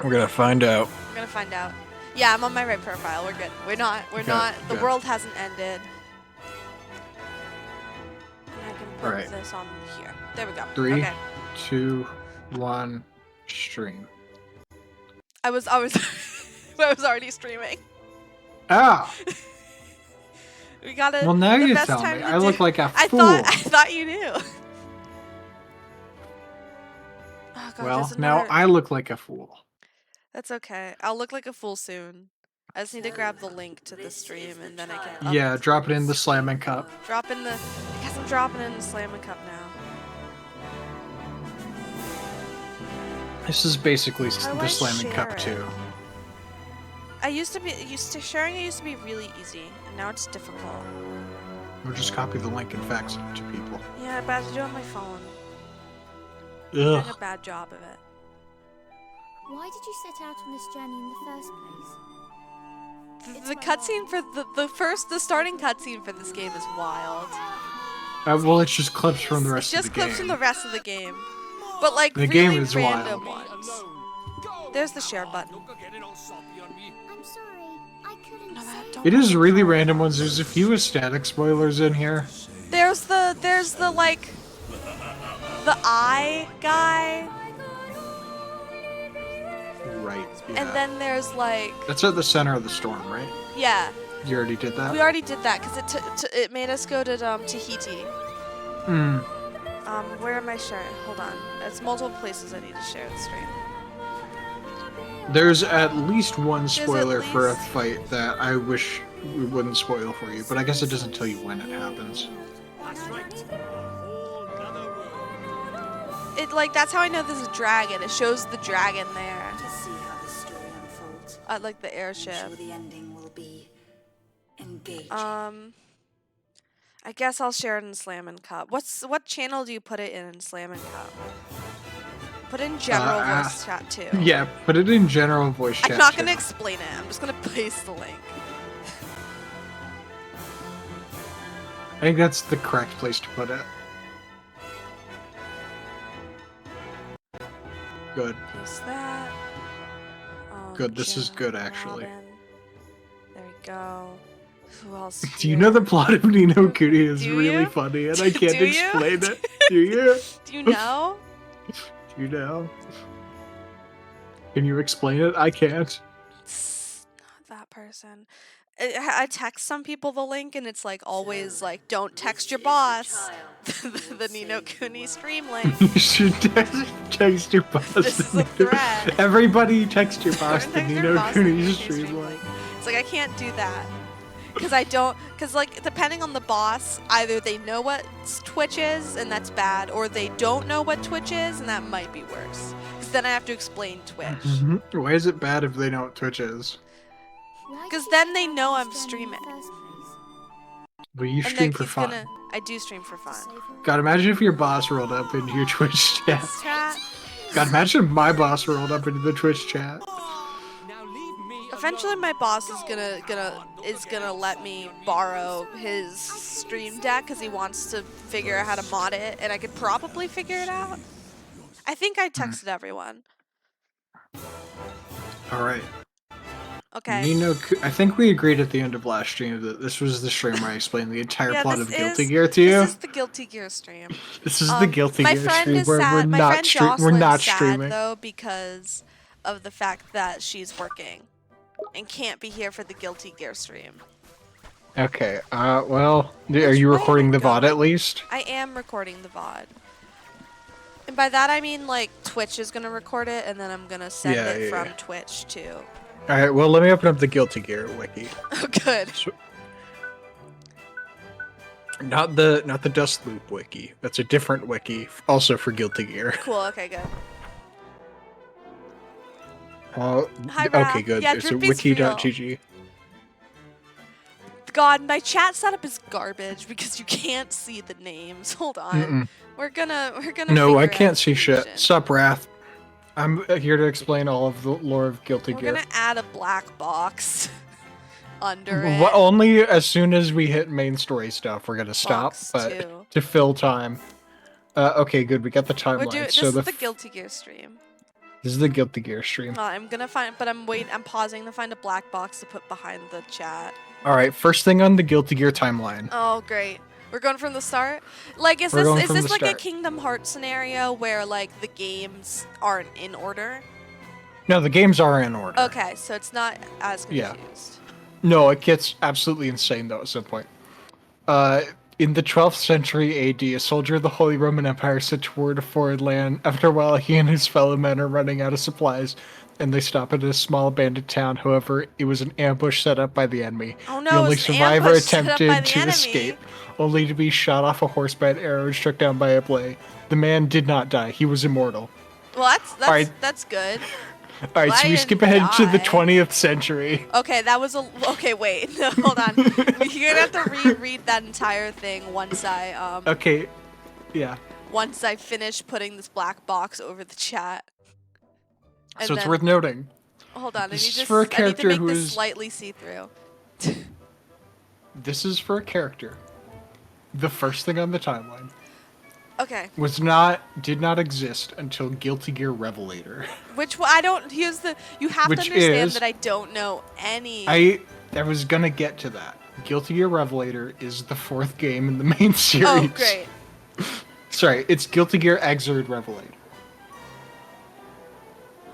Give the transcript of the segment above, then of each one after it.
We're gonna find out. We're gonna find out. Yeah, I'm on my right profile. We're good. We're not. The world hasn't ended. And I can put this on here. There we go. 3, okay. 2, 1, stream. I was I was already streaming. Ah! We gotta. Well, now you tell me. I look like a fool. I thought you knew. Oh, God, well, now I look like a fool. That's okay. I'll look like a fool soon. I just need to grab the link to the stream and then I can. Yeah, drop it in the slamming cup. I guess I'm dropping it in the slamming cup now. This is basically the slamming cup too. Sharing it used to be really easy, and now it's difficult. Or just copy the link and fax it to people. Yeah, but I have to do it on my phone. I'm Ugh. doing a bad job of it. Why did you set out on this journey in the first place? The cutscene for the starting cutscene for this game is wild. Well, it's just clips from the rest of the game. It's just clips from the rest of the game. But like the really game is random wild. ones. There's the share button. I'm sorry, I couldn't. It is really random ones. There's a few static spoilers in here. There's the like the eye guy. Right. Yeah. And then there's like. That's at the center of the storm, right? Yeah. You already did that. We already did that because it made us go to Tahiti. Hmm. Where am I sharing? Hold on. It's multiple places I need to share the stream. There's at least one spoiler for a fight that I wish we wouldn't spoil for you, but I guess it doesn't tell you when it happens. That's how I know there's a dragon. It shows the dragon there. To see how the story unfolds. At like the airship. I'm sure the ending will be engaging. I guess I'll share it in Slammin' Cup. What channel do you put it in Slammin' Cup? Put it in general voice chat too. Yeah, put it in general voice chat. I'm not gonna explain it. I'm just gonna paste the link. I think that's the correct place to put it. Good. Paste that. Good. This is good, actually. Robin. There we go. Who else? Do you know the plot of Ni no Kuni is Do really you? funny, and I can't Do you? explain it. Do you? Do you know? Do you know? Can you explain it? I can't. It's not that person. I text some people the link, and it's like always like, don't text your boss. The Ni no Kuni stream link. You should text your boss. This is a threat. Everybody text your boss the Text Ni your no boss the Kuni Ni no stream link. It's like I can't do that. Because like depending on the boss, either they know what Twitch is and that's bad, or they don't know what Twitch is and that might be worse. Because then I have to explain Twitch. Mm-hmm. Why is it bad if they know what Twitch is? Because then they know I'm streaming. But you stream for fun. I do stream for fun. God, imagine if your boss rolled up into your Twitch chat. God, imagine if my boss rolled up into the Twitch chat. Eventually, my boss is gonna let me borrow his stream deck because he wants to figure out how to mod it, and I could probably figure it out. I think I texted everyone. All right. Okay. I think we agreed at the end of last stream that this was the stream where I explained the entire plot of Guilty is, Gear to you. This is the Guilty Gear stream. This is the Guilty Gear stream where We're not sad, streaming though, because of the fact that she's working and can't be here for the Guilty Gear stream. Okay. Well, are you recording the VOD at least? I am recording the VOD. And by that I mean like Twitch is gonna record it, and then I'm gonna send it from Twitch too. All right. Well, let me open up the Guilty Gear wiki. Oh, good. Not the Dust Loop wiki. That's a different wiki, also for Guilty Gear. Cool. Okay. Good. Hi, okay, good. Yeah, It's a wiki.gg. God, my chat setup is garbage because you can't see the names. Hold on. We're gonna. No, I can't see shit. Sup, Wrath. I'm here to explain all of the lore of Guilty Gear. We're gonna add a black box under it. Only as soon as we hit main story stuff, we're gonna stop, but to fill time. Okay, good. We got the timeline. This is the Guilty Gear stream. This is the Guilty Gear stream. I'm gonna find, but I'm pausing to find a black box to put behind the chat. All right, first thing on the Guilty Gear timeline. Oh, great. We're going from the start? Like, is We're going this from the like a start. Kingdom Hearts scenario where, like, the games aren't in order? No, the games are in order. Okay, so it's not as Yeah. confused. No, it gets absolutely insane, though, at some point. In the 12th century AD, a soldier of the Holy Roman Empire set toward a foreign land. After a while, he and his fellow men are running out of supplies, and they stop at a small abandoned town. However, it was an ambush set up by the enemy. Oh no, The only it's an survivor ambush set up by attempted the to enemy. escape, only to be shot off a horse by an arrow and struck down by a blade. The man did not die. He was immortal. Well, Alright. that's good. All right, Well, so I we skip didn't ahead to the die. 20th century. Okay, that was a... Okay, wait. No, hold on. You're gonna have to reread that entire thing once I, Okay, yeah. once I finish putting this black box over the chat. And So it's then- worth noting. Hold on, This is I for a need to character make who this is- slightly see-through. This is for a character. The first thing on the timeline Okay. did not exist until Guilty Gear Revelator. Which one? I don't... Here's the... You have Which to understand is- that I don't know any... I was gonna get to that. Guilty Gear Revelator is the 4th game in the main series. Oh, great. Sorry, it's Guilty Gear Xrd Revelator.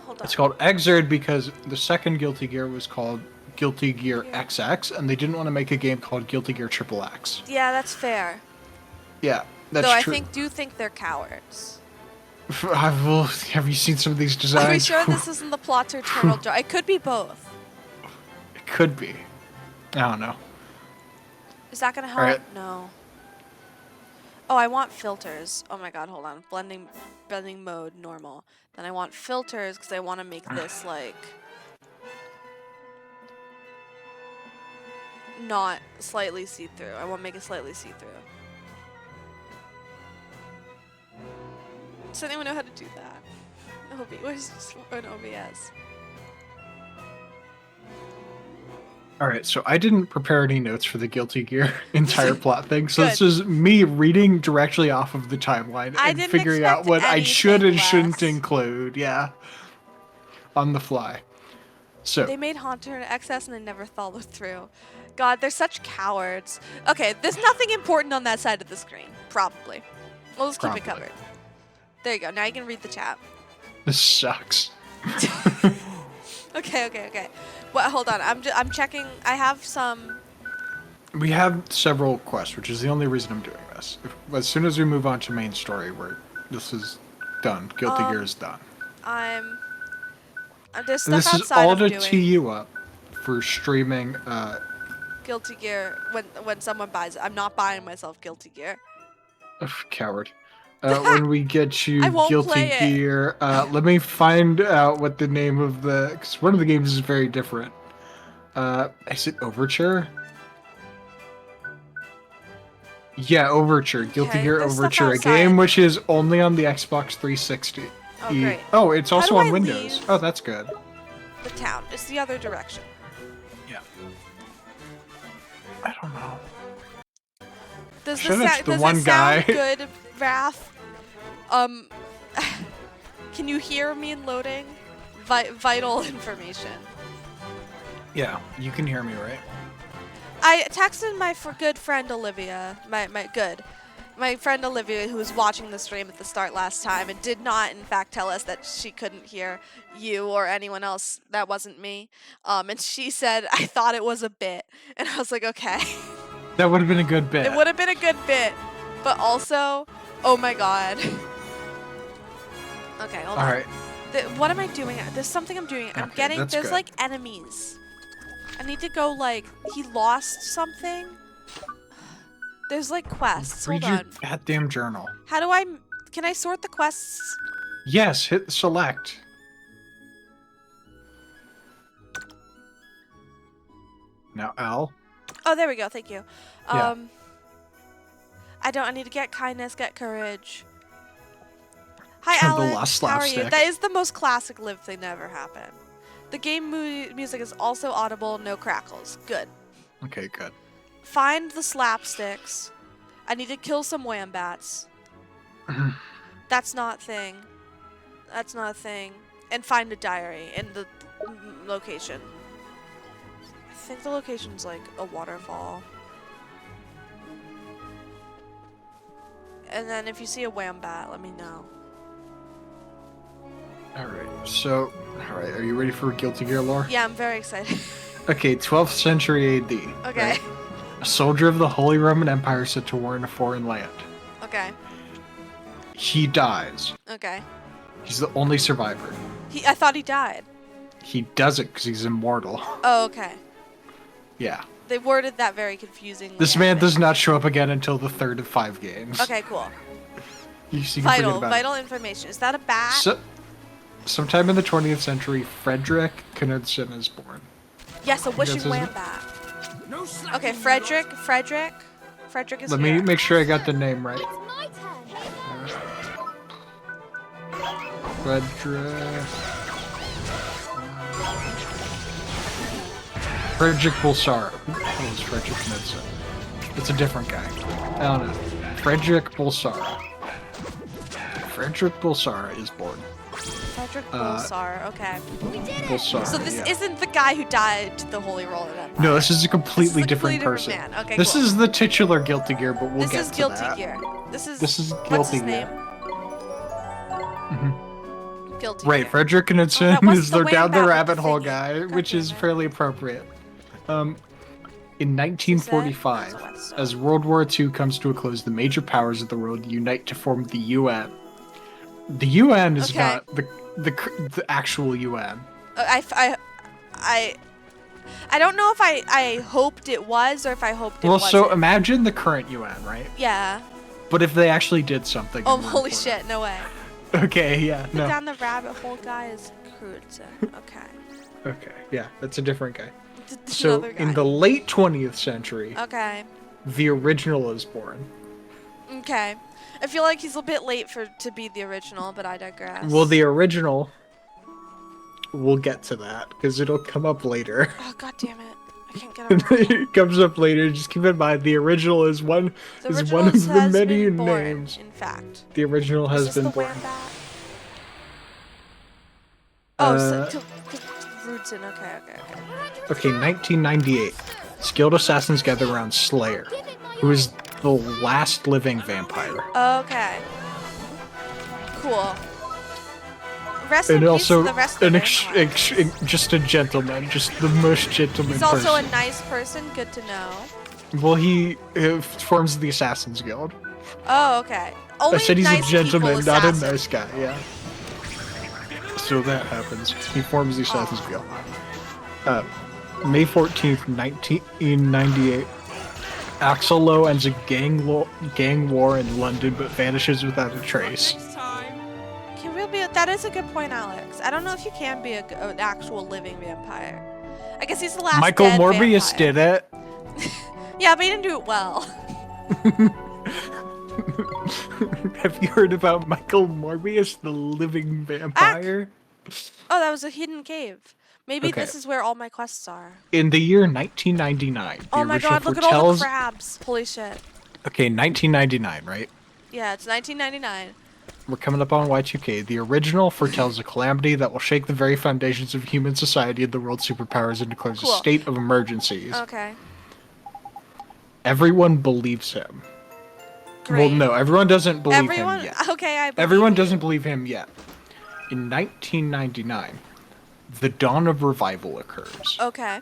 Hold on. It's called Xrd because the second Guilty Gear was called Guilty Gear Yeah. XX, and they didn't want to make a game called Guilty Gear Triple X. Yeah, that's fair. Yeah, that's Though true. I do think they're cowards. Have you seen some of these designs? Are we sure this isn't the plot to Eternal Dark? It could be both. It could be. I don't know. Is that gonna help? Alright. No. Oh, I want filters. Oh my god, hold on. Blending mode, normal. Then I want filters because I want to make this like not slightly see-through. I want to make it slightly see-through. Does anyone know how to do that? Where's an OBS? Alright, so I didn't prepare any notes for the Guilty Gear entire plot thing, so Good. this is me reading directly off of the timeline I and didn't figuring out expect what I should and anything shouldn't less. include, yeah. On the fly. So, They made Haunter an XS and they never followed through. God, they're such cowards. Okay, there's nothing important on that side of the screen. Probably. We'll just keep it Probably. covered. There you go. Now you can read the chat. this sucks. Okay. Well, hold on. I'm checking. I have some. We have several quests, which is the only reason I'm doing this. As soon as we move on to main story, this is done. Guilty Gear is done. There's stuff This is outside all of to doing tee you up for streaming. Guilty Gear when someone buys it. I'm not buying myself Guilty Gear. Coward. When we get you I won't Guilty play it. Gear, let me find out what the name of because one of the games is very different. Is it Overture? Yeah, Overture. Guilty Okay, Gear there's stuff Overture, a outside. game which is only on the Xbox 360. Oh, great. Oh, it's How also do on I Windows. leave? Oh, that's good. The town. It's the other direction. Yeah. I don't know. Does Should've this, it's the does one this sound guy. good, Wrath? Can you hear me in loading? Vital information. Yeah, you can hear me, right? I texted my good friend Olivia, my friend Olivia, who was watching the stream at the start last time and did not, in fact, tell us that she couldn't hear you or anyone else that wasn't me. And she said, I thought it was a bit. And I was like, okay. That would have been a good bit. It would have been a good bit. But also, oh my god. Okay, hold on. All right. What am I doing? There's something I'm doing. I'm Okay, getting, that's there's good. like enemies. I need to go like, he lost something. There's like quests. Read Hold your on. goddamn journal. How do can I sort the quests? Yes, hit select. Now L. Oh, there we go. Thank you. Yeah. I need to get kindness, get courage. Hi, The Alex. lost How are you? slapstick. That is the most classic live thing to ever happen. The game music is also audible, no crackles. Good. Okay, good. Find the slapsticks. I need to kill some wombats. That's not a thing. That's not a thing. and find a diary in the location. I think the location's like a waterfall. And then if you see a wombat, let me know. Alright, so... Alright, are you ready for Guilty Gear lore? Yeah, I'm very excited. Okay, 12th century AD. Okay. Right? A soldier of the Holy Roman Empire set to war in a foreign land. Okay. He dies. Okay. He's the only survivor. I thought he died. He doesn't because he's immortal. Oh, okay. Yeah. They worded that very confusingly. This man does not show up again until the 3rd of 5 games. Okay, cool. You can forget about it. Vital information. Is that a bat? Sometime in the 20th century, Frederick Knudsen is born. Yes, a wishing his name? wombat. Okay, Frederick is Let here. me make sure I got the name right. It's my turn. Frederick... Frederick Bulsara. Who the hell is Frederick Knudsen? It's a different guy. I don't know. Frederick Bulsara. Frederick Bulsara is born. Frederick Bulsar, okay. We did it. Bulsara, So this yeah. isn't the guy who died to the Holy Roller Empire. No, this is a completely This is a different completely person. different man. Okay, this cool. is the titular Guilty Gear, but we'll This get is to Guilty that. Gear. This is This is what's Guilty his Gear. name? Mhm. Guilty Right, Gear. Frederick Knudsen that was is the the down the wombat with rabbit the hole thingy. guy, God which damn is it. fairly appropriate. In That 1945, was a West as World War II comes to a close, the major powers of the world unite to form the UN. The UN is Okay. not the actual UN. I don't know if I hoped it was or if I hoped it Well, wasn't. so imagine the current UN, right? Yeah. But if they actually did something. Oh, and were holy important. shit, no way. Okay, yeah, The no. down the rabbit hole guy is Knudsen. Okay. Okay, yeah, that's a different guy. It's So, another guy. in the late 20th century, Okay. the original is born. Okay. I feel like he's a bit late to be the original, but I digress. Well, the original, we'll get to that, because it'll come up later. Oh, god damn it. I can't get around that. It comes up later, just keep in mind, the original is one The is original one of the has many been born, names. in fact. The original Is has this been the born. wombat? Oh, Uh, Rudson. Okay. Okay, 1998. Skilled assassins gather around Slayer, who is the last living vampire. Okay. Cool. Rest in And peace also, to the rest of the vampires. just a gentleman, just the most gentleman He's also person. a nice person. Good to know. Well, he forms the Assassins Guild. Oh, okay. Only I said he's nice a gentleman, people not a assassin. nice guy, yeah. So that happens. He forms the Assassins Guild. May 14th, 1998. Axel Lowe ends a gang war in London but vanishes without a trace. Can we be? That is a good point, Alex. I don't know if you can be an actual living vampire. I guess he's the last. Michael dead Morbius vampire. did it. Yeah, but he didn't do it well. Have you heard about Michael Morbius, the living vampire? Oh, that was a hidden cave. Maybe Okay. this is where all my quests are. In the year 1999, the Oh my original god, look at all the foretells- crabs. Holy shit. Okay, 1999, right? Yeah, it's 1999. We're coming up on Y2K. The original foretells a calamity that will shake the very foundations of human society and the world's superpowers and declares Cool. a state of emergencies. Okay. Everyone believes him. Well, Great. no, everyone doesn't believe Everyone. him yet. Okay, I believe Everyone you. doesn't believe him yet. In 1999, the dawn of revival occurs. Okay.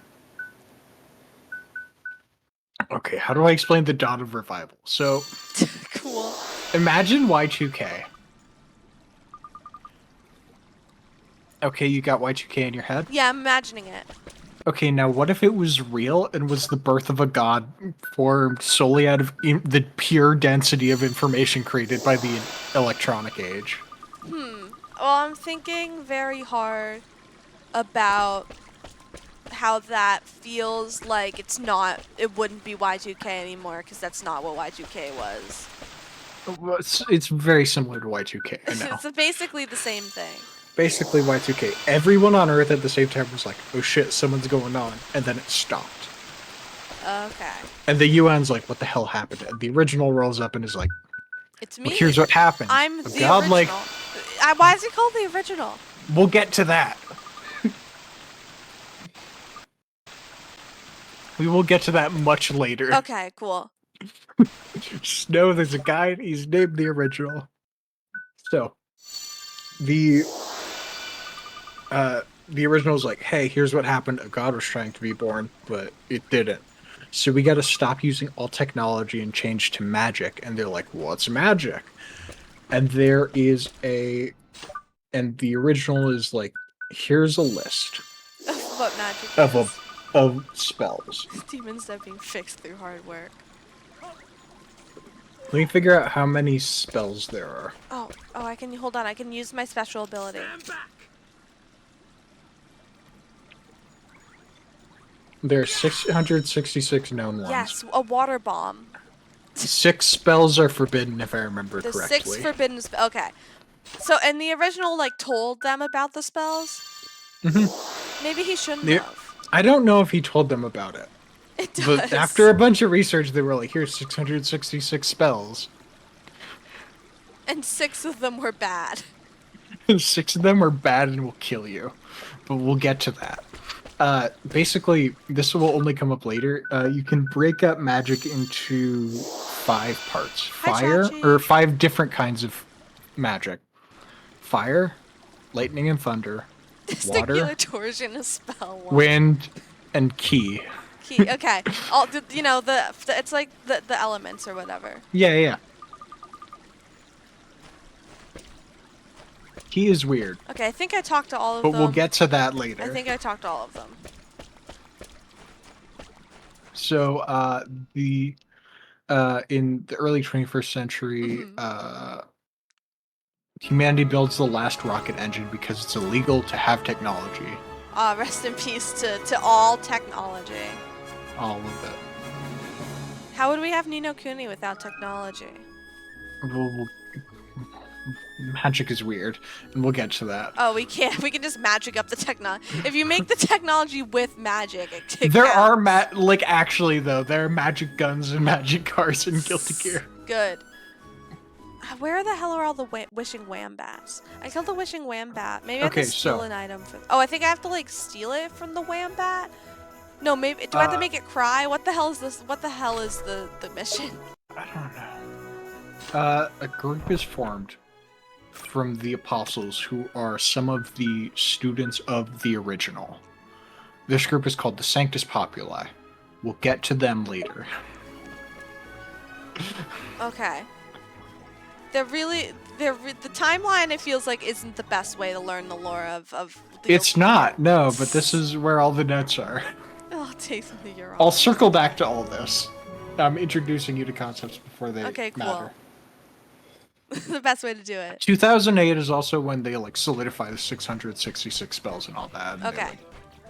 Okay, how do I explain the dawn of revival? So, Cool. imagine Y2K. Okay, you got Y2K in your head? Yeah, I'm imagining it. Okay, now what if it was real and was the birth of a god formed solely out of the pure density of information created by the electronic age? Well, I'm thinking very hard about how that feels like it wouldn't be Y2K anymore, because that's not what Y2K was. Well, it's very similar to Y2K, I know. It's basically the same thing. Basically Y2K. Everyone on Earth at the same time was like, oh shit, someone's going on, and then it stopped. Okay. And the UN's like, what the hell happened? And the original rolls up and is like, It's me. well, here's what happened. I'm A the god original. like Why is it called the original? We'll get to that. We will get to that much later. Okay, cool. Just know there's a guy, he's named the original. So, the original's like, hey, here's what happened. A god was trying to be born, but it didn't. So we got to stop using all technology and change to magic. And they're like, what's magic? And there is and the original is like, here's a list What magic of is. of spells. Demons that are being fixed through hard work. Let me figure out how many spells there are. Oh, I can, hold on, I can use my special ability. There are 666 known ones. Yes, a water bomb. 6 spells are forbidden, if I remember The correctly. 6 forbidden spells. Okay. So, and the original, like, told them about the spells? Maybe he shouldn't have. I don't know if he told them about it. It does. But after a bunch of research, they were like, here's 666 spells. And 6 of them were bad. 6 of them are bad and will kill you. But we'll get to that. Basically, this will only come up later. You can break up magic into 5 parts. Fire, or 5 different kinds of magic. Fire, lightning and thunder, water, torsion is spell 1. wind, and ki. Okay. All you know, it's like the elements or whatever. Yeah. Ki is weird. Okay, I think I talked to all of But them. we'll get to that later. I think I talked to all of them. So, in the early 21st century, humanity builds the last rocket engine because it's illegal to have technology. Rest in peace to all technology. All of it. How would we have Ni no Kuni without technology? Magic is weird, and we'll get to that. Oh, we can't. We can just magic up the technology. If you make the technology with magic, it There counts. are actually though, there are magic guns and magic cars in Guilty Gear. Good. Where the hell are all the wishing wham-bats? I killed the wishing wham-bat. Maybe I have to steal an item from... Oh, I think I have to, like, steal it from the wham-bat? No, maybe... Do I have to make it cry? What the hell is this? What the hell is the mission? I don't know. A group is formed from the apostles who are some of the students of the original. This group is called the Sanctus Populi. We'll get to them later. Okay. The timeline, it feels like, isn't the best way to learn the lore of the... It's not, no, but this is where all the notes are. Oh, takes me your I'll circle back to all this. I'm introducing you to concepts before they Okay, cool. matter. The best way to do it. 2008 is also when they like solidify the 666 spells and all that. And Okay.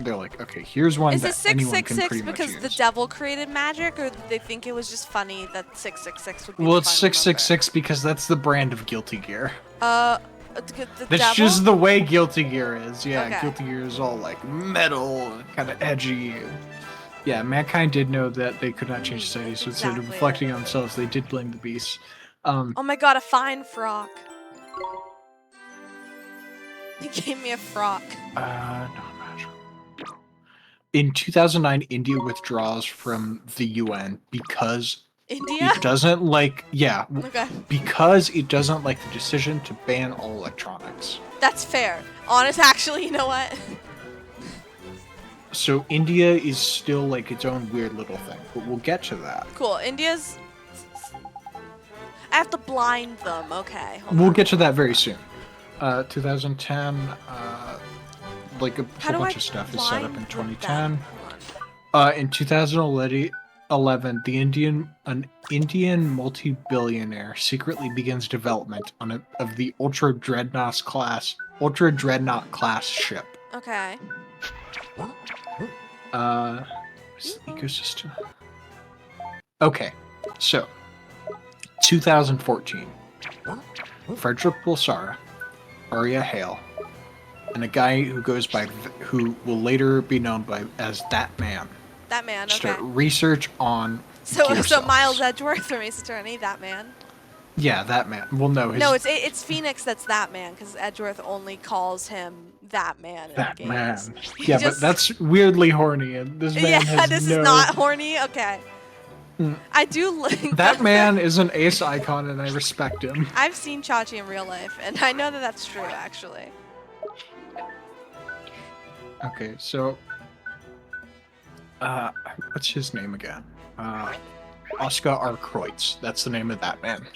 They're like, okay, here's one Is it that anyone can 666 pretty much because use. the devil created magic, or did they think it was just funny that 666 would be Well, the it's final 666 because that's the brand of Guilty Gear. number? The That's devil? just the way Guilty Gear is. Yeah, Okay. Guilty Gear is all like metal, kind of edgy. Yeah, mankind did know that they could not change society, so instead of Exactly. reflecting on themselves, they did blame the beasts. Oh my god, a fine frock. He gave me a frock. No, I'm not sure. In 2009, India withdraws from the UN because India? it doesn't like, Okay. because it doesn't like the decision to ban all electronics. That's fair. Actually, you know what? So India is still like its own weird little thing, but we'll get to that. Cool. India's... I have to blind them. Okay. Hold We'll on. get to that very soon. 2010, like a How whole do bunch I of stuff is set up in blind 2010. them? Hold on. In 2011, an Indian multi-billionaire secretly begins development of the Ultra Dreadnought class ship. Okay. Ecosystem. Okay, so 2014, Frederick Bulsara, Arya Hale, and a guy who goes by who will later be known as That Man. That man. Okay. Start research on So gear cells. Miles Edgeworth from Ace Attorney. That man. Yeah, that man. Well, no, his No, it's Phoenix that's that man, because Edgeworth only calls him that man in the that games. man. He Yeah, but just- that's weirdly horny, and this man yeah, has this no. is not horny. Okay. Mm. I do like That man is an ace icon, and I respect him. I've seen Chachi in real life, and I know that that's true, actually. Okay, so, what's his name again? Oscar R. Kreutz. That's the name of that man.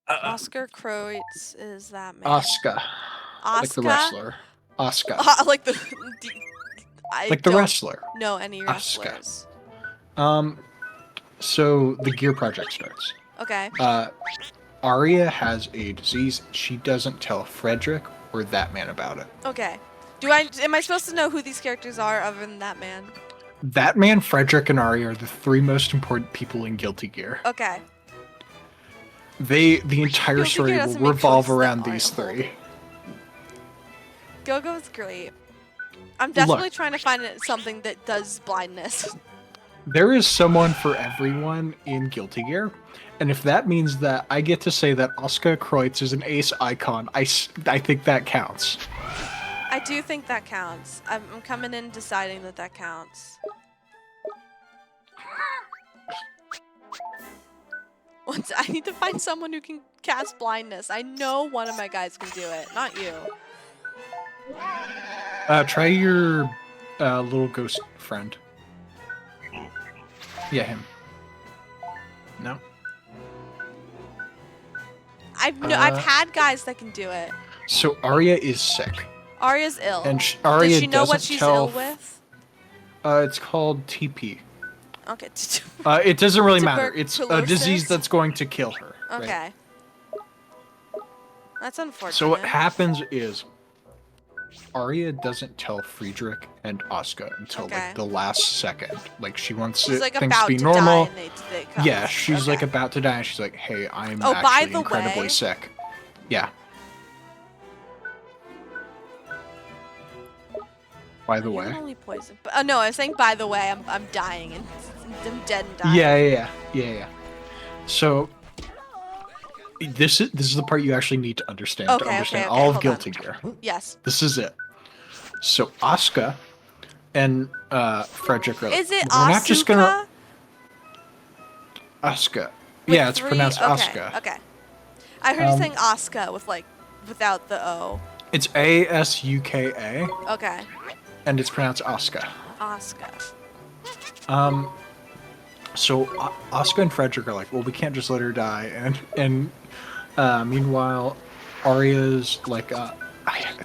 Oscar Kreutz is that man. Oscar. Like the Oscar? wrestler. Oscar. Like the. I Like the don't wrestler. know any Oscar. wrestlers. So the Gear Project starts. Okay. Arya has a disease. She doesn't tell Frederick or that man about it. Okay. Am I supposed to know who these characters are other than that man? That man, Frederick, and Arya are the three most important people in Guilty Gear. Okay. The entire Guilty story Gear will doesn't make revolve choices that around aren't these three. Go-Go's great. I'm definitely Look. trying to find something that does blindness. There is someone for everyone in Guilty Gear, and if that means that I get to say that Oscar Kreutz is an ace icon, I think that counts. I do think that counts. I'm coming in deciding that counts. I need to find someone who can cast blindness. I know one of my guys can do it, not you. Try your little ghost friend. Yeah, him. No? I've had guys that can do it. So Arya is sick. Arya's ill. And Arya Does she know what doesn't she's tell ill with? It's called TP. Okay. It doesn't really matter. It's a disease Tuberculosis? that's going to kill her. right? Okay. That's unfortunate. So what happens is Arya doesn't tell Friedrich and Oscar until Okay. like the last second. Like she wants She's like things about to be to normal. die and they come. Yeah, she's like Okay. about to die. And she's like, "Hey, I'm Oh, by actually the incredibly way- sick." Yeah. By the You're way. only poison. But, no, I was saying by the way, I'm dying and I'm dead and dying. Yeah. So this is the part you actually need to understand to Okay, understand okay, all of hold Guilty on. Gear. Yes. This is it. So Asuka and Frederick are like, Is it we're not just gonna Asuka? Asuka. With Yeah, it's three- pronounced okay, Asuka. Okay. I heard you saying Asuka with like without the O. It's Asuka, Okay. and it's pronounced Asuka. Asuka. So Asuka and Frederick are like, well, we can't just let her die, and meanwhile, Arya's like,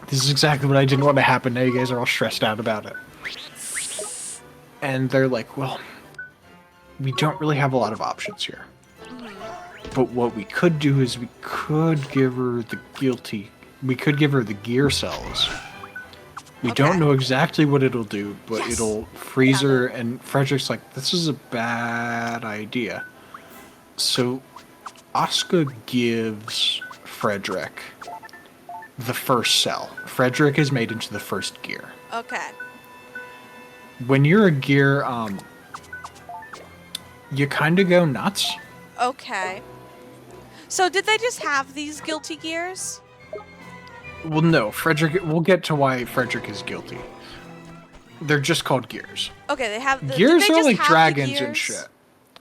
this is exactly what I didn't want to happen. Now you guys are all stressed out about it, and they're like, well, we don't really have a lot of options here. But what we could do is we could give her the gear cells. We Okay. don't know exactly what it'll do, but Yes. it'll freeze Yeah. her. And Frederick's like, this is a bad idea. So Asuka gives Frederick the first cell. Frederick is made into the first gear. Okay. When you're a gear, you kind of go nuts. Okay. So did they just have these guilty gears? Well, no, Frederick. We'll get to why Frederick is guilty. They're just called gears. Okay, they have the Gears did they are just like have the dragons and gears? shit.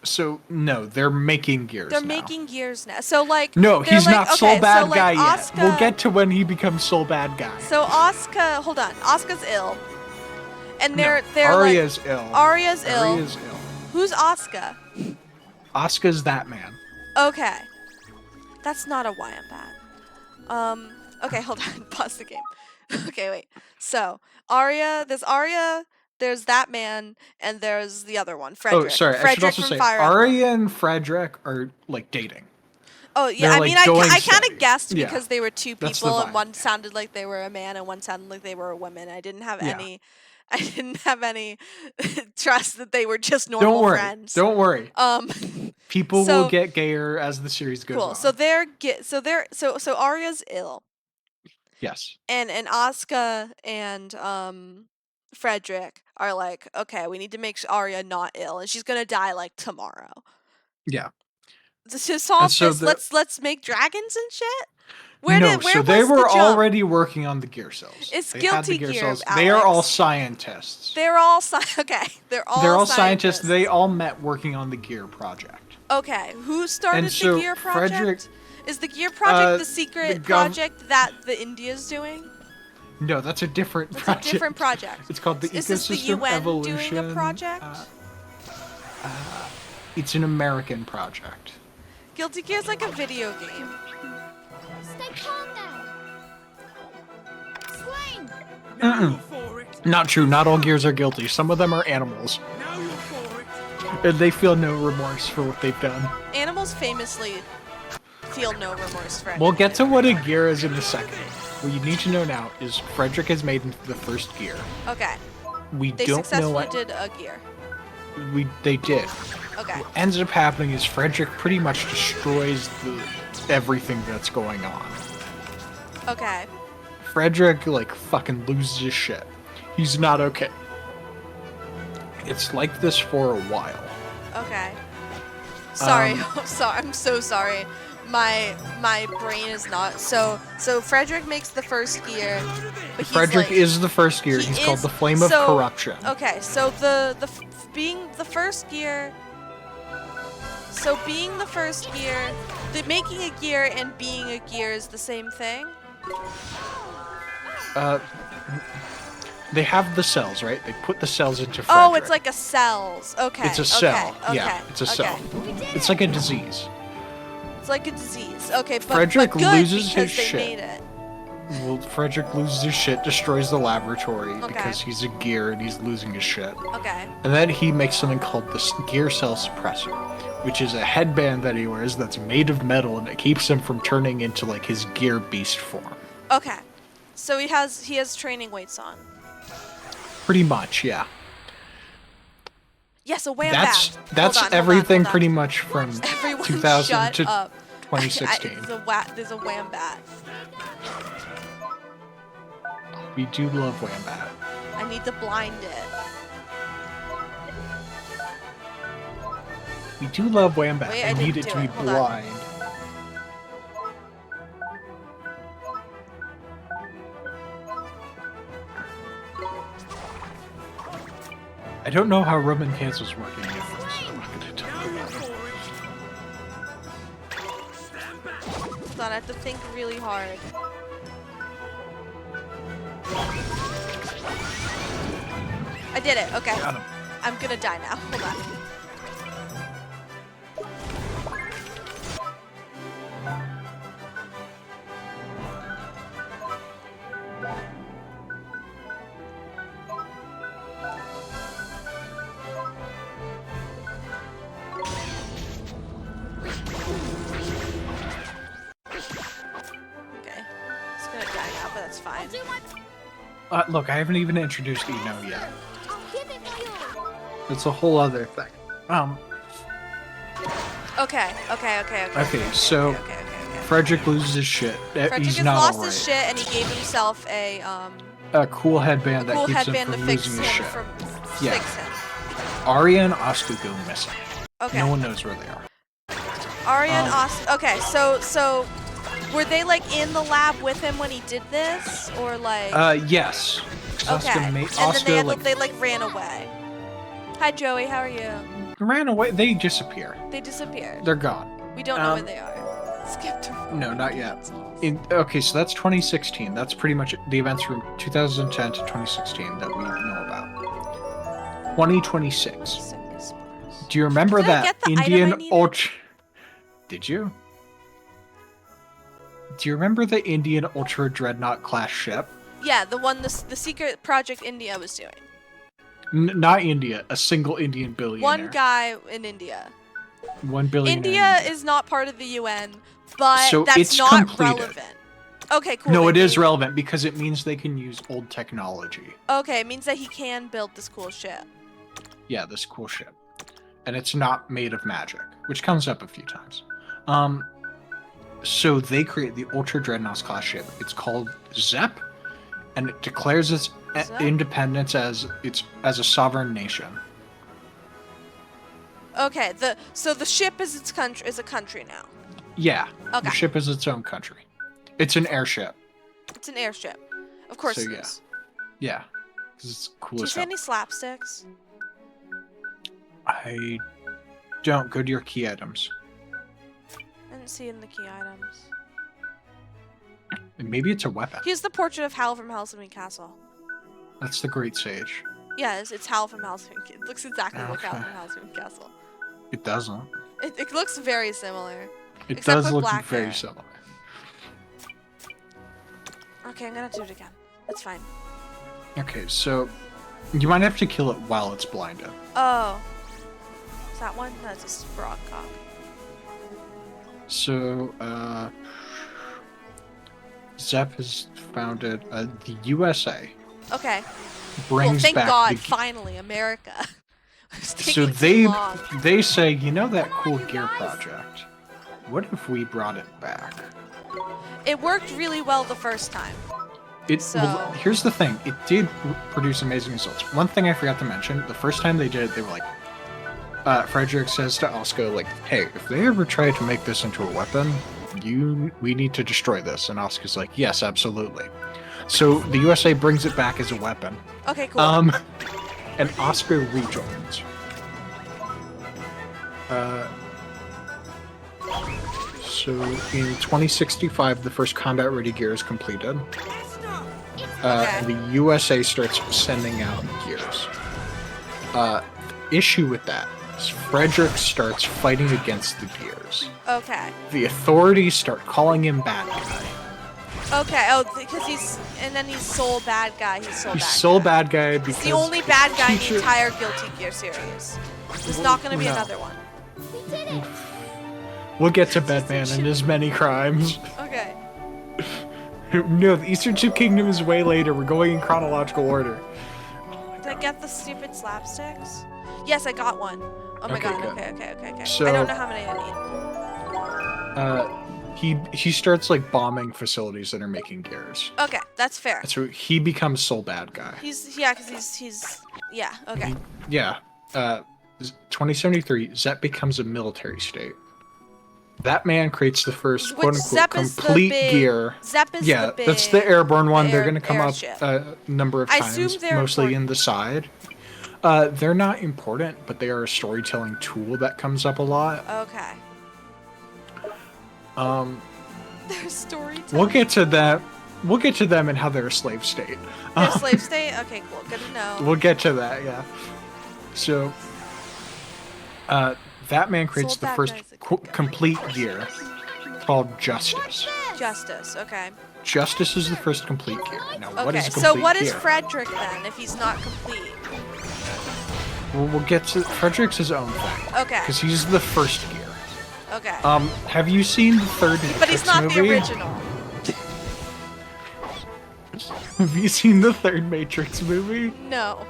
So no, they're making gears. They're now. making gears now. So like No, they're he's like, not okay, Soul Bad so, like, Guy yet. Asuka, We'll get to when he becomes Soul Bad Guy. So Asuka, hold on. Asuka's ill. And they're Arya's like, ill. Arya's ill. Arya's ill. Who's Asuka? Asuka's that man. Okay. That's not a why I'm bad. Okay, hold on. Pause the game. Okay, wait. So, there's Arya, there's that man, and there's the other one, Frederick. Oh, sorry. I should Frederick also from say Fire Emblem. Arya and Frederick are like dating. Oh, yeah. they're, I like, mean, I going kind steady. of guessed Yeah. because they were two That's the people, and vibe. one sounded like they were a man, and one sounded like they were a woman. I didn't have any trust that they were just normal Don't worry. friends. Don't worry. People so- will get gayer as the series goes Cool. on. So Arya's ill. Yes. And Asuka and Frederick are like, okay, we need to make Arya not ill, and she's gonna die like tomorrow. Yeah. To solve so this, let's make dragons and shit. Where so they was were the jump? already working on the gear cells. It's They had the Guilty Gear, cells. They are all Alex. scientists. They're all okay. They're all scientists. They all met working on the gear project. Okay, who started And so the gear project? Frederick, Is the gear project the secret the project that the India's doing? No, that's a different That's project. a different project. It's called the Is this the Ecosystem UN Evolution. doing a project? It's an American project. Guilty Gear's like a video game. Stay calm now. Swaine! Now you're for it. Not true. Not all gears are guilty. Some of them are animals, Now you're for it. and they feel no remorse for what they've done. Animals famously feel no remorse for We'll anything. get to what a gear is in a second. What you need to know now is Frederick has made the first gear. Okay, We they don't know successfully what did a gear. they did. Okay, What ends up happening is Frederick pretty much destroys everything that's going on. okay. Frederick like fucking loses his shit. He's not okay. It's like this for a while. Okay. Sorry, sorry. I'm so sorry. My brain is not so. Frederick makes the first gear, but he's Frederick like, is the first gear. He's called the Flame of Corruption. Okay, so being the first gear. So being the first gear, making a gear and being a gear is the same thing. They have the cells, right? They put the cells into Frederick. Oh, it's like a cells. Okay. It's a cell. Okay, Yeah, it's a okay. cell. It's like a disease. It's like a disease. Okay, but Frederick but good loses his because they shit. made it. Well, Frederick loses his shit, destroys the laboratory Okay. because he's a gear and he's losing his shit. Okay. And then he makes something called the Gear Cell Suppressor, which is a headband that he wears that's made of metal and it keeps him from turning into like his gear beast form. Okay. So he has training weights on. Pretty much, yeah. Yes, a wham That's bat. that's Hold on, everything hold on. pretty much from Everyone 2000 shut to up. 2016. There's a wham bat. We do love Wombat. I need to blind it. We do love Wombat. Wait, I We need didn't it do to be it. Hold on. blind. I don't know how Roman cancel's working yet, so I'm not gonna tell Now you you're about it. for it. Stand back. Hold on, I have to think really hard. I did it. Okay. Got him. I'm gonna die now. Hold on. Okay. It's gonna die now, but that's fine. Do my... Look, I haven't even introduced Eno yet. I'll give it my all. It's a whole other thing. Okay. Okay, so Okay. Frederick loses his shit. Frederick He's has not lost alright. his shit, and he gave himself a Cool headband that cool keeps headband him to from fix losing him his shit. from Yeah. fix him. Arya and Oscar go missing. Okay. No one knows where they are. Arya and Austin. Okay, so were they like in the lab with him when he did this, or like? Yes. Okay. Oscar, And then Oscar they like ran away. Hi Joey, how are you? ran away. They disappear. They disappeared. They're gone. We don't know where they are. Skip to. No, not yet. Okay, so that's 2016. That's pretty much the events from 2010 to 2016 that we know about. 2026. Do you remember Did I that get the item I Indian needed? ultra? Did you? Do you remember the Indian Ultra Dreadnought class ship? Yeah, the one the secret project India was doing. Not India, a single Indian billionaire. One guy in India. 1 billion. India is not part of the UN, but So that's it's not completed. relevant. Okay, cool. No, it is means- relevant because it means they can use old technology. Okay, it means that he can build this cool ship. Yeah, this cool ship. And it's not made of magic, which comes up a few times. So they create the Ultra Dreadnought class ship. It's called Zep, and it declares its Zep? independence as a sovereign nation. Okay. So the ship is a country now. Yeah. Okay. The ship is its own country. It's an airship. It's an airship. Of course So, it yeah. is. Yeah. Because it's cool Do you as see hell. any slapsticks? I don't. Go to your key items. I didn't see it in the key items. And maybe it's a weapon. Here's the portrait of Hal from Helsingin Castle. That's the Great Sage. Yeah, it's Hal from Helsingin. It looks exactly like Hal Okay. from Helsingin Castle. It doesn't. It looks very similar. It Except does with look black very hair. similar. Okay, I'm gonna do it again. That's fine. Okay, so you might have to kill it while it's blinded. Oh. Is that one? No, it's a frog cock. So, Zep has founded the USA. Okay. Brings Well, thank back God, the finally, America. It's So taking too long. they say, you know that cool gear project? What if we brought it back? It worked really well the first time. Well, here's the thing. It did produce amazing results. One thing I forgot to mention, the first time they did it, they were like, Frederick says to Oscar, like, hey, if they ever try to make this into a weapon, we need to destroy this. And Oscar's like, yes, absolutely. So the USA brings it back as a weapon. Okay, cool. And Oscar rejoins. So in 2065, the first combat-ready gear is completed. And the USA starts sending out gears. Issue with that is Frederick starts fighting against the gears. Okay. The authorities start calling him bad guy. Okay, because he's sole bad guy. He's Sole bad guy because He's the only bad guy in the teacher- entire Guilty Gear series. There's not going to be No. another one. We did it! We'll get to Batman and his many crimes. Okay. No, the Eastern Two Kingdom is way later. We're going in chronological order. Did I get the stupid slapsticks? Yes, I got one. Oh my Okay, god. good. Okay. So- I don't know how many I need. He starts like bombing facilities that are making gears. Okay, that's fair. So he becomes sole bad guy. Because he's yeah. Okay. Yeah. 2073, Zep becomes a military state. That man creates the first Which quote-unquote Zep is the complete big- gear. Zep is Yeah, the big. that's the airborne one. the They're air- going to come airship. up a number of I times, assume they're mostly important. in the side. They're not important, but they are a storytelling tool that comes up a lot. Okay. Their storytelling. We'll get to that. We'll get to them and how they're a slave state. Their slave state. Okay, cool. Good to know. We'll get to that, yeah. So, that man creates Sold the that first guy's a good guy. complete gear called Justice. Justice. Okay. Justice is the first complete gear. Now, what Okay. is a complete So what is gear? Frederick then, if he's not complete? Well, we'll get to Frederick's his own thing. Okay. Because he's the first gear. Okay. Have you seen the third Matrix But he's not movie? the original. Have you seen the third Matrix movie? No.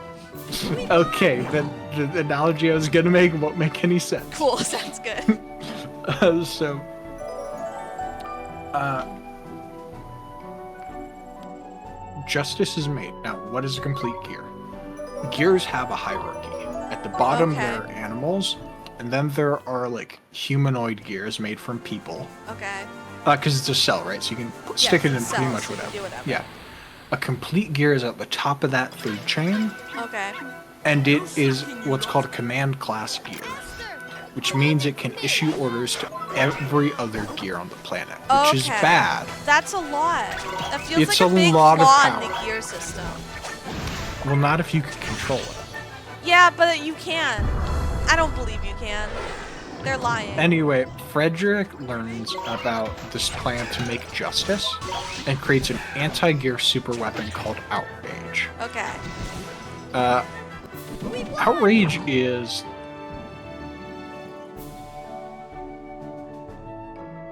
Okay, then the analogy I was gonna make won't make any sense. Cool. Sounds good. Justice is made. Now, what is a complete gear? Gears have a hierarchy. At the bottom, Okay. there are animals, and then there are like humanoid gears made from people. Okay. Because it's a cell, right? So you can stick it in it's pretty cells, much you can whatever. do whatever. Yeah. A complete gear is at the top of that food chain, Okay. and it is what's called a command class gear, which means it can issue orders to every other gear on the planet, which is Okay. bad. That's a lot. That feels It's like a a big lot of flaw in the power. gear system. Well, not if you can control it. Yeah, but you can. I don't believe you can. They're lying. Anyway, Frederick learns about this plan to make justice and creates an anti-gear super weapon called Outrage. Okay. Outrage is...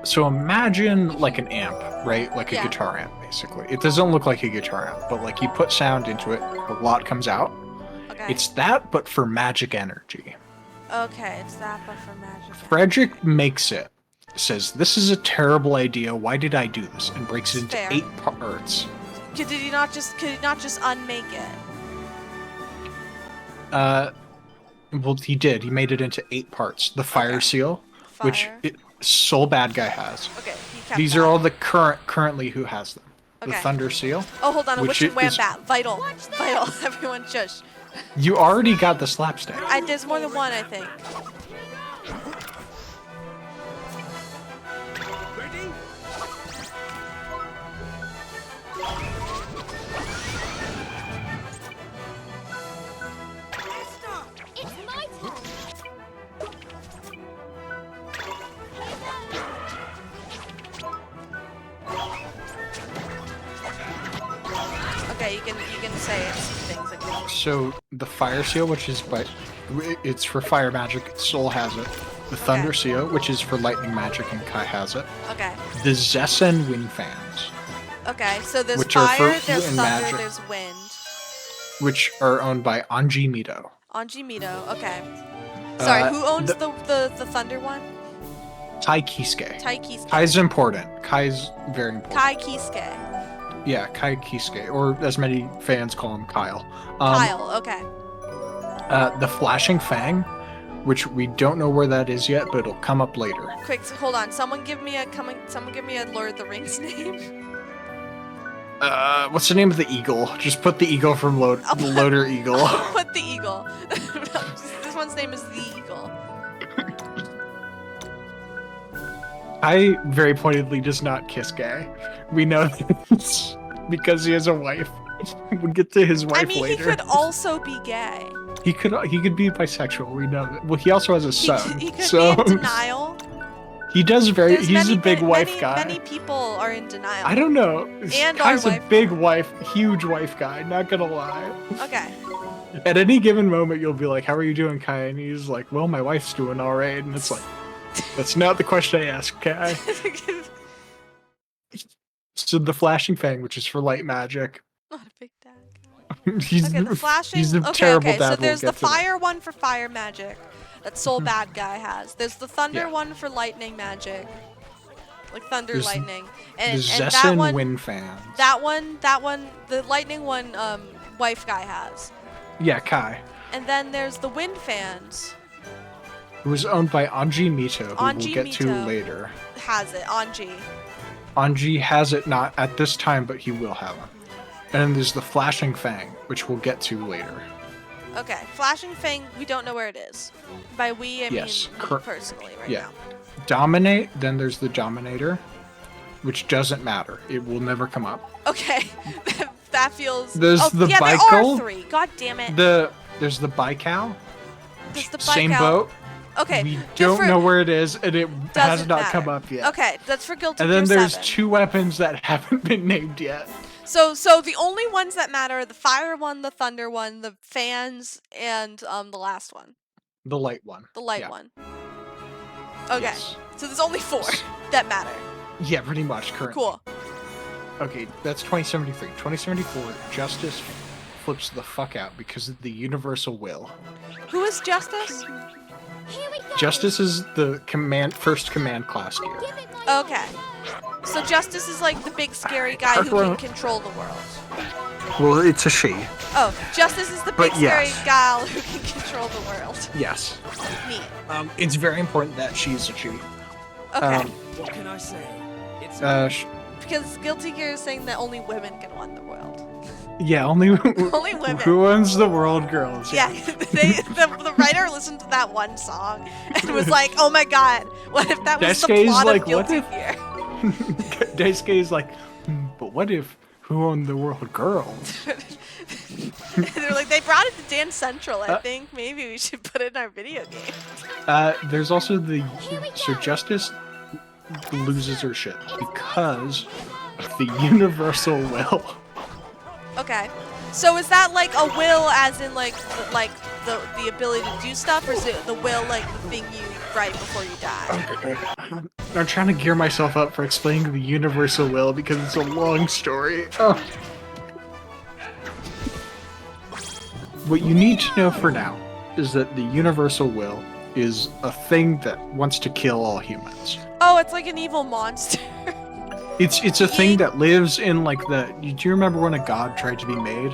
So imagine like an amp, right? Like a Yeah. guitar amp, basically. It doesn't look like a guitar amp, but like you put sound into it, a lot comes out. Okay. It's that, but for magic energy. Okay, it's that, but for magic. Frederick makes it, says, this is a terrible idea, why did I do this? And breaks it into Fair. 8 parts. Could he not just unmake it? Well, he did. He made it into 8 parts. The Fire Okay. Seal, which Fire. Soul Bad Guy has. Okay, he kept These that. are all the currently who has them. The Okay. Thunder Seal. Oh, hold on. A which witch and wham is- bat. Vital. Vital. Everyone shush. You already got the Slapstick. There's more than one, I think. Ready? It's my turn. Okay, you can say things like that. So the Fire Seal, which is it's for fire magic, Soul has it. The Thunder Okay. Seal, which is for lightning magic, and Kai has it. Okay. The Zessen Wind Fans, Okay, so there's Which are fire, for there's and thunder, magic. there's wind. which are owned by Anji Mito. Anji Mito. Okay. Sorry, who owns the- the thunder one? Tai Kisuke. Tai Kisuke. Kai's important. Kai's very important. Kai Kisuke. Yeah, Kai Kisuke, or as many fans call him, Kyle. Kyle. Okay. The Flashing Fang, which we don't know where that is yet, but it'll come up later. Quick, hold on. Someone give me a Lord of the Rings name. What's the name of the eagle? Just put the eagle from Loader Eagle. Put the eagle. This one's name is the eagle. I very pointedly does not kiss gay. We know this because he has a wife. We'll get to his wife I mean, later. he could also be gay. He could be bisexual. We know that. Well, he also has a son. He could so be in denial. he does very. There's He's a big wife many, guy. Many people are in denial. I don't know. And Kai's our a wife. big wife, huge wife guy. Not gonna lie. Okay. At any given moment, you'll be like, "How are you doing, Kai?" And he's like, "Well, my wife's doing all right." And it's like, that's not the question I asked, Kai. So the Flashing Fang, which is for light magic. Not a big dad guy. he's Okay, the flashing. he's a okay, terrible okay. dad. So We'll there's the get to that. fire one for fire magic, that Soul Bad Guy has. There's the thunder Yeah. one for lightning magic, like thunder There's lightning, The and that Zessen one, Wind Fans. that one, the lightning one, wife guy has. Yeah, Kai. And then there's the wind fans. It was owned by Anji Mito, who Anji we'll get to Mito. later. Has it, Anji. Anji has it not at this time, but he will have it. And then there's the Flashing Fang, which we'll get to later. Okay, Flashing Fang, we don't know where it is. By we, I Yes, mean cor- me personally right yeah. now. Dominate, then there's the Dominator, which doesn't matter. It will never come up. Okay, that feels. There's oh, the yeah, there Bicol. are 3. God damn it. There's the Baicow. There's the Same Bicol. boat. Okay, We just don't for- know where it is, and it has doesn't not matter. come up yet. Okay, that's for Guilty And then Gear there's 7. 2 weapons that haven't been named yet. So the only ones that matter are the fire one, the thunder one, the fans, and the last one, The light one. the light Yeah. one. Okay, Yes. so there's only 4 that matter. Yeah, pretty much currently. Cool. Okay, that's 2073. 2074, Justice flips the fuck out because of the universal will. Who is Justice? Here we go. Justice is the first command class gear. Give it my Okay. So Justice is like the big scary guy who can control the world. Well, it's a she. Oh, Justice is the big But yes. scary gal who can control the world. Yes. Neat. It's very important that she's a she. Okay. What can I say? It's Because Guilty Gear is saying that only women can run the world. Yeah, only Only women. Who owns the world, girls? Yeah, the writer listened to that one song and was like, "Oh my god, what if that was the Daisuke's plot like, of what Guilty if- Gear?" Daisuke is like, but what if who owned the world, girls? They're like, they brought it to Dance Central. I Uh, think maybe we should put it in our video game. There's also so Justice loses her shit because of the universal will. Okay, so is that like a will, as in like the ability to do stuff, or is it the will like the thing you write before you die? I'm trying to gear myself up for explaining the universal will because it's a long story. Oh. What you need to know for now is that the universal will is a thing that wants to kill all humans. Oh, it's like an evil monster. It's a thing that lives in like do you remember when a god tried to be made?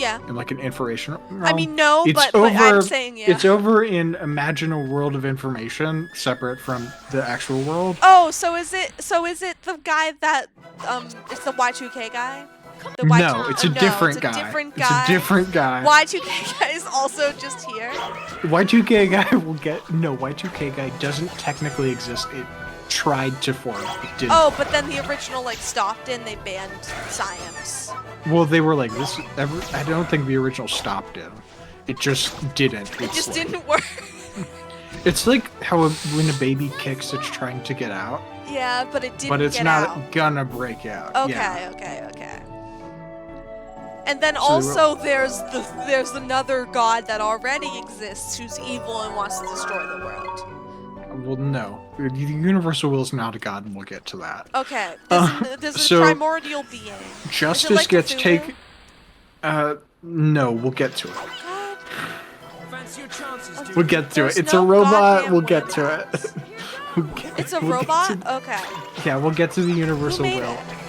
Yeah. In like an information realm. I mean, no, It's but over, I'm saying yeah. It's over in Imagine a world of information separate from the actual world. Oh, so is it the guy that it's the Y2K guy? The No, it's a different it's a guy. different It's guy. a different guy. Y2K guy is also just here. Y2K guy will get no. Y2K guy doesn't technically exist. It tried to form. It didn't. Oh, but then the original like stopped and they banned science. Well, they were like this. I don't think the original stopped it. It just didn't. It just like, didn't work. It's like how when a baby kicks, it's trying to get out, Yeah, but it didn't. but it's get not out. gonna break out. Okay, Yeah. okay. And then So also there's another god that already exists who's evil and wants to destroy the world. Well, no. The Universal Will is not a god, and we'll get to that. Okay. There's a so primordial being. Justice like gets Cthulhu? taken. No, we'll get to it. God. Fancy your chances, dude. We'll get to There's it. It's no a robot. goddamn We'll way get to back. it. It's a We'll get robot? to- Okay. Yeah, we'll get to the Universal made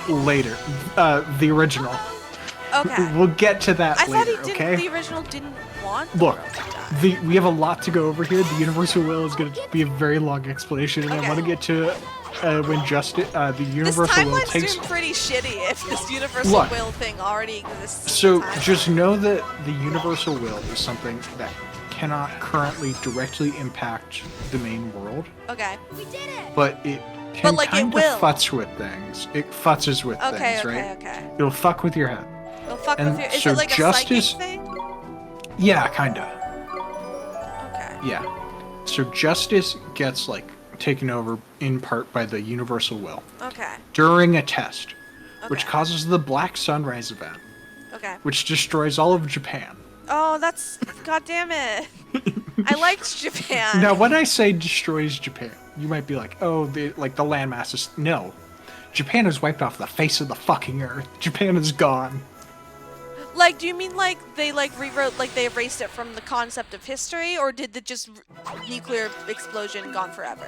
Will later. The original. Okay. We'll get to that I thought later. he didn't. Okay. The original didn't want. The Look, world to die. we have a lot to go over here. The Universal Will is going to be a very long explanation, and I Okay. want to get to when Justice, the This Universal Will timeline's takes. doing pretty shitty if this universal Look. will thing already exists. So in the timeline. just know that the Universal Will is something that cannot currently directly impact the main world, Okay. but it can like, it kind will. of futz with things. It futzes with Okay. things, right? Okay. It'll fuck with your head. It'll fuck And with your. Is so it like Justice- a psychic thing? Yeah, kinda. Okay. Yeah. So Justice gets like taken over in part by the Universal Will Okay. during a test, which Okay. causes the Black Sunrise event, Okay. which destroys all of Japan. Oh, that's. God damn it. I liked Japan. Now, when I say destroys Japan, you might be like, oh, the landmass is... No. Japan is wiped off the face of the fucking earth. Japan is gone. Like, do you mean like they like rewrote, like they erased it from the concept of history, or did the just nuclear explosion gone forever?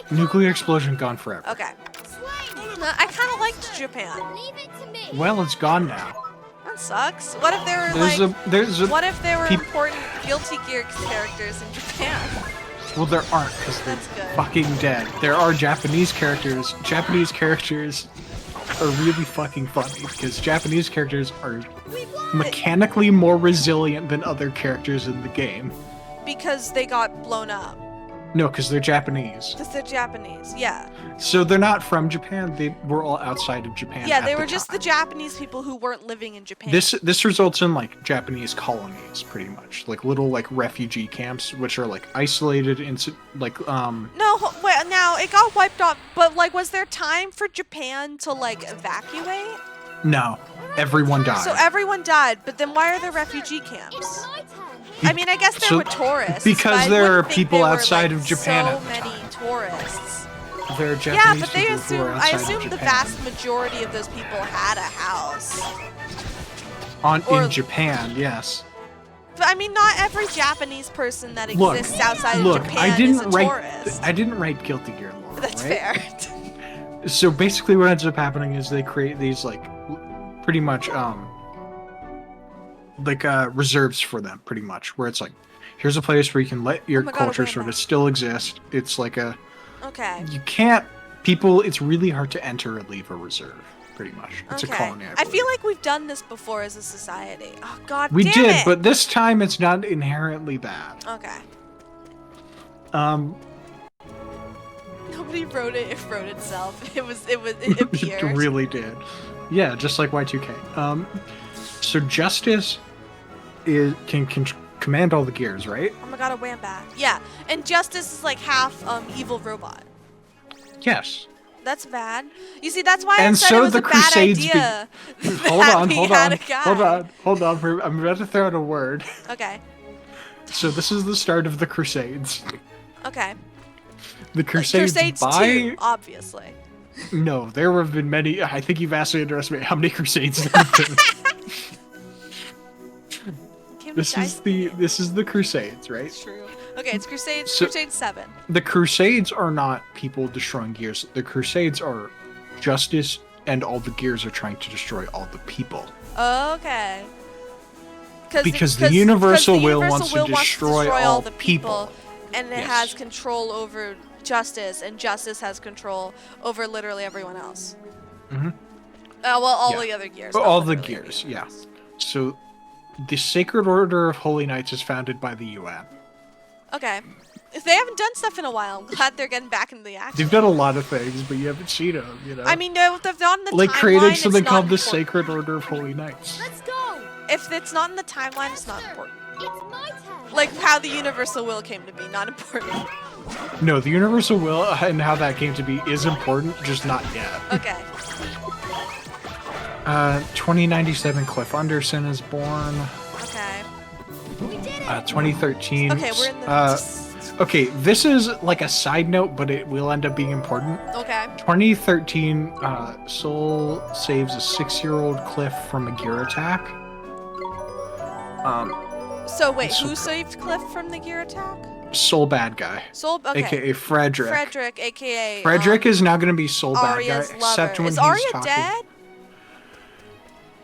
Nuclear explosion gone forever. Okay. Swaine, I kind of liked Japan. leave it to me. Well, it's gone now. That sucks. What if there were There's a what if there were peop- important Guilty Gear characters in Japan? Well, there aren't because they're That's good. fucking dead. There are Japanese characters. Japanese characters are really fucking funny because Japanese characters are mechanically more resilient than other characters in the game. Because they got blown up. No, because they're Japanese. Because they're Japanese. Yeah. So they're not from Japan. They were all outside of Japan. Yeah, at they the were just the time. Japanese people who weren't living in Japan. This results in like Japanese colonies, pretty much, like little like refugee camps, which are like isolated into like No, wait, now it got wiped off, but like was there time for Japan to like evacuate? No, everyone died. So everyone died, but then why are there refugee It's camps? my turn. I mean, I guess there So- were tourists. because but I there are wouldn't think people there were, outside like, of Japan So at the many time. tourists. There are Yeah, Japanese but they people who are assume. I outside of assume the Japan. vast majority of those people had a house. In Japan, yes. But I mean, not every Japanese person that Look, exists outside look, of Japan I didn't is a write. tourist. I didn't write Guilty Gear lore. That's right? fair. So basically, what ends up happening is they create these like, pretty much reserves for them, pretty much, where it's like, here's a place where you can let your Oh my God, culture wait a sort of minute. still exist. It's like a Okay. you can't people. It's really hard to enter or leave a reserve. Pretty much, it's Okay. a colony. I feel like we've done this before as a society. Oh God we damn did, it. but this time it's not inherently bad. Okay. Um, Nobody wrote it. It wrote itself. It appeared. it really did. Yeah, just like Y2K. So Justice can command all the gears, right? Oh my God, a wham back. Yeah, and Justice is like half evil robot. Yes. That's bad. You see, that's why I And said so it was the a bad Crusades idea. Hold that on, we hold had on, a guy. hold on. I'm about to throw out a word. Okay. So this is the start of the Crusades. Okay. The Crusades, Crusades by 2, obviously. no, there have been many. I think you've vastly underestimated how many Crusades there have been. Kim This is the Crusades, right? It's true. Okay, it's Crusades. So- Crusade 7. The Crusades are not people destroying gears. The Crusades are Justice, and all the gears are trying to destroy all the people. Okay. Because the universal will wants to wants destroy all the people. and it Yes. has control over justice, and justice has control over literally everyone else. Mhm. Well, all Yeah. the other gears. Well, not all the literally gears, everyone yeah. else. So, the Sacred Order of Holy Knights is founded by the UN. Okay. If they haven't done stuff in a while, I'm glad they're getting back into the action. They've done a lot of things, but you haven't seen them, you know? I mean, no, if they're not in the like timeline, creating it's something not called the important. Sacred Order of Holy Knights. Let's go! If it's not in the timeline, it's not important. It's my turn! Like how the universal will came to be, not important. No, the Universal Will and how that came to be is important, just not yet. Okay. 2097, Cliff Anderson is born. Okay. We did it! 2013. Okay, we're in the. Okay, this is like a side note, but it will end up being important. Okay. 2013, Soul saves a 6-year-old Cliff from a gear attack. So wait, So- who saved Cliff from the gear attack? Soul bad guy, Soul. Okay. aka Frederick. Frederick, aka. Frederick is now going to be Soul bad guy, Arya's except lover. when Is he's Arya talking. dead?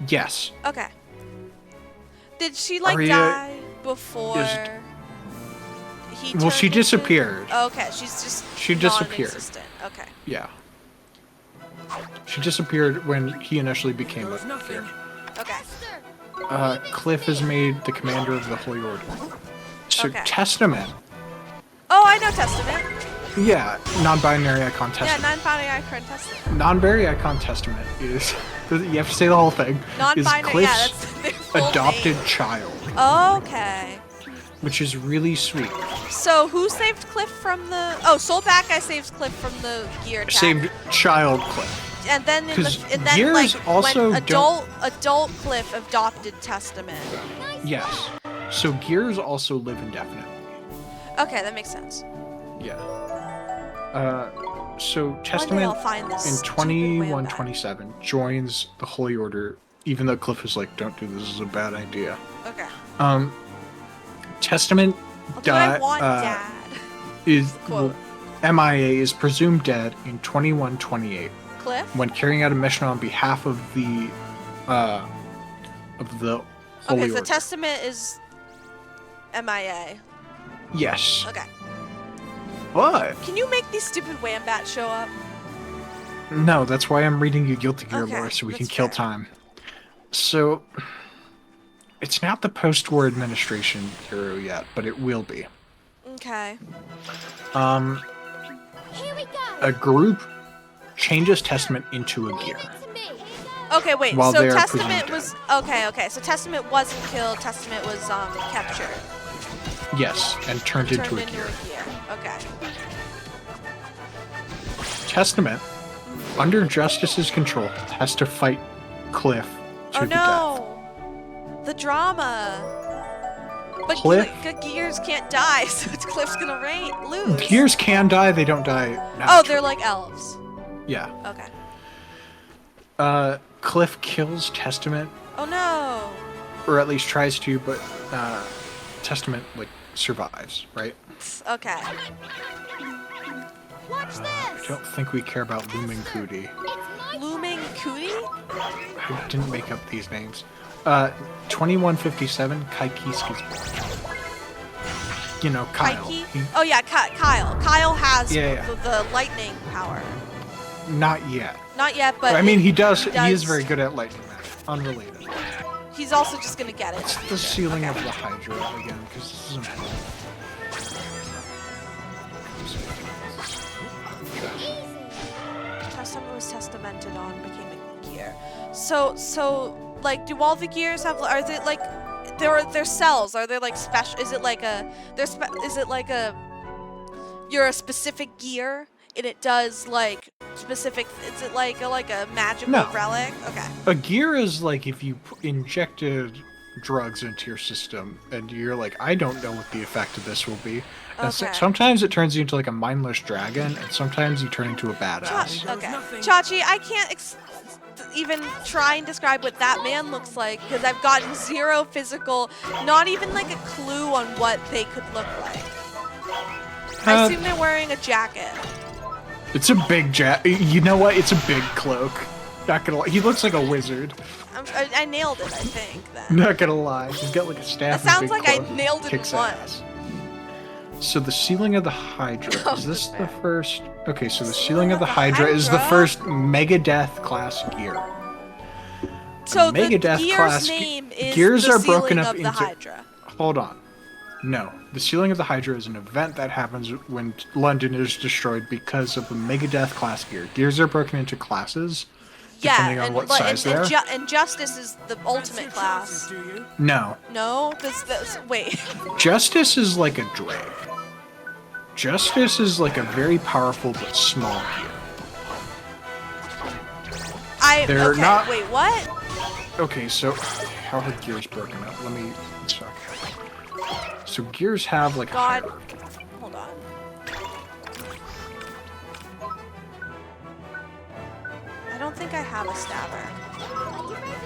Yes. Okay. Did she like Arya die before is- he? Well, she turned into- disappeared. Okay, she's just. She disappeared. non-existent. Okay. Yeah. She disappeared when he initially became There a was nothing. gear. Okay. Cliff is made the commander of the Holy Order. So Okay. Testament. Oh, I know Testament. Yeah, non-binary icon Yeah, Testament. non-binary icon Testament. Non-binary icon Testament is you have to say the whole thing. Is Non-binary. Yeah, Cliff's that's their full adopted name. child, Okay. which is really sweet. So who saved Cliff from the? Oh, Soul Bad Guy saves Cliff from the gear attack. Saved child Cliff. And then in the 'Cause and then gears like also when don't- adult Cliff adopted Testament. Yes. So gears also live indefinitely. Okay, that makes sense. Yeah. So One day Testament I'll find this in stupid 2127 joins the Holy Order, even though Cliff is like, "Don't do this, this is a bad idea." Okay. Testament I'll do what I di- want, Dad. is Quote. MIA is presumed dead in 2128 Cliff. when carrying out a mission on behalf of the Holy Okay, so Order. Testament is MIA. Yes. Okay. What? Can you make these stupid Wambats show up? No, that's why I'm reading you Guilty Gear Okay, lore so we can that's kill fair. time. So, it's not the post-war administration hero yet, but it will be. Okay. Here we go! A group changes Testament into a gear. Give it to me! Okay, wait. While So they are Testament presumed was okay. So Testament wasn't killed. Testament was captured. Yes, and turned into a Turned gear. Okay. Testament, under Justice's control, has to fight Cliff to Oh the death. no! The drama. But Cliff? Gears can't die, so it's Cliff's gonna lose. Gears can die, they don't die Oh, naturally. they're like elves. Yeah. Okay. Cliff kills Testament, Oh no. or at least tries to, but Testament, like, survives, right? Okay. Watch this! I don't think we care about Lumen Cootie. It's my Looming Cootie? I didn't make up these names. 2157, Kaikiski's born. You know, Kyle. Pikey? He- Oh yeah, Kyle. Kyle has Yeah. the lightning power. not yet. Not yet, but I mean, he does. He does- is very good at lightning magic. Unrelated. he's also just gonna get it. It's the ceiling of the Hydra again, because this isn't. Testament was testamented on, became a gear. So like, do all the gears have? Are they like, they're cells? Are they like special? Is it like a? Is it like a? You're a specific gear, and it does like specific. Is it like a magical No. relic? Okay. A gear is like if you injected drugs into your system, and you're like, I don't know what the effect of this will be. And Okay. sometimes it turns you into like a mindless dragon, and sometimes you turn into a badass. There was Okay. nothing. Chachi, I can't even try and describe what that man looks like because I've gotten zero physical, not even like a clue on what they could look like. I assume they're wearing a jacket. It's a big You know what? It's a big cloak. Not gonna lie. He looks like a wizard. I nailed it, I think. Then. Not gonna lie. He's got like a staff. That sounds and big like I cloak. nailed it in Kicks one. ass. So the ceiling of the Hydra, is this the first? Okay, so the ceiling of the Hydra is the first Megadeth class gear. So the Megadeth gear's class name is gears the are broken ceiling up of the into. Hydra. Hold on. No, the ceiling of the Hydra is an event that happens when London is destroyed because of the Megadeth class gear. Gears are broken into classes, depending on what size they are. And Justice is the Fancy ultimate your class. chances, do you? No, No, wait. Justice is like a drake. Justice is like a very powerful but small gear. They're okay, not- wait, what? Okay, so how are gears broken up? Let me check. So gears have like a God. hierarchy. Hold on. I don't think I have a stabber.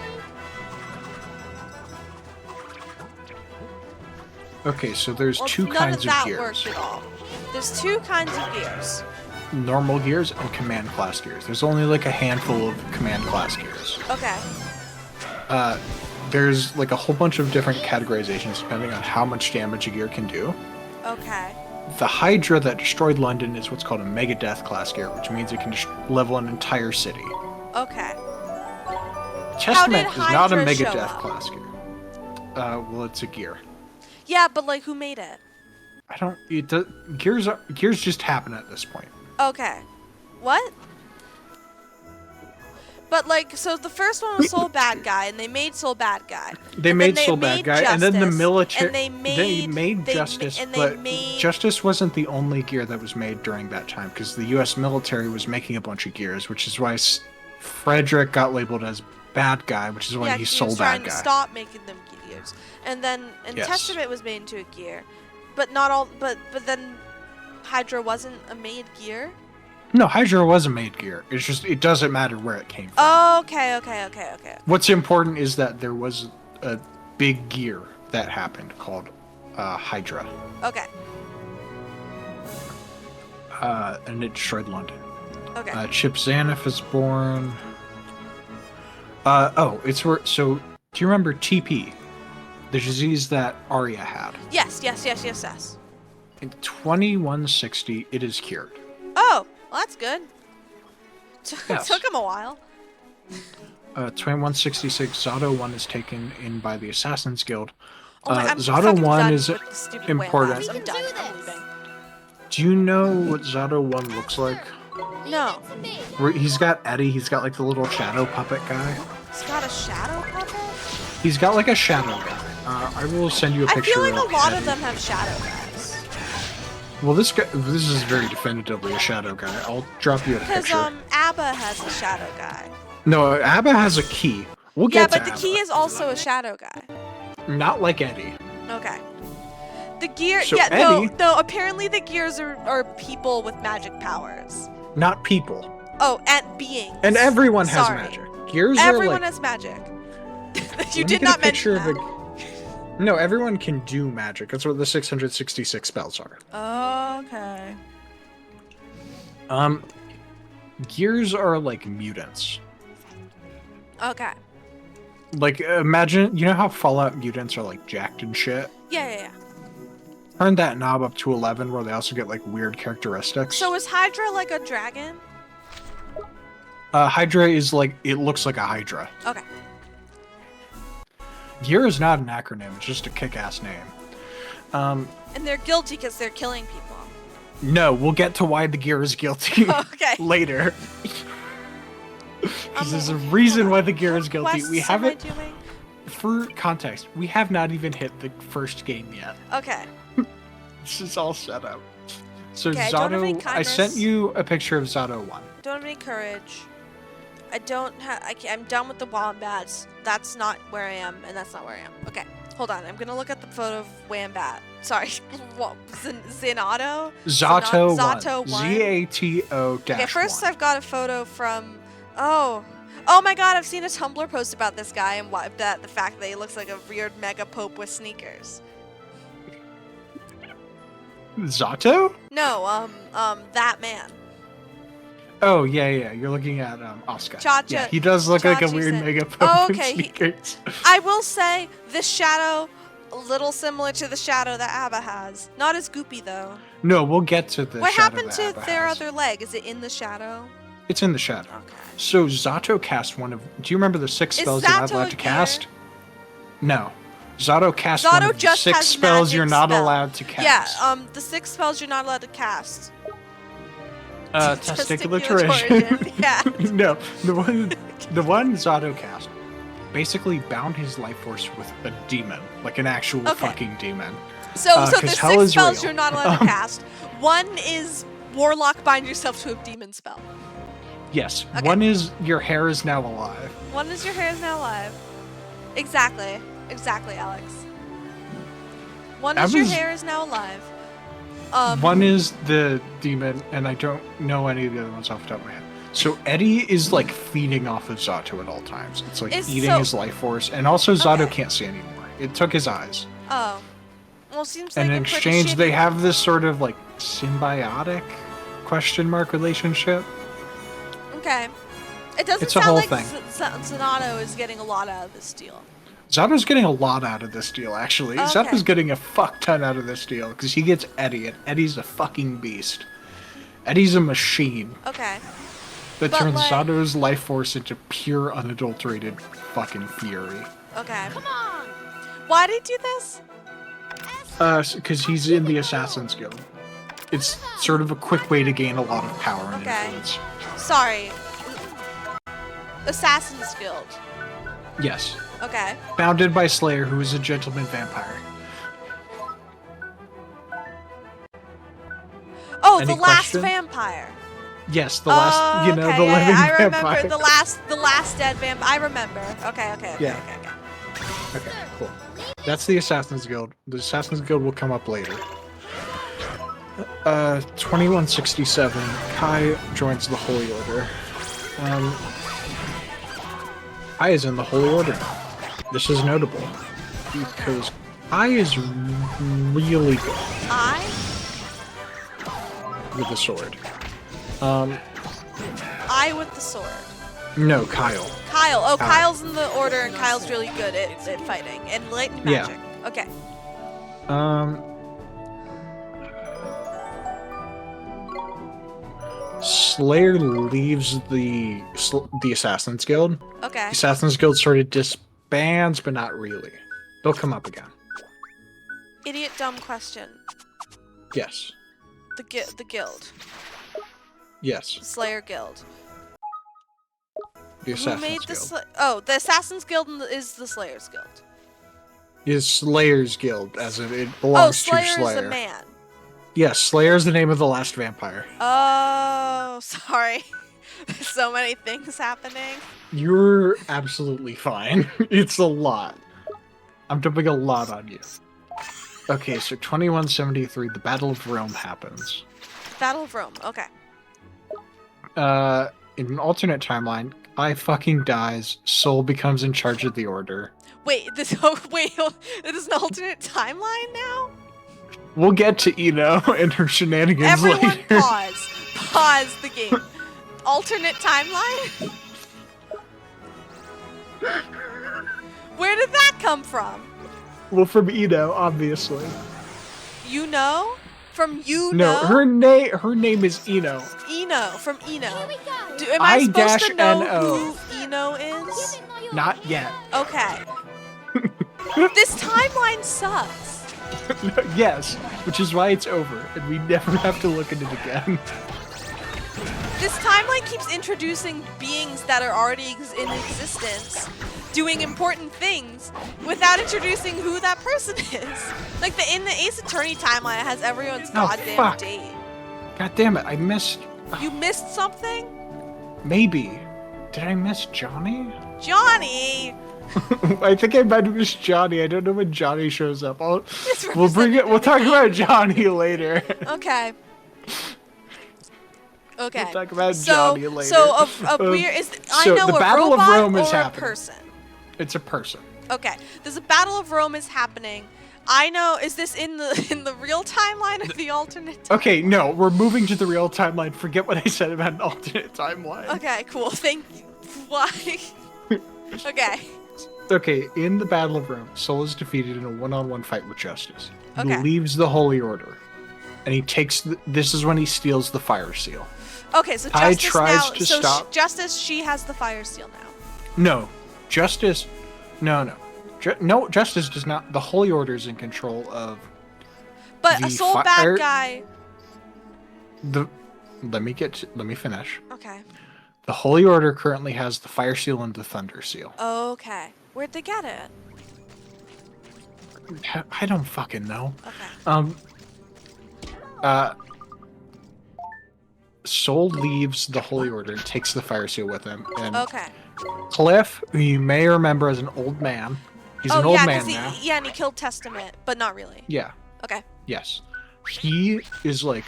Okay, so there's Well, two none kinds of that of gears. worked at all. There's two kinds of gears. Normal gears and command class gears. There's only like a handful of command class gears. Okay. There's like a whole bunch of different categorizations depending on how much damage a gear can do. Okay. The Hydra that destroyed London is what's called a Megadeth class gear, which means it can level an entire city. Okay. Testament is not a Hydra show Megadeth up? class gear. Well, it's a gear. Yeah, but like, who made it? I don't. Gears just happen at this point. Okay. What? But like, so the first one was Soul Bad Guy, and they made Soul Bad Guy. They And made then Soul Bad Guy, and then the Justice, military. And they made Justice, and they but made Justice wasn't the only gear that was made during that time, because the U.S. military was making a bunch of gears, which is why Frederick got labeled as Bad Guy, which is why yeah, he's he Soul was Bad trying Guy. to stop making them gears, and then Yes. Testament was made into a gear, but not all. But then Hydra wasn't a made gear. No, Hydra was a made gear. It's just it doesn't matter where it came from. Okay. What's important is that there was a big gear that happened called Hydra, Okay. and it destroyed London. Okay. Chip Zaneth is born. It's where. So, do you remember TP, the disease that Arya had? Yes. In 2160, it is cured. Oh, well, that's good. Yes. Took him a while. 2166, Zato 1 is taken in by the Assassin's Guild. Oh my, I'm Zato fucking 1 done is with the stupid important. whale-ass. I'm We can done. do I'm this. leaving. Do you know what Zato 1 looks like? No. He's got Eddie, he's got like the little shadow puppet guy. He's got a shadow puppet? He's got like a shadow guy. I will send you a I picture feel like a lot Eddie. of them have shadow guys. Well, this is very definitively a shadow guy. I'll drop you a Because picture. Abba has a shadow guy. No, Abba has a key. We'll Yeah, get to but the Abba. key is also a shadow guy. Not like Eddie. Okay. The gear, So yeah, Eddie- no, apparently the gears are people with magic powers. Not people. Oh, and beings. And everyone has Sorry. magic. Gears Everyone are like... has magic. You Let me did get not a picture mention of that. No, everyone can do magic. That's what the 666 spells are. Okay. Gears are like mutants. Okay. Like, imagine, you know how Fallout mutants are like jacked and shit? Yeah. Turn that knob up to 11 where they also get like weird characteristics. So is Hydra like a dragon? Hydra is like, it looks like a Hydra. Okay. Gear is not an acronym, it's just a kick-ass name. And they're guilty because they're killing people. No, we'll get to why the gear is guilty Okay. later. Because there's a reason why the gear is guilty. We Quests am I haven't, doing? for context, we have not even hit the first game yet. Okay. This is all set up. So Okay, I don't have any Zato, I sent kindness. you a picture of Zato 1. Don't have any courage. I don't have. I'm done with the wombats. That's not where I am, and that's not where I am. Okay, hold on. I'm gonna look at the photo of Wombat. Sorry, what? Zanato? Zato 1. Zato 1. Z-A-T-O dash Okay, first 1. I've got a photo from. Oh my God! I've seen a Tumblr post about this guy and the fact that he looks like a weird mega pope with sneakers. Zato? No, that man. Oh yeah. You're looking at Oscar. Chacha. Yeah, he does look like a Chachi weird said- mega Oh, Pokemon okay, he- sneakers. I will say this shadow, a little similar to the shadow that Abba has. Not as goopy though. No, we'll get to the. What shadow happened that to Abba their has. other leg? Is it in the shadow? It's in the shadow. Okay. So Zato cast one of. Do you remember the 6 Is spells you're not Zato allowed a to gear? cast? No. Zato cast one Zato of the just 6 has spells you're magic not spell. allowed to cast. Yeah, the 6 spells you're not allowed to cast. Testicular torsion. torsion. Yeah. No, the one Zato cast basically bound his life force with a demon, like an actual Okay. fucking demon. So 'cause there's hell 6 is spells real. you're not allowed to cast. One is Warlock bind yourself to a demon spell. Yes, Okay. one is your hair is now alive. One is your hair is now alive. Exactly, Alex. One I is your was- hair is now alive. One is the demon, and I don't know any of the other ones off the top of my head. So Eddie is like feeding off of Zato at all times. It's like eating so- his life force, and also Zato Okay. can't see anymore. It took his eyes. Oh. Well, seems like And a in pretty exchange, they shitty- have this sort of like symbiotic question mark relationship. Okay. It doesn't It's a sound whole like thing. Zanato is getting a lot out of this deal. Zato's getting a lot out of this deal, actually. Okay. Zato's getting a fuck ton out of this deal because he gets Eddie, and Eddie's a fucking beast. Eddie's a machine Okay. that But, turns like- Zato's life force into pure, unadulterated fucking fury. Okay. Come on. Why did he do this? Because he's in the Assassin's Guild. It's sort of a quick way to gain a lot of power and Okay. influence. Sorry. Assassin's Guild. Yes. Okay. Founded by Slayer, who is a gentleman vampire. Oh, Any the last question? vampire. Yes, the last, Oh, you know, okay, the yeah, living I remember vampire. the last dead vampire. I remember. Okay. Yeah. Okay. Okay, cool. That's the Assassin's Guild. The Assassin's Guild will come up later. 2167, Kai joins the Holy Order. Kai is in the Holy Order now. This is notable because Kai is really good with the sword. I with the sword. No, Kyle. Kyle. Oh, Kyle. Kyle's in the order, and Kyle's really good at fighting and latent Yeah. magic. Okay. Slayer leaves the Assassin's Guild. Okay. The Assassin's Guild sort of disbands, but not really. They'll come up again. Idiot dumb question. Yes. The guild. Yes. Slayer Guild. The Who Assassin's made the Guild. the Assassin's Guild is the Slayer's Guild. Is Slayer's Guild, as it Oh, belongs Slayer to is Slayer. a man. Yes, Slayer is the name of the last vampire. Oh, sorry. There's so many things happening. You're absolutely fine. It's a lot. I'm dumping a lot on you. Okay, so 2173, the Battle of Rome happens. Battle of Rome. Okay. In an alternate timeline, Kai fucking dies, Soul becomes in charge of the Order. Wait, this is an alternate timeline now? We'll get to Ino and her shenanigans Everyone later. pause. Pause the game. Alternate timeline? Where did that come from? Well, from Ino, obviously. You know? From you No, know? her name is Ino. Eno. From Eno. Here we go. Am I supposed to know I-N-O. who Eno is? Give it my all. Not yet. Okay. This timeline sucks. Yes, which is why it's over, and we never have to look at it again. This timeline keeps introducing beings that are already in existence, doing important things, without introducing who that person is. Like in the Ace Attorney timeline, it has everyone's Oh, goddamn fuck. date. God damn it, I missed... You missed something? Maybe. Did I miss Johnny? Johnny! I think I might have missed Johnny. I don't know when Johnny shows up. It's We'll bring it. We'll talk about Johnny later. Okay. Okay. We'll talk about so, Johnny later. So a weird is I so know the a Battle of robot Rome is or a happening. person. It's a person. Okay. There's a Battle of Rome is happening. I know. Is this in the real timeline or the alternate? Okay, no, we're moving to the real timeline. Forget what I said about an alternate timeline. Okay, cool. Thank you. Why? Okay. Okay, in the Battle of Rome, Soul is defeated in a one-on-one fight with Justice. He Okay. leaves the Holy Order, and he takes. This is when he steals the Fire Seal. Okay, so Ty Justice tries now. to So stop- Justice, she has the fire seal now. No, Justice. No. No, Justice does not. The Holy Order is in control of But The a soul fire- bad guy. the. Let me finish. Okay. The Holy Order currently has the Fire Seal and the Thunder Seal. Okay. Where'd they get it? I don't fucking know. Okay. Soul leaves the Holy Order and takes the Fire Seal with him. And Okay. Cliff, who you may remember as an old man, he's an Oh old yeah, man he, now. yeah, and he killed Testament, but not really. Yeah. Okay. Yes. He is like,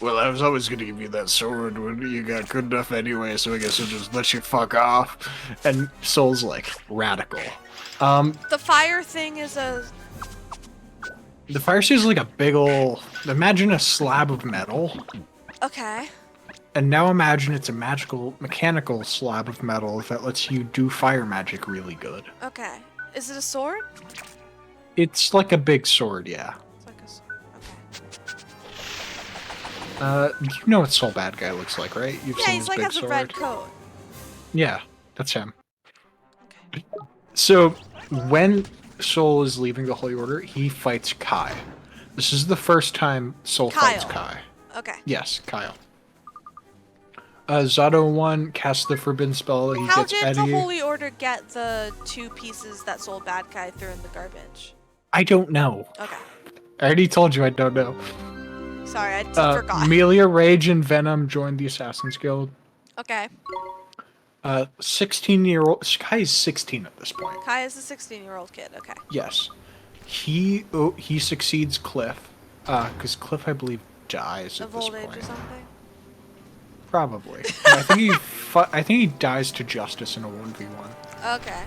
well, I was always going to give you that sword when you got good enough anyway, so I guess I'll just let you fuck off. And Soul's like, radical. The fire thing is a. The Fire Seal is like a big ol', imagine a slab of metal. Okay. And now imagine it's a mechanical slab of metal that lets you do fire magic really good. Okay. Is it a sword? It's like a big sword, yeah. It's like a sword. Okay. You know what Soul Bad Guy looks like, right? You've Yeah, seen he's his like big has sword. a red coat. Yeah, that's him. Okay. So, when Soul is leaving the Holy Order, he fights Kai. This is the first time Soul fights Kyle. Kai. Okay. Yes, Kyle. Zato 1 casts the Forbidden Spell. He How gets did Eddie. the Holy Order get the 2 pieces that Soul Bad Guy threw in the garbage? I don't know. Okay. I already told you I don't know. Sorry, I forgot. Amelia, Rage, and Venom joined the Assassin's Guild. Okay. 16-year-old... Kai is 16 at this point. Kai is a 16-year-old kid. Okay. Yes. He succeeds Cliff. Because Cliff, I believe, dies at Of this old age point. or something? Probably. I think I think he dies to Justice in a 1v1. Okay.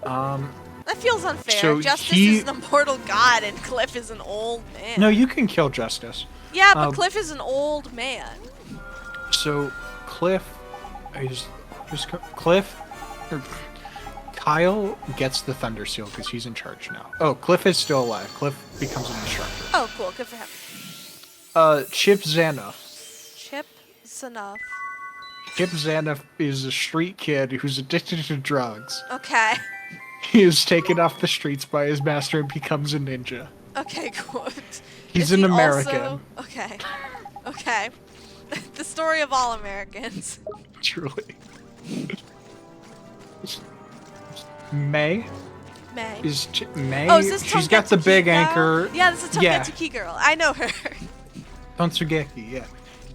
Um, That feels unfair. So Justice he- is an immortal god and Cliff is an old man. no, you can kill Justice. Yeah, but um, Cliff is an old man. So Cliff or Kyle gets the Thunder Seal because he's in charge now. Oh, Cliff is still alive. Cliff becomes an instructor. Oh, cool. Good for him. Chip Zanoff. Chip Zanoff. Chip Zanoff is a street kid who's addicted to drugs. Okay. He is taken off the streets by his master and becomes a ninja. Okay, good. He's Is an he American. also- Okay. Okay. The story of all Americans. Truly. May May. is May. Oh, is this She's got the Togeki's big girl? anchor. Yeah, this is Yeah. Togeki's girl. I know her. Tonsugeki, yeah.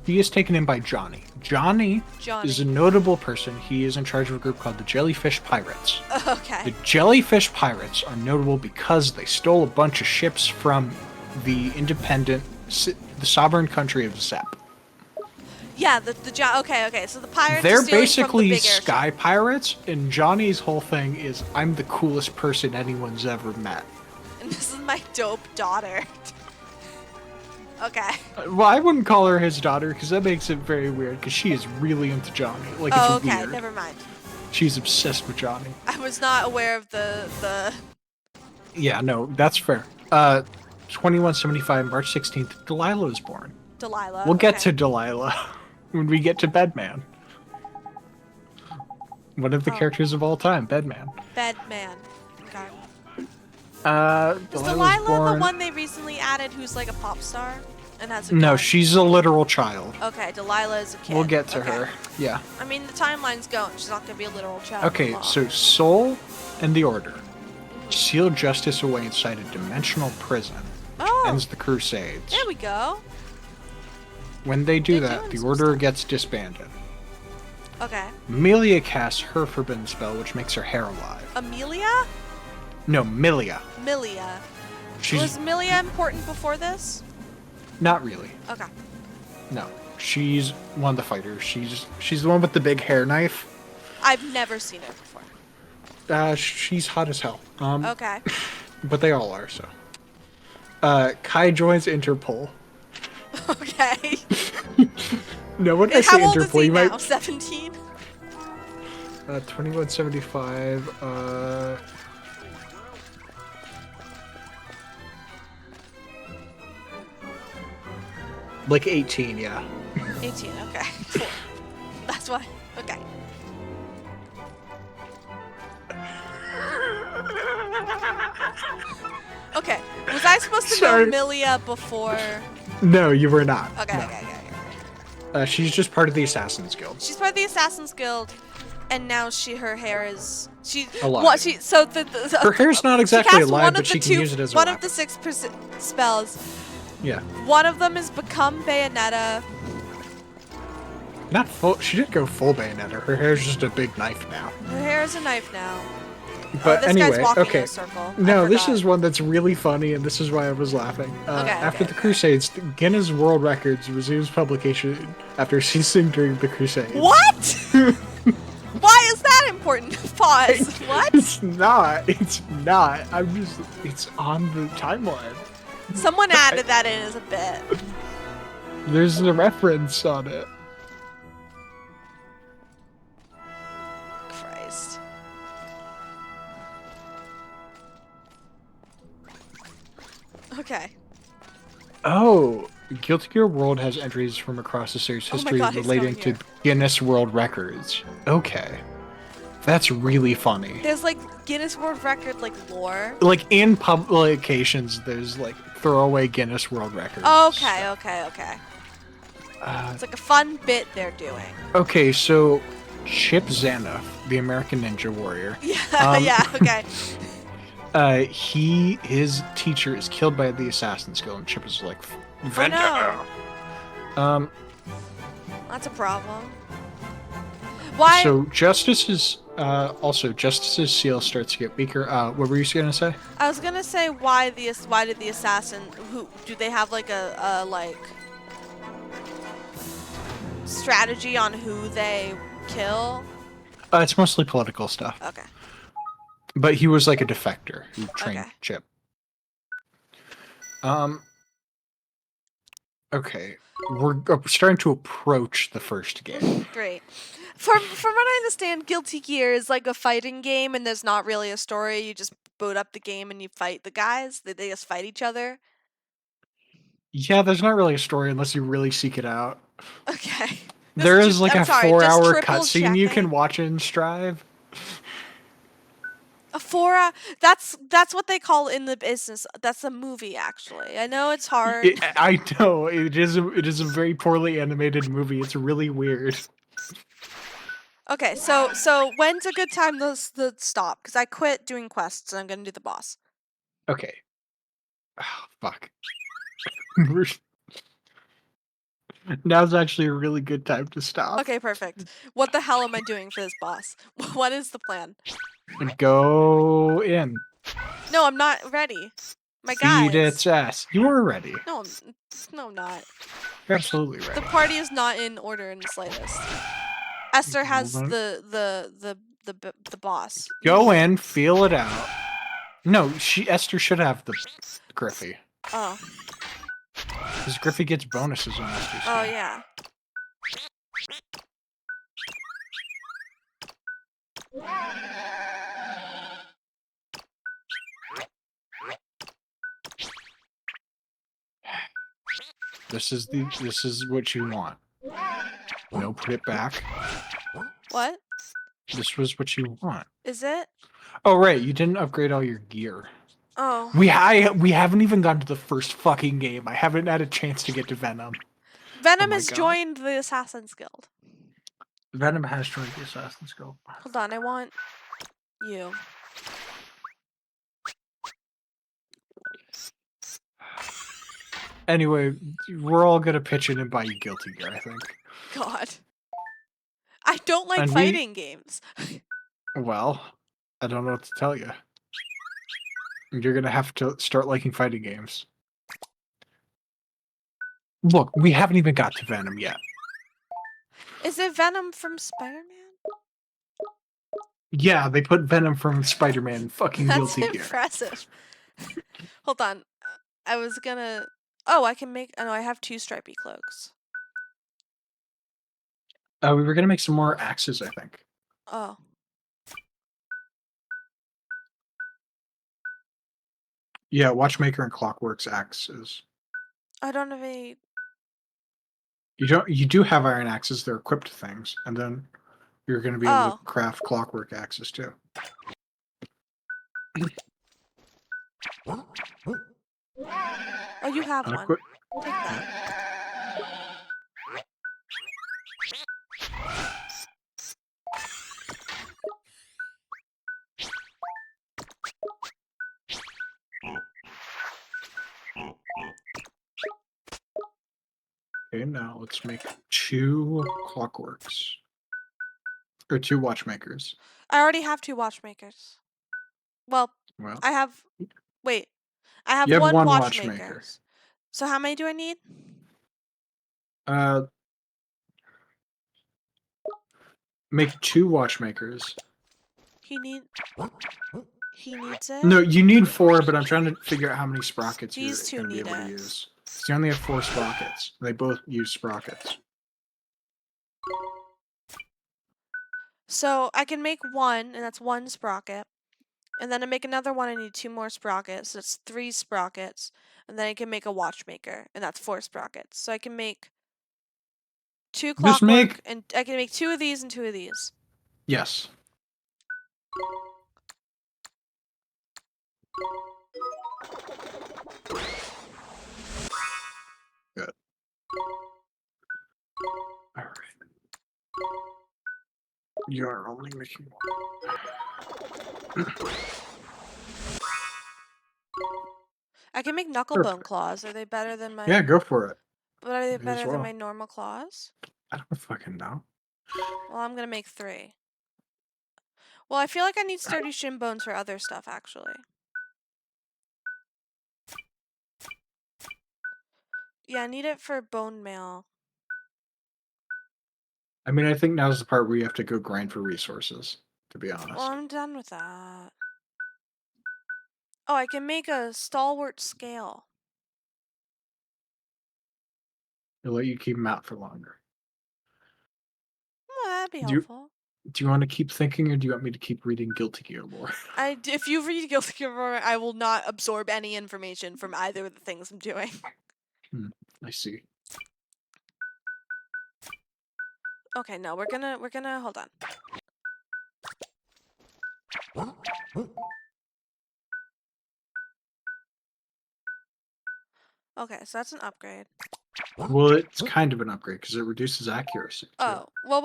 He is taken in by Johnny. Johnny is a notable person. He is in charge of a group called the Jellyfish Pirates. Okay. The Jellyfish Pirates are notable because they stole a bunch of ships from the the sovereign country of Zep. Yeah, okay. So the pirates They're are stealing from the basically big airship. sky pirates, and Johnny's whole thing is, I'm the coolest person anyone's ever met. And this is my dope daughter. Okay. Well, I wouldn't call her his daughter, because that makes it very weird, because she is really into Johnny. Like, Oh, it's okay. weird. Never mind. She's obsessed with Johnny. I was not aware of the. Yeah, no, that's fair. 2175, March 16th, Delilah is born. Delilah. We'll get okay. to Delilah when we get to Bedman. One of the characters of all time, Bedman. Bedman. Okay. Is Delilah's Delilah born... the one they recently added who's like a pop star and has a No, gun? she's a literal child. Okay, Delilah is a kid. We'll get to Okay. her. Yeah. I mean, the timeline's going. She's not gonna be a literal child. Okay, long. so Soul and the Order seal Justice away inside a dimensional prison. Oh, Ends the Crusades. there we go. When they do They're that, doing the some Order stuff. gets disbanded. Okay. Milia casts her Forbidden Spell, which makes her hair alive. Amelia? No, Milia. Milia. She's Was Milia important before this? not really. Okay. No, she's one of the fighters. She's the one with the big hair knife. I've never seen her before. She's hot as hell. Okay. But they all are. So Kai joins Interpol. Okay. No, when I How say old is Interpol, he you now? might 17? 2175. Like 18, yeah. 18, okay. Cool. That's why. Okay. Okay. Was I supposed to know Sorry. Milia before? No, you were not. Okay, No. okay. She's just part of the Assassin's Guild. She's part of the Assassin's Guild, and now her hair is Alive. what she so the Her hair's not she exactly cast alive, one but of she the can two, use it as a one weapon. of the 6 spells. Yeah. One of them is become Bayonetta. Not full. She didn't go full Bayonetta. Her hair's just a big knife now. Her hair is a knife now. But this anyway, guy's walking okay. in a circle. No, I this forgot. is one that's really funny, and this is why I was laughing. After the okay. Crusades, Guinness World Records resumes publication after ceasing during the Crusades. What? Why is that important? Pause. What? It's not. It's not. I'm just. It's on the timeline. Someone added that in as a bit. There's a reference on it. Christ. Okay. Oh, Guilty Gear World has entries from across the series Oh my history God, he's relating coming to Guinness World Records. Okay. That's really funny. There's like Guinness World Record like lore. Like in publications, there's like throwaway Guinness World Records. Okay. Uh, It's like a fun bit they're doing. okay, so Chip Zanoff, the American Ninja Warrior. Yeah, yeah, okay. His teacher is killed by the Assassin's Guild, and Chip is like, Oh, no. That's a problem. Why? So Justice's seal starts to get weaker. What were you gonna say? I was gonna say why did the assassin? Who do they have like a like strategy on who they kill? It's mostly political stuff. Okay. But he was like a defector who trained Okay. Chip. Okay, we're starting to approach the first game. Great. From what I understand, Guilty Gear is like a fighting game, and there's not really a story. You just boot up the game and you fight the guys. They just fight each other. Yeah, there's not really a story unless you really seek it out. Okay. There is like I'm a sorry, 4-hour just triple cutscene you checking. can watch in Strive. A 4 hour. That's what they call in the business. That's a movie, actually. I know it's hard. I know it is a very poorly animated movie. It's really weird. Okay, so when's a good time to stop? Because I quit doing quests and I'm gonna do the boss. Okay. Oh, fuck. Now's actually a really good time to stop. Okay, perfect. What the hell am I doing for this boss? What is the plan? Go in. No, I'm not ready. My guys. Feed its ass. You are ready. No, I'm not. You're absolutely The ready. party is not in order in the slightest. Esther has Hold on. the boss. Go in, feel it out. No, Esther should have the Griffey. Oh. Because Griffey gets bonuses on Esther's Oh team. yeah. This is what you want. No, put it back. What? This was what you want. Is it? Oh right, you didn't upgrade all your gear. Oh. We haven't even gotten to the first fucking game. I haven't had a chance to get to Venom. Venom my has God. joined the Assassin's Guild. Venom has joined the Assassin's Guild. Hold on, I want you. Anyway, we're all gonna pitch in and buy you Guilty Gear, I think. God. I don't like And we- fighting games. Well, I don't know what to tell you. You're gonna have to start liking fighting games. Look, we haven't even got to Venom yet. Is it Venom from Spider-Man? Yeah, they put Venom from Spider-Man in fucking That's Guilty Gear. impressive. Hold on. I was gonna. Oh, I can make. Oh, no, I have 2 stripy cloaks. We were gonna make some more axes, I think. Oh. Yeah, Watchmaker and Clockwork's axes. I don't have any. You do have iron axes, they're equipped things, and then you're gonna be able to Oh. craft clockwork axes too. Oh, you have one. Unequip- Take that. Okay, now let's make 2 clockworks. Or 2 watchmakers. I already have 2 watchmakers. Well, Well, I have. Wait. I have you have 1 one watchmaker. watchmaker. So how many do I need? Make 2 watchmakers. He needs it. No, you need 4, but I'm trying to figure out how many sprockets These 2 you're gonna be need able to it. use. So you only have 4 sprockets. They both use sprockets. So I can make 1, and that's 1 sprocket. And then to make another one, I need 2 more sprockets. So it's 3 sprockets. And then I can make a watchmaker, and that's 4 sprockets. So I can make 2 Just clockwork, make... and I can make 2 of these and 2 of these. Yes. Good. All right. You are only making 1. I can make knucklebone claws. Are they better than my... Yeah, go for it. But are they Me as better than well. my normal claws? I don't fucking know. Well, I'm gonna make 3. Well, I feel like I need sturdy shin bones for other stuff, actually. Yeah, I need it for bone mail. I mean, I think now's the part where you have to go grind for resources, to be honest. Well, I'm done with that. Oh, I can make a stalwart scale. It'll let you keep them out for longer. Well, that'd be Do you, helpful. do you want to keep thinking, or do you want me to keep reading Guilty Gear lore? If you read Guilty Gear, I will not absorb any information from either of the things I'm doing. I see. Okay, no, we're gonna hold on. Okay, so that's an upgrade. Well, it's kind of an upgrade because it reduces accuracy. Too. Oh, well,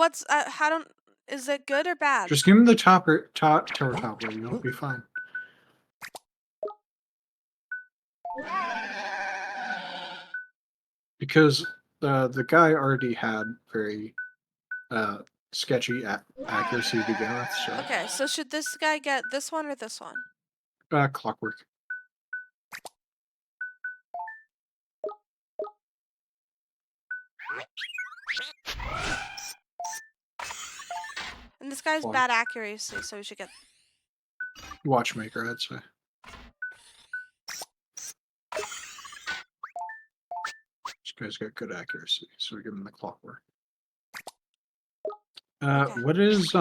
is it good or bad? Just give him the tower toppler, you'll be fine. Because the guy already had very sketchy accuracy to begin with. So. Okay, so should this guy get this one or this one? Clockwork. And this guy's bad accuracy, so we should get... Watchmaker, I'd say. This guy's got good accuracy, so we give him the clockwork. Okay. What is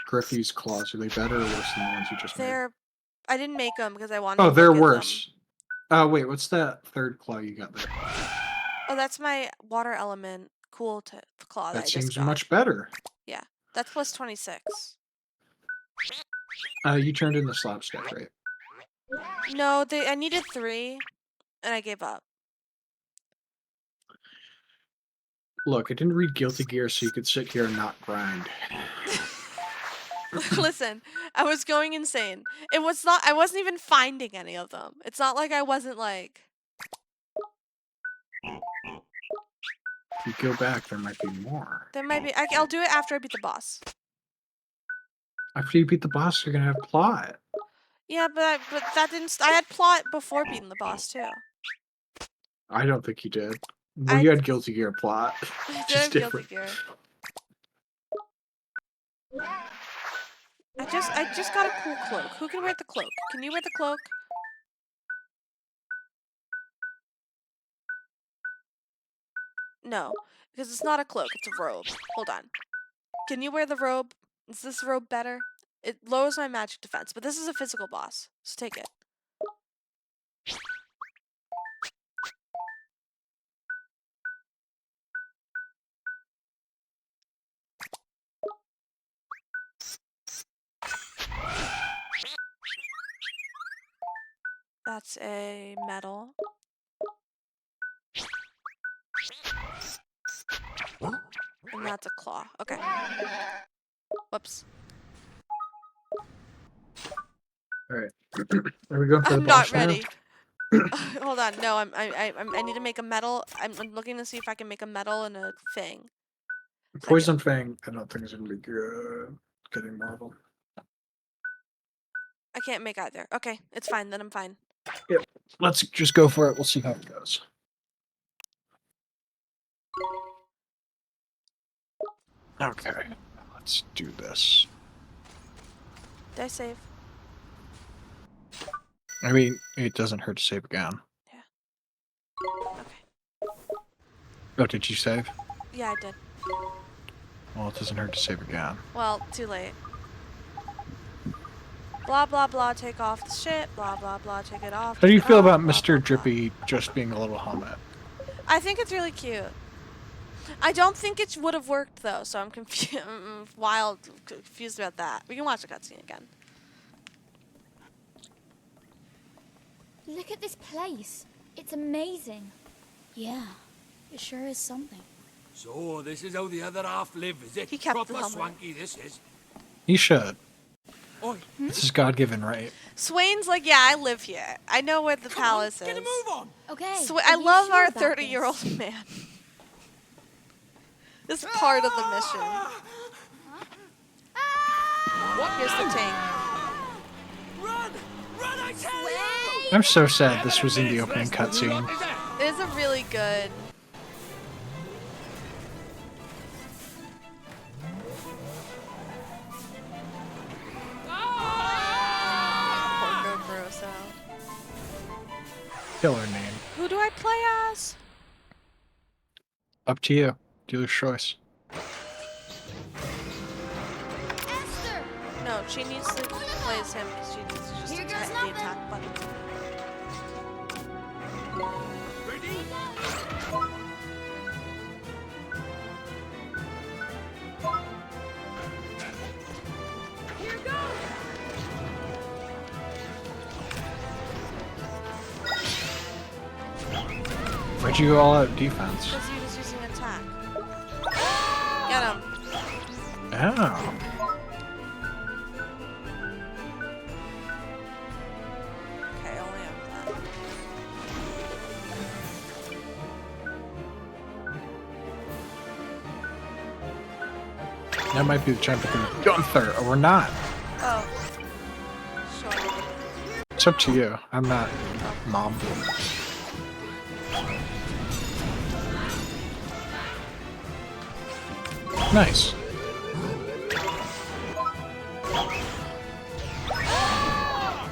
Griffey's claws? Are they better or worse than the ones you just made? I didn't make them because I wanted Oh, to they're look at worse. Wait, what's that third claw you got there? Oh, that's my water element claw that I That just seems got. much better. Yeah, that's plus 26. You turned in the slapstick, right? No, I needed 3, and I gave up. Look, I didn't read Guilty Gear so you could sit here and not grind. Listen, I was going insane. I wasn't even finding any of them. It's not like I wasn't like... If you go back, there might be more. There might be... I'll do it after I beat the boss. After you beat the boss, you're gonna have plot. Yeah, but that didn't... I had plot before beating the boss, too. I don't think you did. Well, you had Guilty Gear plot. I did Just have Guilty different. Gear. I just got a cool cloak. Who can wear the cloak? Can you wear the cloak? No, because it's not a cloak, it's a robe. Hold on. Can you wear the robe? Is this robe better? It lowers my magic defense, but this is a physical boss, so take it. That's a medal. And that's a claw. Okay. Whoops. Alright. Are we going for the I'm boss not now? ready. Hold on. No, I need to make a medal. I'm looking to see if I can make a medal and a thing. Poison Fang, I don't think is gonna be good. Getting Marvel. I can't make either. Okay, it's fine. Then I'm fine. Yep. Let's just go for it. We'll see how it goes. Okay. Let's do this. Did I save? I mean, it doesn't hurt to save again. Okay. Oh, did you save? Yeah, I did. Well, it doesn't hurt to save again. Well, too late. Blah, blah, blah, take off the shit. Blah, blah, blah, take it off. How do you take it feel off, about blah, Mr. blah, blah. Drippy just being a little helmet? I think it's really cute. I don't think it would have worked, though, so I'm confused. Confused about that. We can watch the cutscene again. Look at this place. It's amazing. Yeah, it sure is something. So, this is how the other half live, is it? He kept the Proper helmet. swanky, this is. He should. Oi, This is God-given right. Swaine's like, yeah, I live here. I know where the palace get a is. move on! Okay. I are you love sure our about 30-year-old man. This is part of the mission. Here's the tank. Run! Run, I tell you! I'm so sad this was in the opening cutscene. It is a really good. Poor Grosso. Killer name. Who do I play as? Up to you. Dealer's choice. Esther! No, she needs to play as him because she needs to just Here goes attack the nothing. attack button. Ready? Here goes! Why'd you go all out defense? Because he was using attack. Get him. Oh. Okay, only have that. That might be the champion of Gunther, or not. Oh. Sure. It's up to you. I'm not mom. Nice.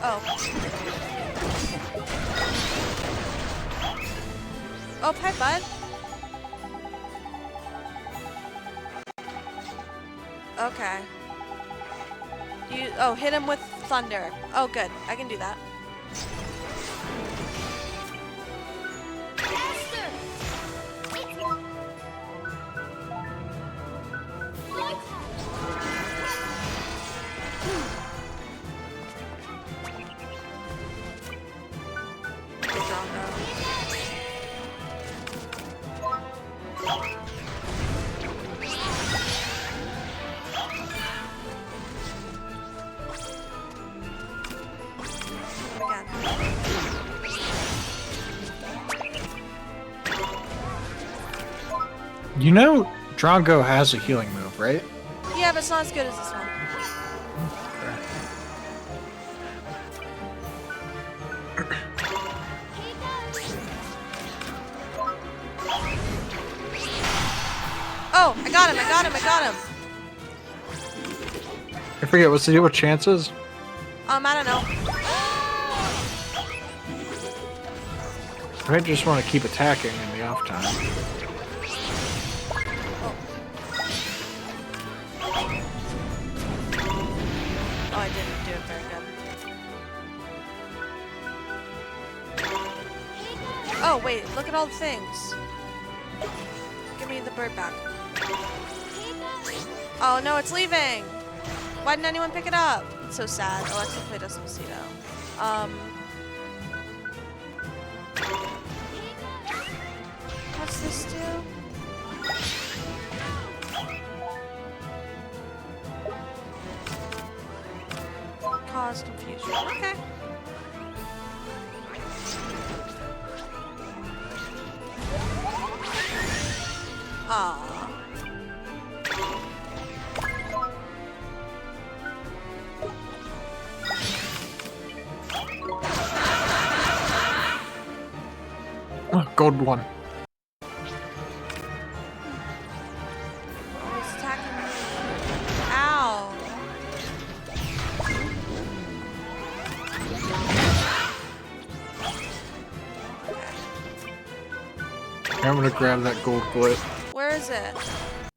Oh. Oh, hi, bud. Okay. Hit him with thunder. Oh, good. I can do that. Esther! Good job, bro. Again. You know, Drongo has a healing move, right? Yeah, but it's not as good as this one. Oh, I got him, I got him, I got him. I forget, what's the deal with chances? I don't know. I might just want to keep attacking in the off time. Oh, wait, look at all the things. Give me the bird back. Oh, no, it's leaving. Why didn't anyone pick it up? It's so sad. Alexa played Despacito. What's this do? Cause confusion. Okay. Aww. Oh, gold one. He's attacking me. Ow. Here, I'm gonna grab that gold glyph. Where is it?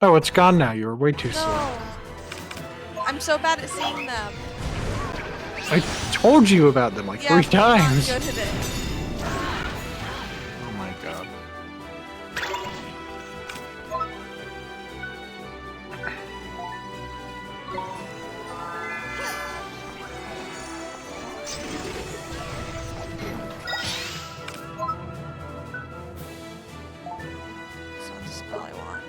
Oh, it's gone now. You were way too slow. No. I'm so bad at seeing them. I told you about them like 3 but I'm not times. good at it. Oh my god. That's not the spell I want.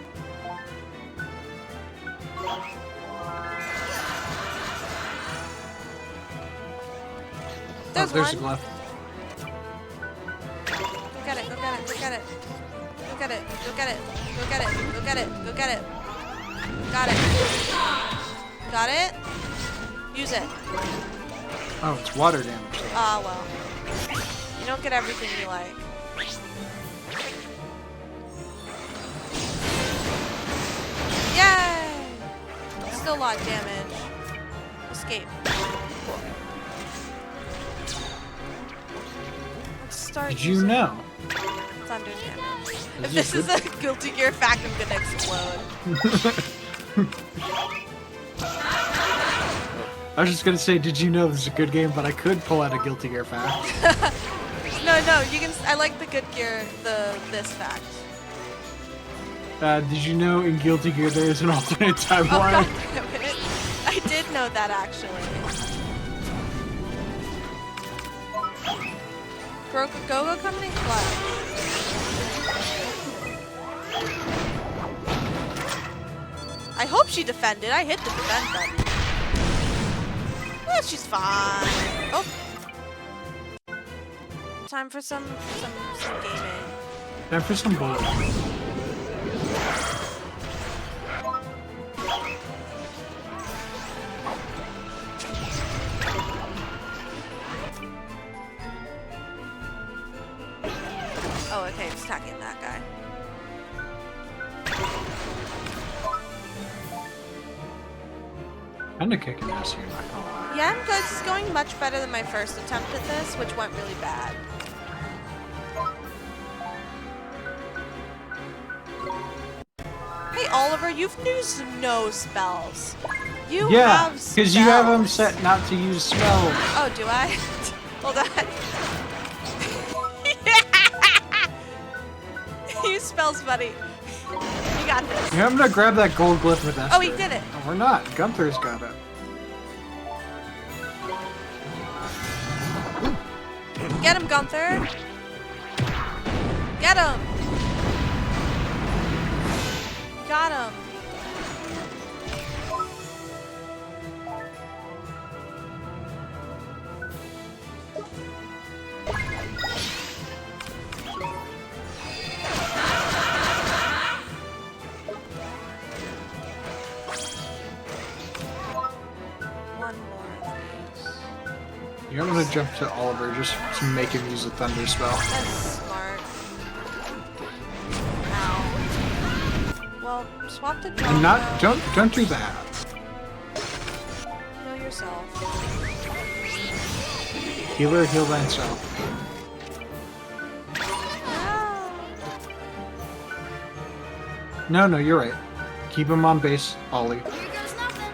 There's There's a one. glyph. Go get it, go get it, go get it. Go get it, go get it, go get it, go get it, go get it. Got it. Got it? Use it. Oh, it's water damage. Though. Ah, well. You don't get everything you like. Yay! Still a lot of damage. Escape. Cool. Let's start Did you using know? thunder damage. If Is this it is a Guilty Gear fact, I'm gonna explode. I was just gonna say, did you know this is a good game? But I could pull out a Guilty Gear fact. No, you can. I like the Good Gear, this fact. Did you know in Guilty Gear there is an alternate Oh timeline? god damn it. I did know that actually. Go-Go Company? What? I hope she defended. I hit the defend button. She's fine. Oh. Time for some gaming. Time for some bullets. Oh, okay, it's attacking that guy. Kinda kicking ass here, not gonna lie. Yeah, I'm good. It's going much better than my first attempt at this, which went really bad. Hey, Oliver, you've used no spells. You Yeah, have spells. because you have them set not to use spells. Oh, do I? Hold on. Use spells, buddy. You got this. Yeah, I'm gonna grab that gold glyph with Esther. Oh, he did it. No, we're not. Gunther's got it. Get him, Gunther. Get him. Got him. One more of these. You're gonna jump to Oliver just to make him use a thunder spell. That's smart. Ow. Well, swap to Draco. And not don't do that. Heal yourself. Healer, heal thyself. No. No, you're right. Keep him on base, Ollie. Here goes nothing.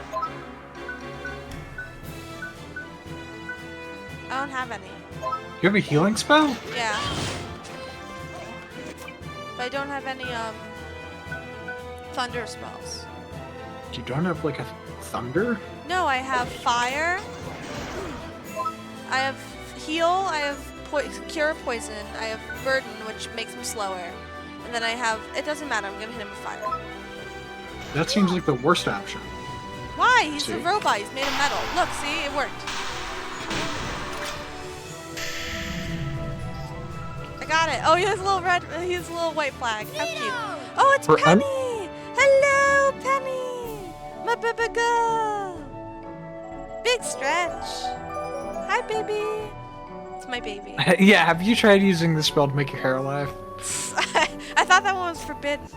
I don't have any. You have a healing spell? Yeah. But I don't have any thunder spells. You don't have like a thunder? No, I have fire. I have heal. I have cure poison. I have burden, which makes him slower. And then I have. It doesn't matter. I'm gonna hit him with fire. That seems like the worst option. Why? He's See? a robot. He's made of metal. Look, see, it worked. I got it. Oh, he has a little red. He has a little white flag. How cute. Oh, it's For- I'm- Penny. Hello, Penny. My baby girl. Big stretch. Hi, baby. It's my baby. Yeah, have you tried using the spell to make your hair alive? I thought that one was forbidden.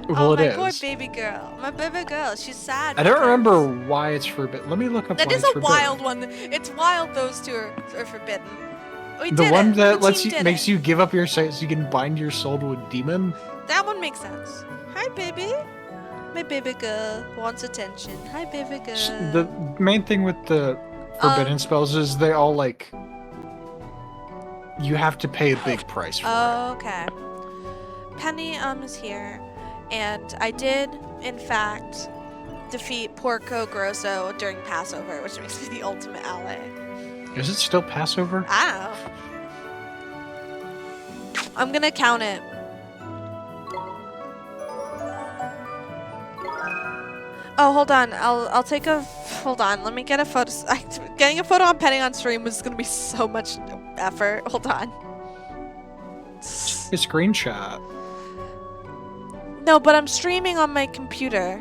Well, Oh, it my is. poor baby girl. My baby girl. She's sad. I don't because- remember why it's forbidden. Let me look up That why is it's a forbidden. wild one. It's wild. Those two are forbidden. We The did one it. that The lets team you did makes it. you give up your sight so you can bind your soul to a demon. That one makes sense. Hi, baby. My baby girl wants attention. Hi, baby girl. The main thing with the forbidden spells is they all like you have to pay a big price for it. Okay. Penny is here, and I did in fact defeat Porco Grosso during Passover, which makes me the ultimate ally. Is it still Passover? I don't know. I'm gonna count it. Oh, hold on. I'll take a. Hold on. Let me get a photo. Getting a photo on Penny on stream was gonna be so much effort. Hold on. A screenshot. No, but I'm streaming on my computer.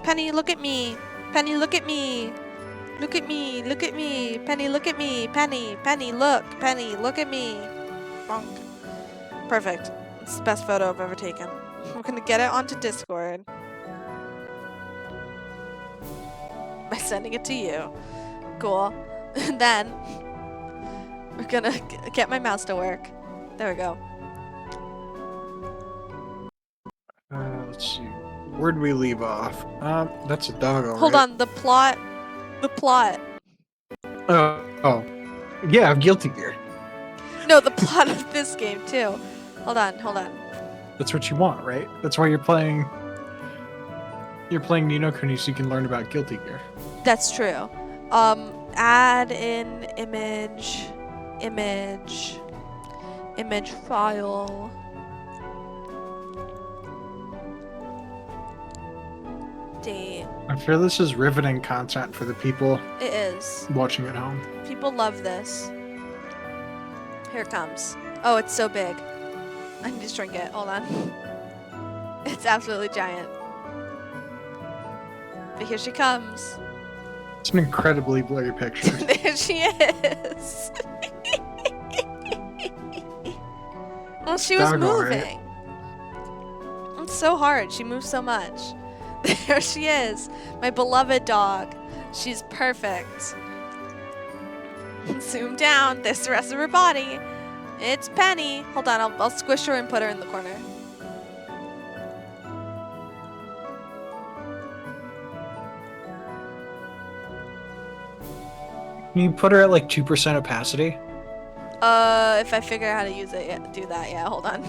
Penny, look at me. Penny, look at me. Look at me. Look at me. Penny, look at me. Penny, Penny, look. Penny, look at me. Bonk. Perfect. It's the best photo I've ever taken. I'm gonna get it onto Discord by sending it to you. Cool. And then we're gonna get my mouse to work. There we go. Let's see. Where'd we leave off? That's a dog. Hold on. The plot. The plot. Oh. Yeah, Guilty Gear. No, the plot of this game too. Hold on, hold on. That's what you want, right? That's why you're playing. You're playing Ni no Kuni so you can learn about Guilty Gear. That's true. Add in image file. Date. I'm sure this is riveting content for the people It is. watching at home. People love this. Here it comes. Oh, it's so big. I need to shrink it. Hold on. It's absolutely giant. But here she comes. It's an incredibly blurry picture. There she is. Well, she was Dog, all right. moving. It's so hard. She moves so much. There she is. My beloved dog. She's perfect. Zoom down. There's the rest of her body. It's Penny. Hold on. I'll squish her and put her in the corner. Can you put her at like 2% opacity? If I figure out how to use it, yeah, do that. Yeah, hold on.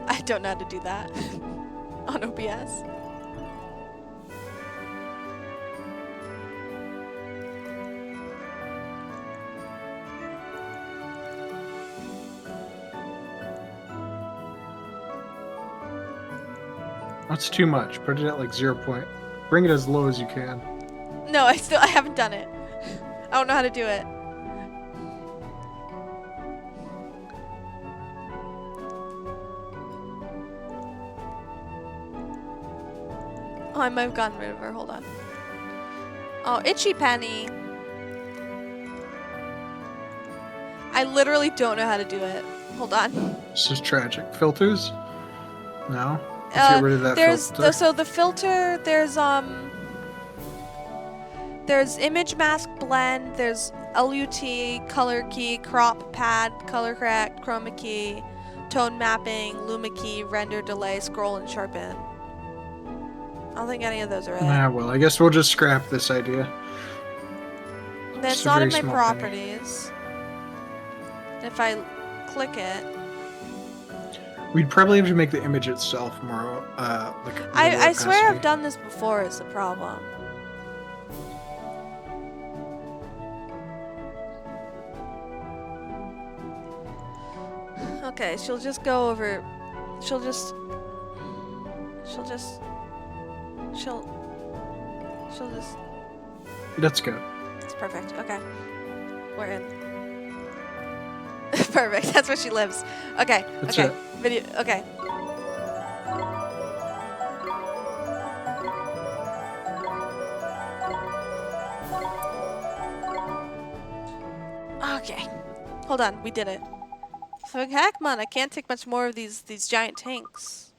I don't know how to do that on OBS. That's too much. Put it at like 0 point. Bring it as low as you can. No, I haven't done it. I don't know how to do it. Oh, I might have gotten rid of her. Hold on. Oh, Itchy Penny. I literally don't know how to do it. Hold on. This is tragic. Filters? No? Let's get rid of that filter. So the filter, there's image mask blend, there's LUT, color key, crop pad, color correct, chroma key, tone mapping, luma key, render delay, scroll, and sharpen. I don't think any of those are it. Ah, well, I guess we'll just scrap this idea. That's Just a not in very my small thing. properties. If I click it, We'd probably have to make the image itself more like. I swear I've done this before. Is the problem? Okay, she'll just go over. She'll just. Let's go. It's perfect. Okay, we're in. Perfect. That's where she lives. Okay. That's okay. it. Video. Okay. Okay. Hold on. We did it. So heck, man, I can't take much more of these giant tanks.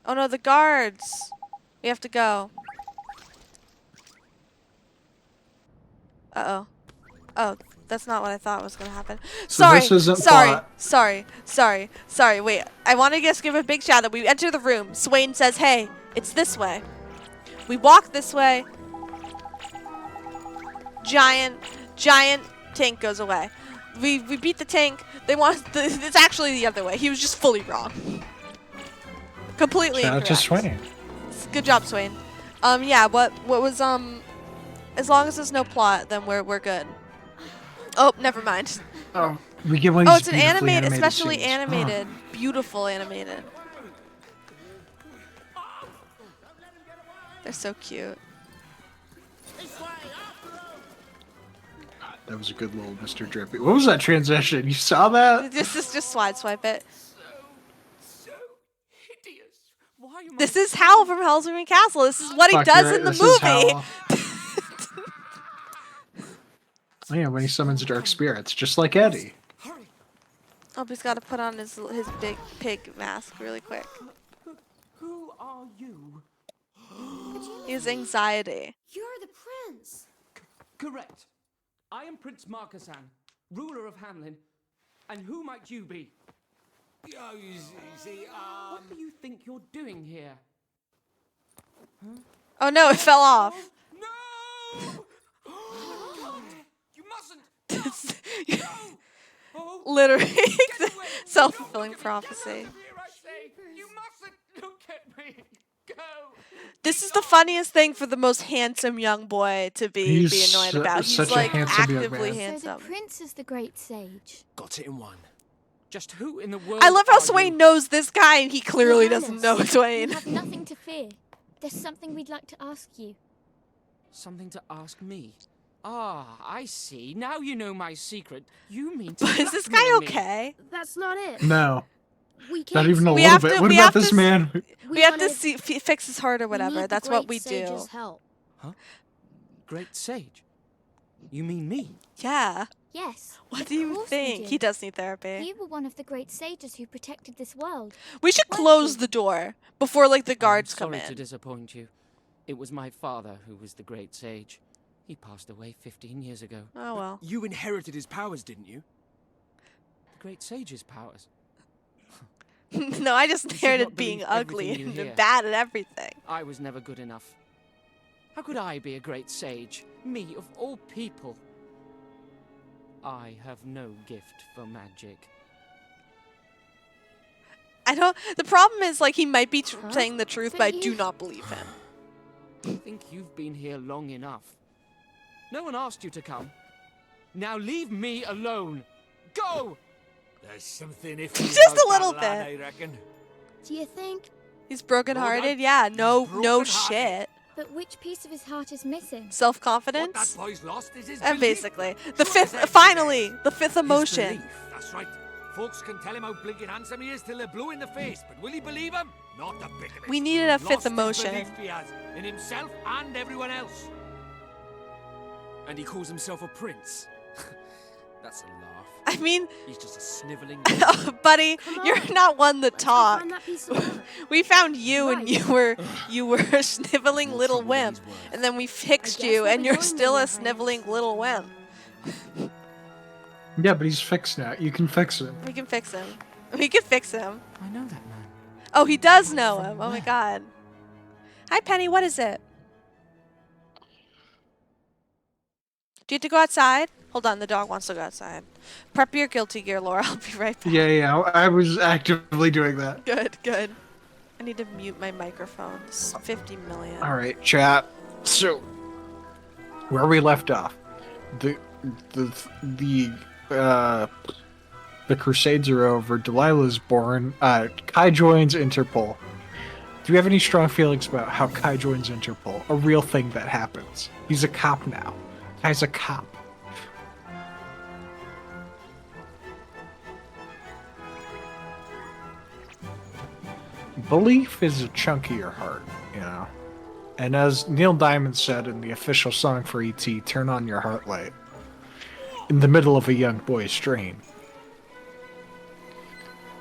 Oh no, the guards. We have to go. Uh-oh. Oh, that's not what I thought was gonna happen. So Sorry, this isn't sorry, plot. sorry. Wait, I want to just give a big shout out. We enter the room. Swaine says, "Hey, it's this way." We walk this way. Giant tank goes away. We beat the tank. They want. It's actually the other way. He was just fully wrong. Completely Shout out incorrect. to Swaine. Good job, Swaine. Yeah. What was As long as there's no plot, then we're good. Oh, never mind. Oh, we get one of Oh, these it's an beautifully animated, especially scenes. animated, beautiful animated. They're so cute. That was a good little Mr. Drippy. What was that transition? You saw that? This is just swipe it. So hideous. Why am This is Hal from Hell's Moving Castle. This is what he Fuck, does you're right. in the This is movie. Hal. Oh, yeah, when he summons dark spirits, just like Eddie. Hurry. Oh, he's got to put on his big pig mask really quick. Who are you? He has anxiety. You're the prince. Correct. I am Prince Marcasan, ruler of Hamlin. And who might you be? Oh, you see, What do you think you're doing here? Oh no, it fell off. No! God, you mustn't! Oh, Literally, get away! self-fulfilling Don't look at me. prophecy. Get out of here, I say. You mustn't look at me. Go. This is the funniest thing for the most handsome young boy to be annoyed about. He's such a like handsome young actively man. So the handsome. prince is the great sage. Got it in one. Just who in the world? I love how are Swaine you? knows this guy and he clearly Your doesn't know Highness, Swaine. You have nothing to fear. There's something we'd like to ask you. Something to ask me. Ah, I see. Now you know my secret. You mean to But is this guy blackmail me. okay? That's not it. No, We not even a We little have bit. to- What we about have this to man? We have to see fix his heart or whatever. That's what we do. Help. Great sage. You mean me? Yeah. Yes. What of do you course we think? do. He does need therapy. You were one of the great sages who protected this world. We should Weren't close you? the door before like the guards I'm come sorry to in. disappoint you. It was my father who was the great sage. He passed away 15 years ago. Oh well. You inherited his powers, didn't you? The great sage's powers. No, I just You should inherited not being believe ugly everything you and hear. bad at everything. I was never good enough. How could I be a great sage? Me, of all people. I have no gift for magic. I don't. The problem is like he might be Huh? saying the truth, But but I you- do not believe him. I think you've been here long enough. No one asked you to come. Now leave me alone. Go! There's something iffy Just a little bit. I reckon. Do you think? He's brokenhearted. Broken- Yeah. No. he's No brokenhearted. shit. But which piece of his heart is missing? What Self-confidence. that boy's lost is his And belief. basically, the Sure fifth. as Finally, the fifth His emotion. belief. That's right. Folks can tell him how blinking handsome he is till they're blue in the face, but will he believe him? Not a bit of it. We needed a Lost fifth his emotion. belief he has in himself and everyone else. And he calls himself a prince. That's a laugh. I mean, He's just a sniveling. buddy, Come you're on, not one to Let's go talk. find that piece of armor. We found you and Right. you were a sniveling More little trouble than wimp, he's worth. and then we fixed guess you, we'll and be you're going still then, a Your sniveling Highness. little wimp. Yeah, but he's fixed now. You can fix him. We can fix him. We can fix him. I know that man. Oh, he does know him. Oh my god. Hi, Penny. What is it? Do you have to go outside? Hold on, the dog wants to go outside. Prep your guilty gear, Laura. I'll be right back. Yeah, I was actively doing that. Good, good. I need to mute my microphone. This is 50 million. All right, chat. So, where we left off, the the uh the Crusades are over. Delilah's born. Kai joins Interpol. Do you have any strong feelings about how Kai joins Interpol? A real thing that happens. He's a cop now. Kai's a cop. Belief is a chunk of your heart, you know. And as Neil Diamond said in the official song for E.T., Turn On Your Heart Light, in the middle of a young boy's dream.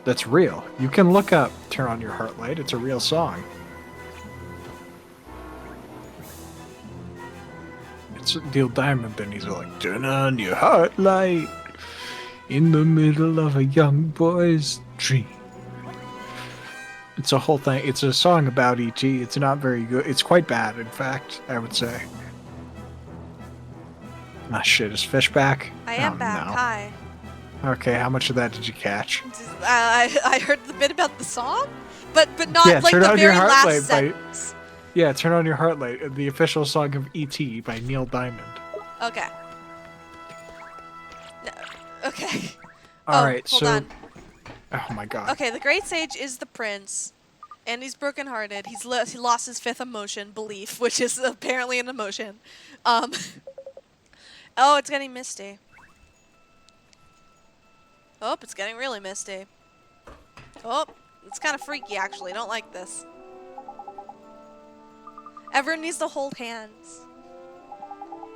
That's real. You can look up Turn On Your Heart Light. It's a real song. It's Neil Diamond, and he's like, turn on your heart light in the middle of a young boy's dream. It's a whole thing. It's a song about E.T. It's not very good. It's quite bad, in fact, I would say. Ah, shit. Is Fish back? I am Oh, back. no. Hi. Okay, how much of that did you catch? I heard the bit about the song, but not Yeah, like Turn the On Your very Heart last Light by- sentence. Yeah, Turn On Your Heart Light, the official song of E.T. by Neil Diamond. Okay. No, okay. Alright, hold so... on. Oh my god. Okay, the Great Sage is the prince, and he's brokenhearted. He lost his fifth emotion, belief, which is apparently an emotion. Oh, it's getting misty. Oh, it's getting really misty. Oh, it's kind of freaky, actually. I don't like this. Everyone needs to hold hands.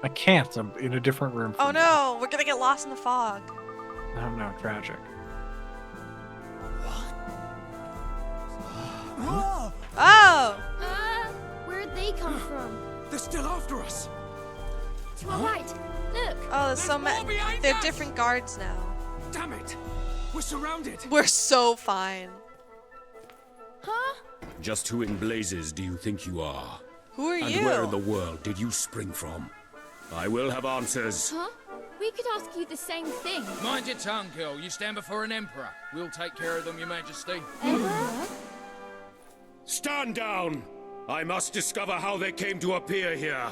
I can't. I'm in a different room. Oh from no, we're gonna get lost in the fog. you. Oh no, tragic. Oh! Where'd they come from? They're still after us. To our right. Look. Oh, there's so many. more behind They're us! different guards now. Damn it! We're surrounded. We're so fine. Huh? Just who in blazes do you think you are? Who are And you? where in the world did you spring from? I will have answers. Huh? We could ask you the same thing. Mind your tongue, girl. You stand before an emperor. We'll take care of them, your majesty. Emperor? Stand down! I must discover how they came to appear here.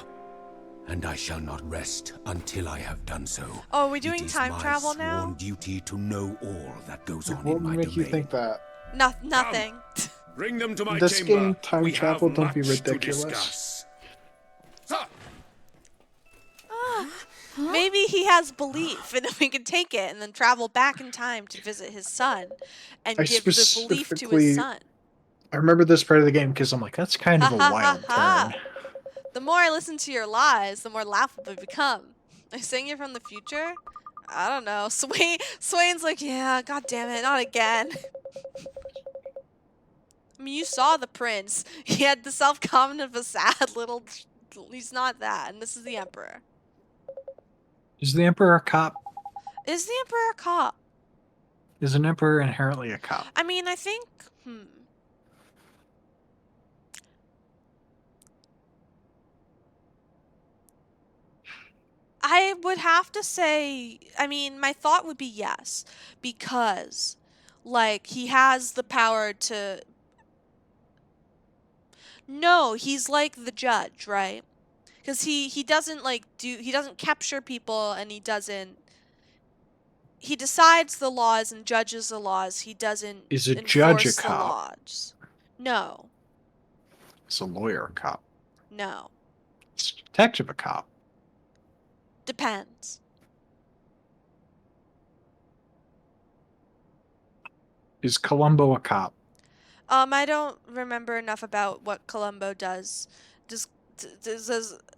And I shall not rest until I have done so. Oh, are we doing It is time my travel sworn now? duty to know all that goes on What in would my make domain. you think that? Nothing. Bring them to my This chamber. game, time We travel, have don't be much to ridiculous. discuss. Maybe he has belief, and we can take it and then travel back in time to visit his son and I give the belief to specifically- his son. I remember this part of the game because I'm like, that's kind of a wild turn. The more I listen to your lies, the more laughable they become. Are you saying you're from the future? I don't know. Swaine's like, yeah, god damn it, not again. I mean, you saw the prince. He had the self-confidence of a sad little... He's not that, and this is the emperor. Is the Emperor a cop? Is the emperor a cop? Is an Emperor inherently a cop? I mean, I think... I would have to say, I mean, my thought would be yes, because, like, he has the power to... No, he's like the judge, right? Because he doesn't, like, he doesn't capture people, and he doesn't... He decides the laws and judges the laws. He doesn't Is a judge a enforce the cop? laws. No, Is a lawyer a cop? no. Is a detective a cop? Depends. Is Columbo a cop? I don't remember enough about what Columbo does.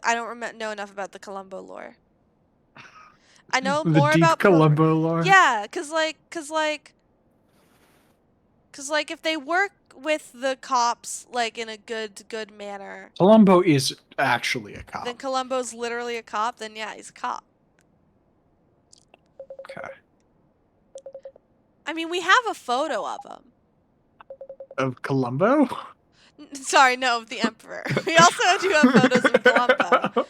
I don't know enough about the Columbo lore. I know The more deep about Columbo lore? Yeah, cause like, if they work with the cops like in a good manner, Columbo is actually a cop. then Columbo's literally a cop. Then yeah, he's a cop. Okay. I mean, we have a photo of him. Of Columbo? Sorry, no, of the Emperor. We also do have photos of Columbo.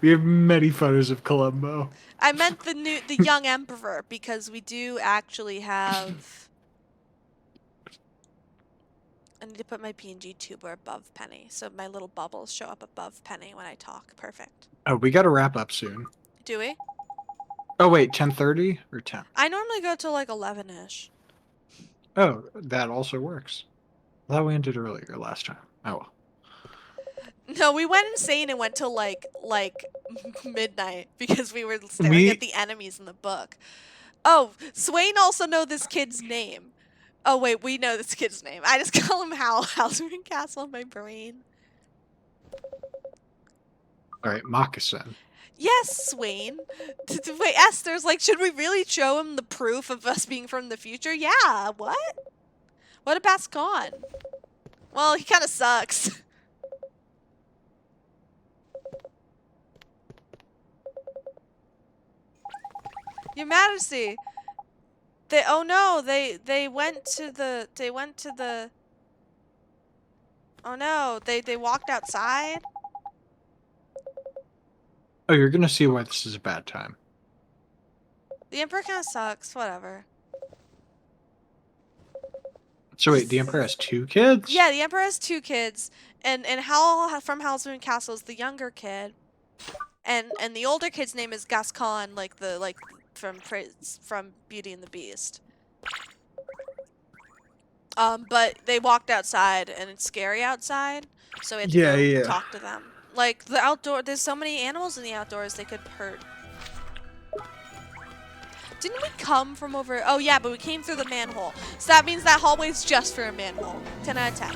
We have many photos of Columbo. I meant the young Emperor because we do actually have. I need to put my PNG tuber above Penny, so my little bubbles show up above Penny when I talk. Perfect. Oh, we got to wrap up soon. Do we? Oh wait, 10:30 or 10? I normally go till like 11ish. Oh, that also works. I thought we ended earlier last time. Oh well. No, we went insane and went till like midnight because we were staring at the enemies in the book. Oh, Swaine also know this kid's name. Oh wait, we know this kid's name. I just call him Hal. Halsman Castle in my brain. All right, moccasin. Yes, Swaine. Wait, Esther's like, should we really show him the proof of us being from the future? Yeah, what? What about Gascon? Well, he kind of sucks. Your Majesty. Oh no, they went to the Oh no, they walked outside. Oh, you're gonna see why this is a bad time. The Emperor kind of sucks, whatever. So wait, the Emperor has 2 kids? Yeah, the Emperor has 2 kids, and Hal from Halsman Castle is the younger kid, and the older kid's name is Gascon, from Beauty and the Beast. But they walked outside, and it's scary outside, so we had to go talk to them. Like the outdoor, there's so many animals in the outdoors they could hurt. Didn't we come from over? Oh yeah, but we came through the manhole. So that means that hallway's just for a manhole. 10 out of 10.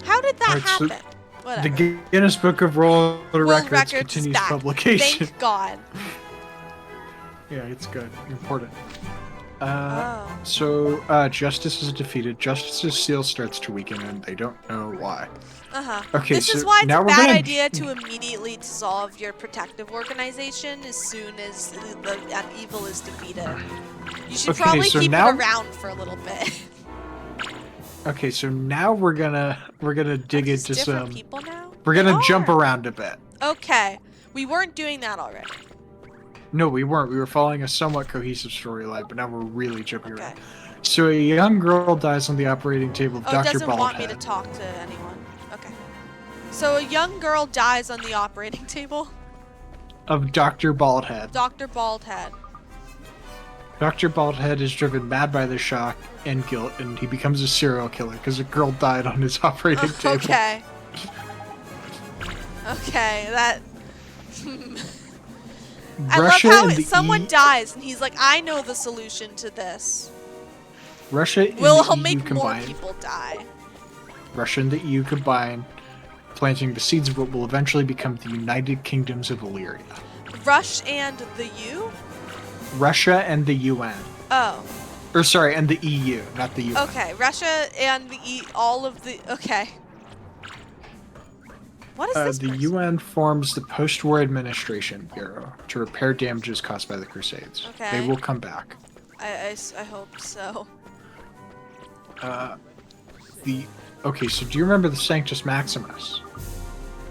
How did that happen? So whatever. the Guinness Book of World Records continues back. publication. Thank God. Yeah, it's good. Important. Oh. So, Justice is defeated. Justice's seal starts to weaken, and they don't know why. Okay, This so is why it's now a we're bad gonna... idea to immediately dissolve your protective organization as soon as the evil is defeated. You should probably so keep now... it around for a little bit. Okay, so now we're gonna dig into some... people now? We're gonna jump around a bit. Okay. We weren't doing that already. No, we weren't. We were following a somewhat cohesive storyline, but now we're really jumping around. So a young girl dies on the operating table of Oh, Dr. it doesn't want me Baldhead. to talk to anyone. Okay. So a young girl dies on the operating table? Of Dr. Baldhead. Dr. Baldhead. Dr. Baldhead is driven mad by the shock and guilt, and he becomes a serial killer because a girl died on his operating table. Okay. Okay, that... I love how someone dies and he's like, I know the solution to this. Russia and We'll the EU make combine. more people die. Russia and the EU combine, planting the seeds of what will eventually become the United Kingdoms of Illyria. Rush and the U? Russia and the UN. Oh. Or sorry, and the EU, not the UN. Okay, Russia and the all of the... Okay. What is this The person? UN forms the Post-War Administration Bureau to repair damages caused by the Crusades. Okay. They will come back. I hope so. Okay, so do you remember the Sanctus Maximus?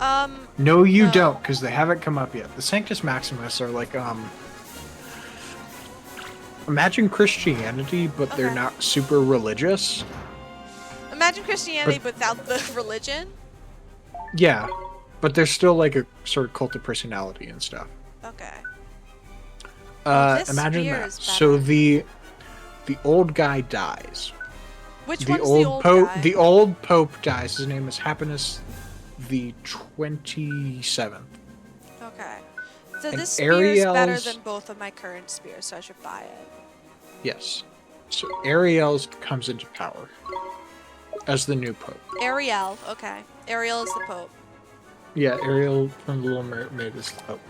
No. No, you don't, because they haven't come up yet. The Sanctus Maximus are like, imagine Christianity, but they're not super religious. Imagine Christianity without the religion? Yeah, but they're still like a sort of cult of personality and stuff. Okay. Imagine that. So the old guy dies. Which one's the old guy? The old pope dies. His name is Happinus the 27th. Okay. So And this spear is better Ariel's- than both of my current spears, so I should buy it. Yes. So Ariel's comes into power as the new pope. Ariel, okay. Ariel is the Pope. Yeah, Ariel from The Little Mermaid is the pope.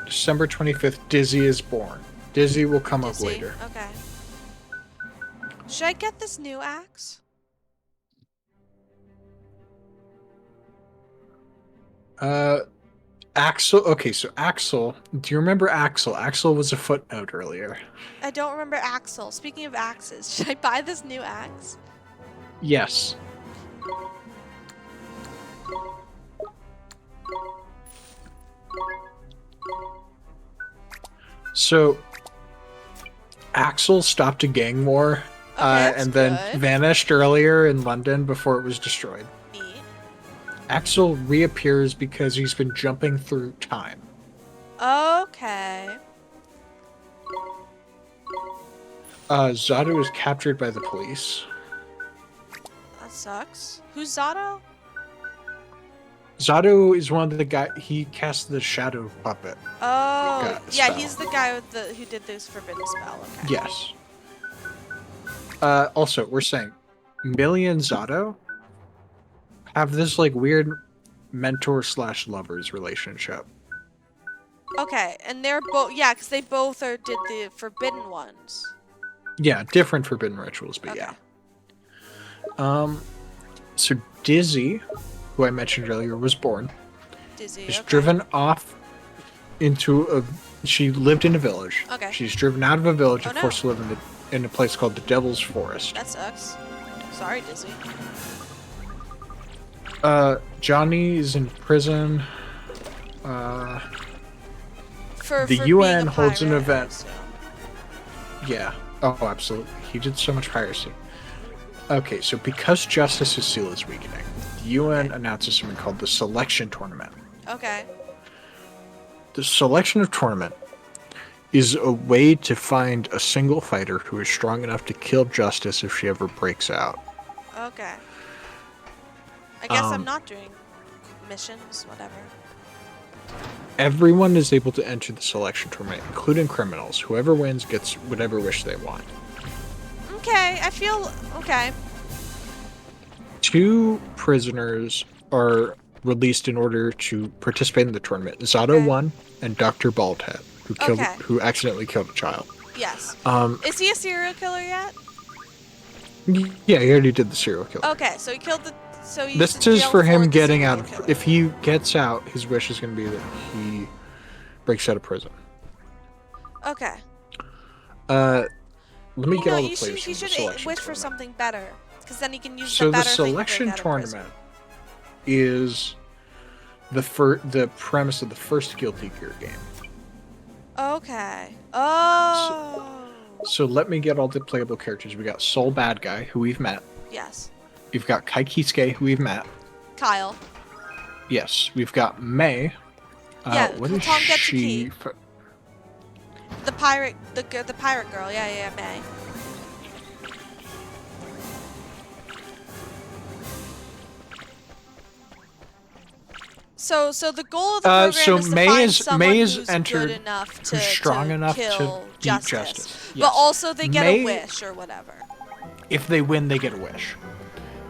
December 25th, Dizzy is born. Dizzy will come up later. Okay. Should I get this new axe? Axel. Okay, so Axel. Do you remember Axel? Axel was a footnote earlier. I don't remember Axel. Speaking of axes, should I buy this new axe? Yes. So Axel stopped a gang war that's and then good. vanished earlier in London before it was destroyed. Neat. Axel reappears because he's been jumping through time. Okay. Zato is captured by the police. That sucks. Who's Zato? Zato is one of the guy. He cast the shadow puppet. Oh, yeah, spell. he's the guy with who did this forbidden spell. Okay. Yes. Also, we're saying Millie and Zato have this like weird mentor/lovers relationship. Okay, and they're both because they both did the forbidden ones. Yeah, different forbidden rituals, but Okay. yeah. So Dizzy, who I mentioned earlier, was born. Dizzy. Is Okay. driven off into a. She lived in a village. Okay. She's driven out of a village Oh, and no. forced to live in a place called the Devil's Forest. That sucks. Sorry, Dizzy. Johnny is in prison. For The being UN a holds an pirate, I event. assume. Yeah. Oh, absolutely. He did so much piracy. Okay, so because Justice's seal is weakening, the UN announces something called the Selection Tournament. Okay. The Selection of Tournament is a way to find a single fighter who is strong enough to kill Justice if she ever breaks out. Okay. I guess I'm not doing missions, whatever. Everyone is able to enter the Selection Tournament, including criminals. Whoever wins gets whatever wish they want. Okay, I feel okay. 2 prisoners are released in order to participate in the tournament. Zato Okay. won, and Dr. Baldhead, who accidentally killed a child. Yes. Um, Is he a serial killer yet? yeah, he already did the serial killer. Okay, so he killed the. So he's This in is jail for him the getting serial out of. killer. If he gets out, his wish is going to be that he breaks out of prison. Okay. Let me You get know, all the he players should from the selection wish for tournament. something better, because then he can use So the the better selection thing to break out of prison. tournament is the premise of the first Guilty Gear game. Okay. Oh. So let me get all the playable characters. We got Soul Bad Guy, who we've met. Yes. We've got Kaikisuke, who we've met. Kyle. Yes, we've got May. Yeah, What is Tom gets a she? key. The pirate, the pirate girl. Yeah, May. So the goal of the program so is to May find is- someone May is who's entered- good enough to who's strong enough to kill beat Justice. Justice. But Yes. also they get May- a wish or whatever. If they win, they get a wish.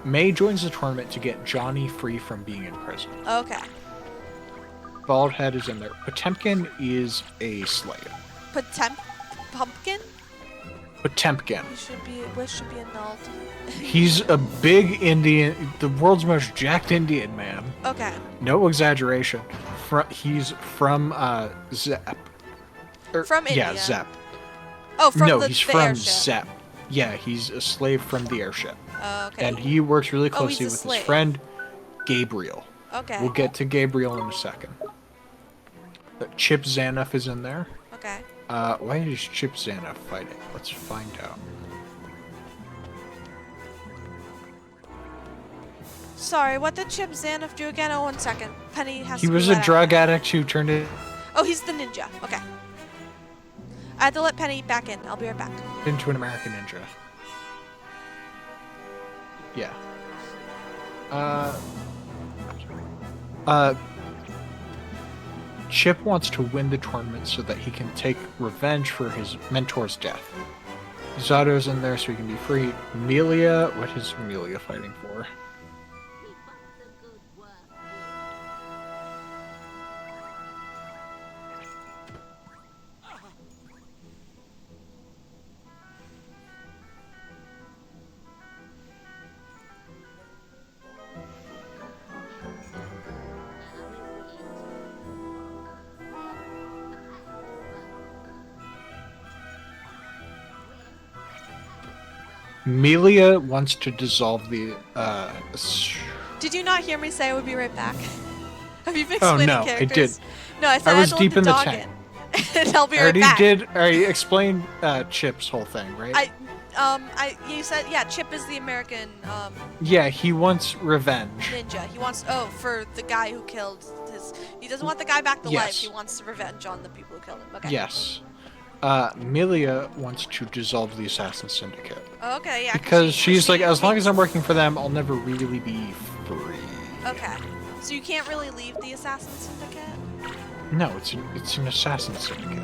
May joins the tournament to get Johnny free from being in prison. Okay. Baldhead is in there. Potemkin is a slave. Pumpkin? Potemkin. Wish should be annulled. He's a big Indian, the world's most jacked Indian man. Okay. No exaggeration. He's from Zep. From Yeah, India. Zep. Oh, from No, the he's the from airship. Zep. Yeah, he's a slave from the airship. Okay. And he works really Oh, he's closely a with slave. his friend Gabriel. Okay. We'll get to Gabriel in a second. Chip Zanoff is in there. Okay. Why is Chip Zanoff fighting? Let's find out. Sorry, what did Chip Zanoff do again? Oh, 1 second. Penny has He to was be a let out. drug addict who turned it Oh, he's the ninja. Okay. I had to let Penny back in. I'll be right back. into an American ninja. Yeah. Chip wants to win the tournament so that he can take revenge for his mentor's death. Zato's in there so he can be free. Amelia, what is Amelia fighting for? Melia wants to dissolve the. Did you not hear me say I would be right back? Have you been Oh, explaining no, I characters? did. No, I said I I was had to let deep the in the dog tank. in. And I'll be I right already back. did. I explained Chip's whole thing, right? You said, yeah, Chip is the American Yeah, he wants revenge. ninja. He wants, for the guy who killed he doesn't want the guy back to life. Yes. He wants revenge on the people who killed him. Okay. Yes. Melia wants to dissolve the Assassin Syndicate. Okay, yeah. Because she's like, as long as I'm working for them, I'll never really be free. Okay. So you can't really leave the Assassin Syndicate? No, it's an Assassin Syndicate.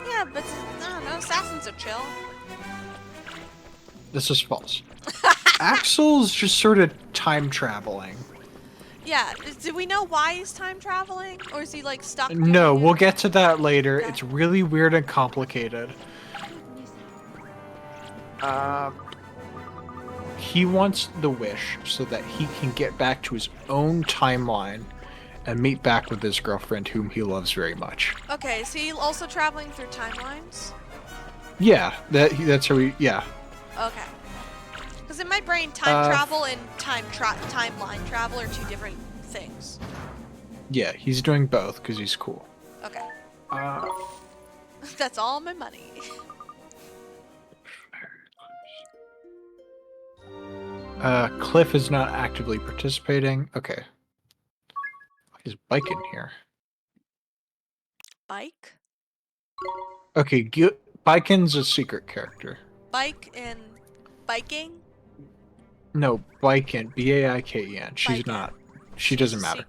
Yeah, but I don't know, assassins are chill. This is false. Axel's just sort of time traveling. Yeah, do we know why he's time traveling? Or is he like stuck? No, we'll get to that later. Okay. It's really weird and complicated. He wants the wish so that he can get back to his own timeline and meet back with his girlfriend, whom he loves very much. Okay, is he also traveling through timelines? Yeah, that's how we. Yeah. Okay. Because in my brain, time travel and timeline travel are two different things. Yeah, he's doing both because he's cool. Okay. That's all my money. Cliff is not actively participating. Okay. His bike in here. Bike? Okay, Biken's a secret character. Bike in biking? No, Biken. B-A-I-K-E-N. She's not. She doesn't matter.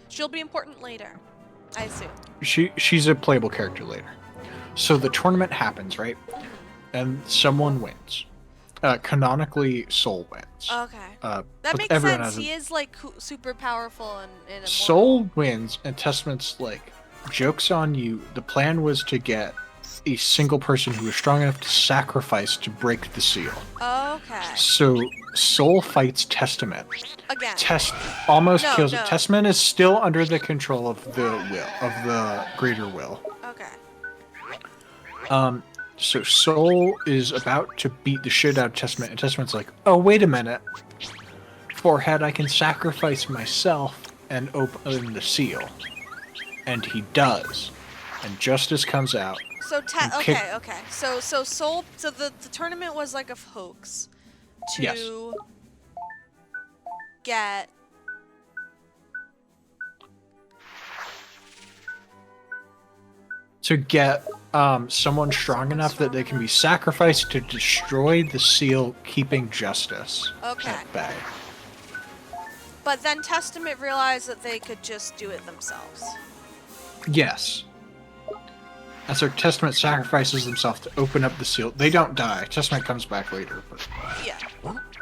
She'll be important later, I assume. She's a playable character later. So the tournament happens, right? And someone wins. Canonically, Soul wins. Okay. That makes sense. He is like super powerful and immortal. Soul wins, and Testament's like, joke's on you. The plan was to get a single person who was strong enough to sacrifice to break the seal. Okay. So Soul fights Testament. Again. Almost kills it. Testament is still under the control of the will, of the greater will. Okay. So Soul is about to beat the shit out of Testament, and Testament's like, oh, wait a minute. Forehead, I can sacrifice myself and open the seal. And he does. And Justice comes out. So, okay. So Soul, so the tournament was like a hoax to get... To get someone strong enough that they can be sacrificed to destroy the seal, keeping Justice at bay. But then Testament realized that they could just do it themselves. Yes. And so Testament sacrifices themselves to open up the seal. They don't die. Testament comes back later, but yeah,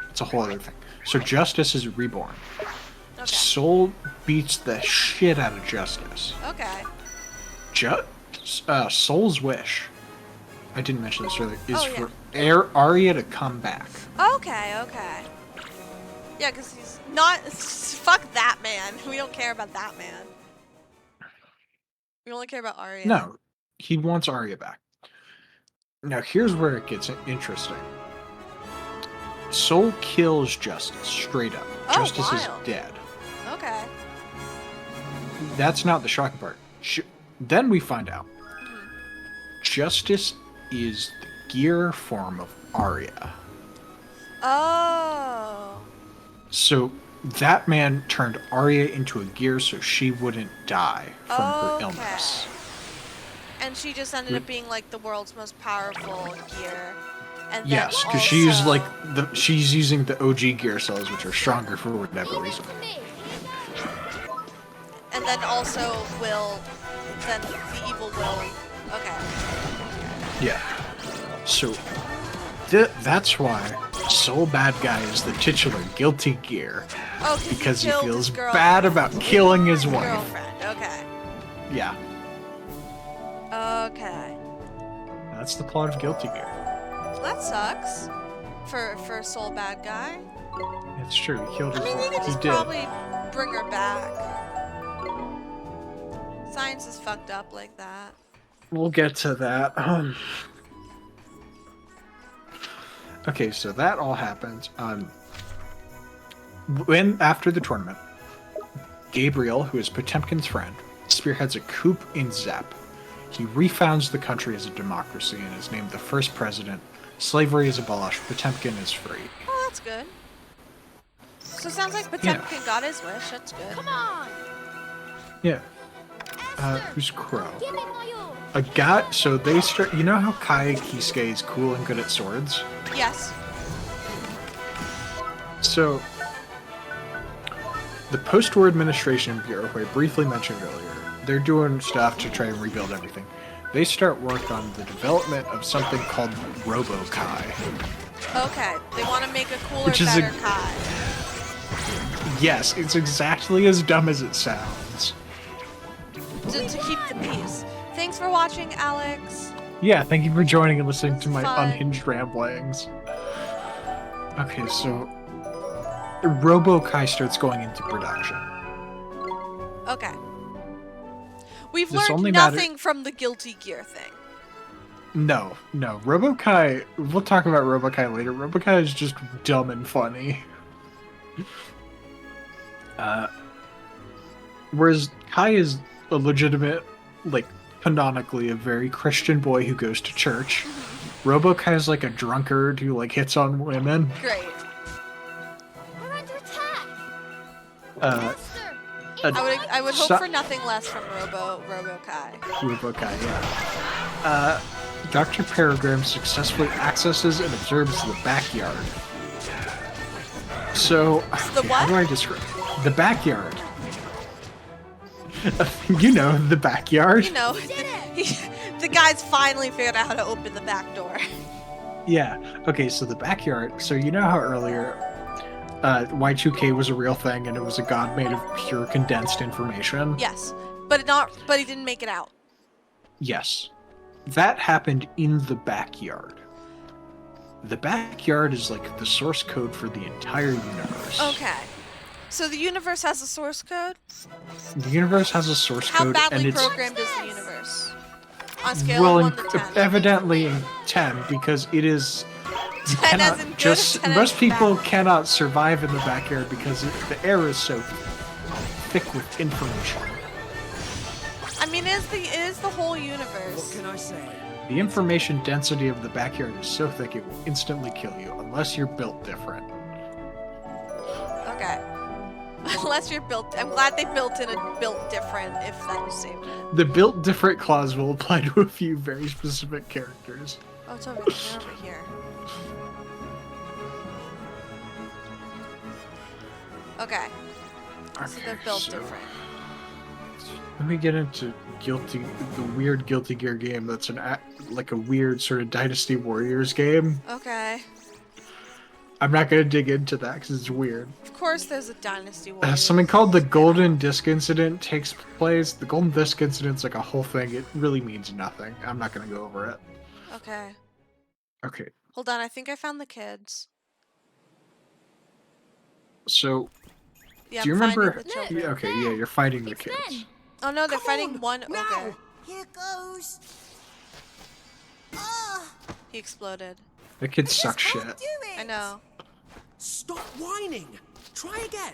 it's a whole other thing. So Justice is reborn. Okay. Soul beats the shit out of Justice. Okay. Soul's wish, I didn't mention this earlier, is for Arya to come back. Okay. Yeah, because he's not... Fuck that man. We don't care about that man. We only care about Arya. No, he wants Arya back. Now, here's where it gets interesting. Soul kills Justice, straight up. Justice is dead. Okay. That's not the shocking part. Then we find out. Justice is the gear form of Arya. Oh. So that man turned Arya into a gear so she wouldn't die from her illness. And she just ended up being like the world's most powerful gear. And yes, because she's using the OG gear cells, which are stronger for whatever reason. And then also then the evil will. Okay. Yeah. So that's why Soul Bad Guy is the titular guilty gear. Oh, because he feels bad about killing his wife. Girlfriend. Okay. Yeah. Okay. That's the plot of Guilty Gear. Well, that sucks. For Soul Bad Guy. It's true. He killed his wife. I mean, they could just probably bring her back. Science is fucked up like that. We'll get to that. Okay, so that all happens. After the tournament, Gabriel, who is Potemkin's friend, spearheads a coup in Zep. He refounds the country as a democracy and is named the first president. Slavery is abolished. Potemkin is free. Oh, that's good. So it sounds like Potemkin got his wish. That's good. Come on! Yeah. Who's Crow? Give it my all! A guy. So they start. You know how Kai Kisuke is cool and good at swords? Yes. So, the Post-War Administration Bureau, who I briefly mentioned earlier, they're doing stuff to try and rebuild everything. They start work on the development of something called Robo-Kai. Okay. They want to make a cooler, Which is better Kai. Yes, it's exactly as dumb as it sounds. To keep the peace. Thanks for watching, Alex. Yeah, thank you for joining and listening to my Fun. unhinged ramblings. Okay, so Robo-Kai starts going into production. Okay. We've This learned only nothing from the Guilty Gear thing. No. Robo-Kai, we'll talk about Robo-Kai later. Robo-Kai is just dumb and funny. Whereas Kai is a legitimate, like, canonically a very Christian boy who goes to church. Robo-Kai is like a drunkard who, like, hits on women. Great. We're under attack! Uh, Master, I would hope So- for nothing less from Robo-Kai. Robo-Kai, yeah. Dr. Peregrine successfully accesses and observes the backyard. So, The what? how do I describe the backyard? You know, the backyard. You know, the guy's finally figured out how to open the back door. Yeah. Okay, so the backyard. So you know how earlier Y2K was a real thing and it was a god made of pure condensed information? Yes, but he didn't make it out. Yes. That happened in the backyard. The backyard is like the source code for the entire universe. Okay. So the universe has a source code? The universe has a source How code badly and it's programmed is the universe? On a scale well, of 1 to 10. evidently in 10 because it is 10 as in good or 10 most as people bad? cannot survive in the backyard because the air is so thick with information. I mean, it is the whole universe. What can I say? The information density of the backyard is so thick it will instantly kill you unless you're built different. Okay. Unless you're built. I'm glad they built in a built different, if that was statement. The built different clause will apply to a few very specific characters. Oh, it's over here. Okay. So they're built different. Let me get into the weird Guilty Gear game that's like a weird sort of Dynasty Warriors game. Okay. I'm not going to dig into that because it's weird. Of course there's a Dynasty Warriors. Something called the Golden Disc Incident takes place. The Golden Disc Incident's like a whole thing. It really means nothing. I'm not going to go over it. Okay. Okay, Hold on, I think I found the kids. so Yeah, do you I'm finding remember? the children. Yeah, okay, yeah, you're fighting the It's kids. them. Oh no, they're fighting one ogre. Now, here goes. Ah, He exploded. The kids suck just shit. can't do it. I know. Stop whining! Try again!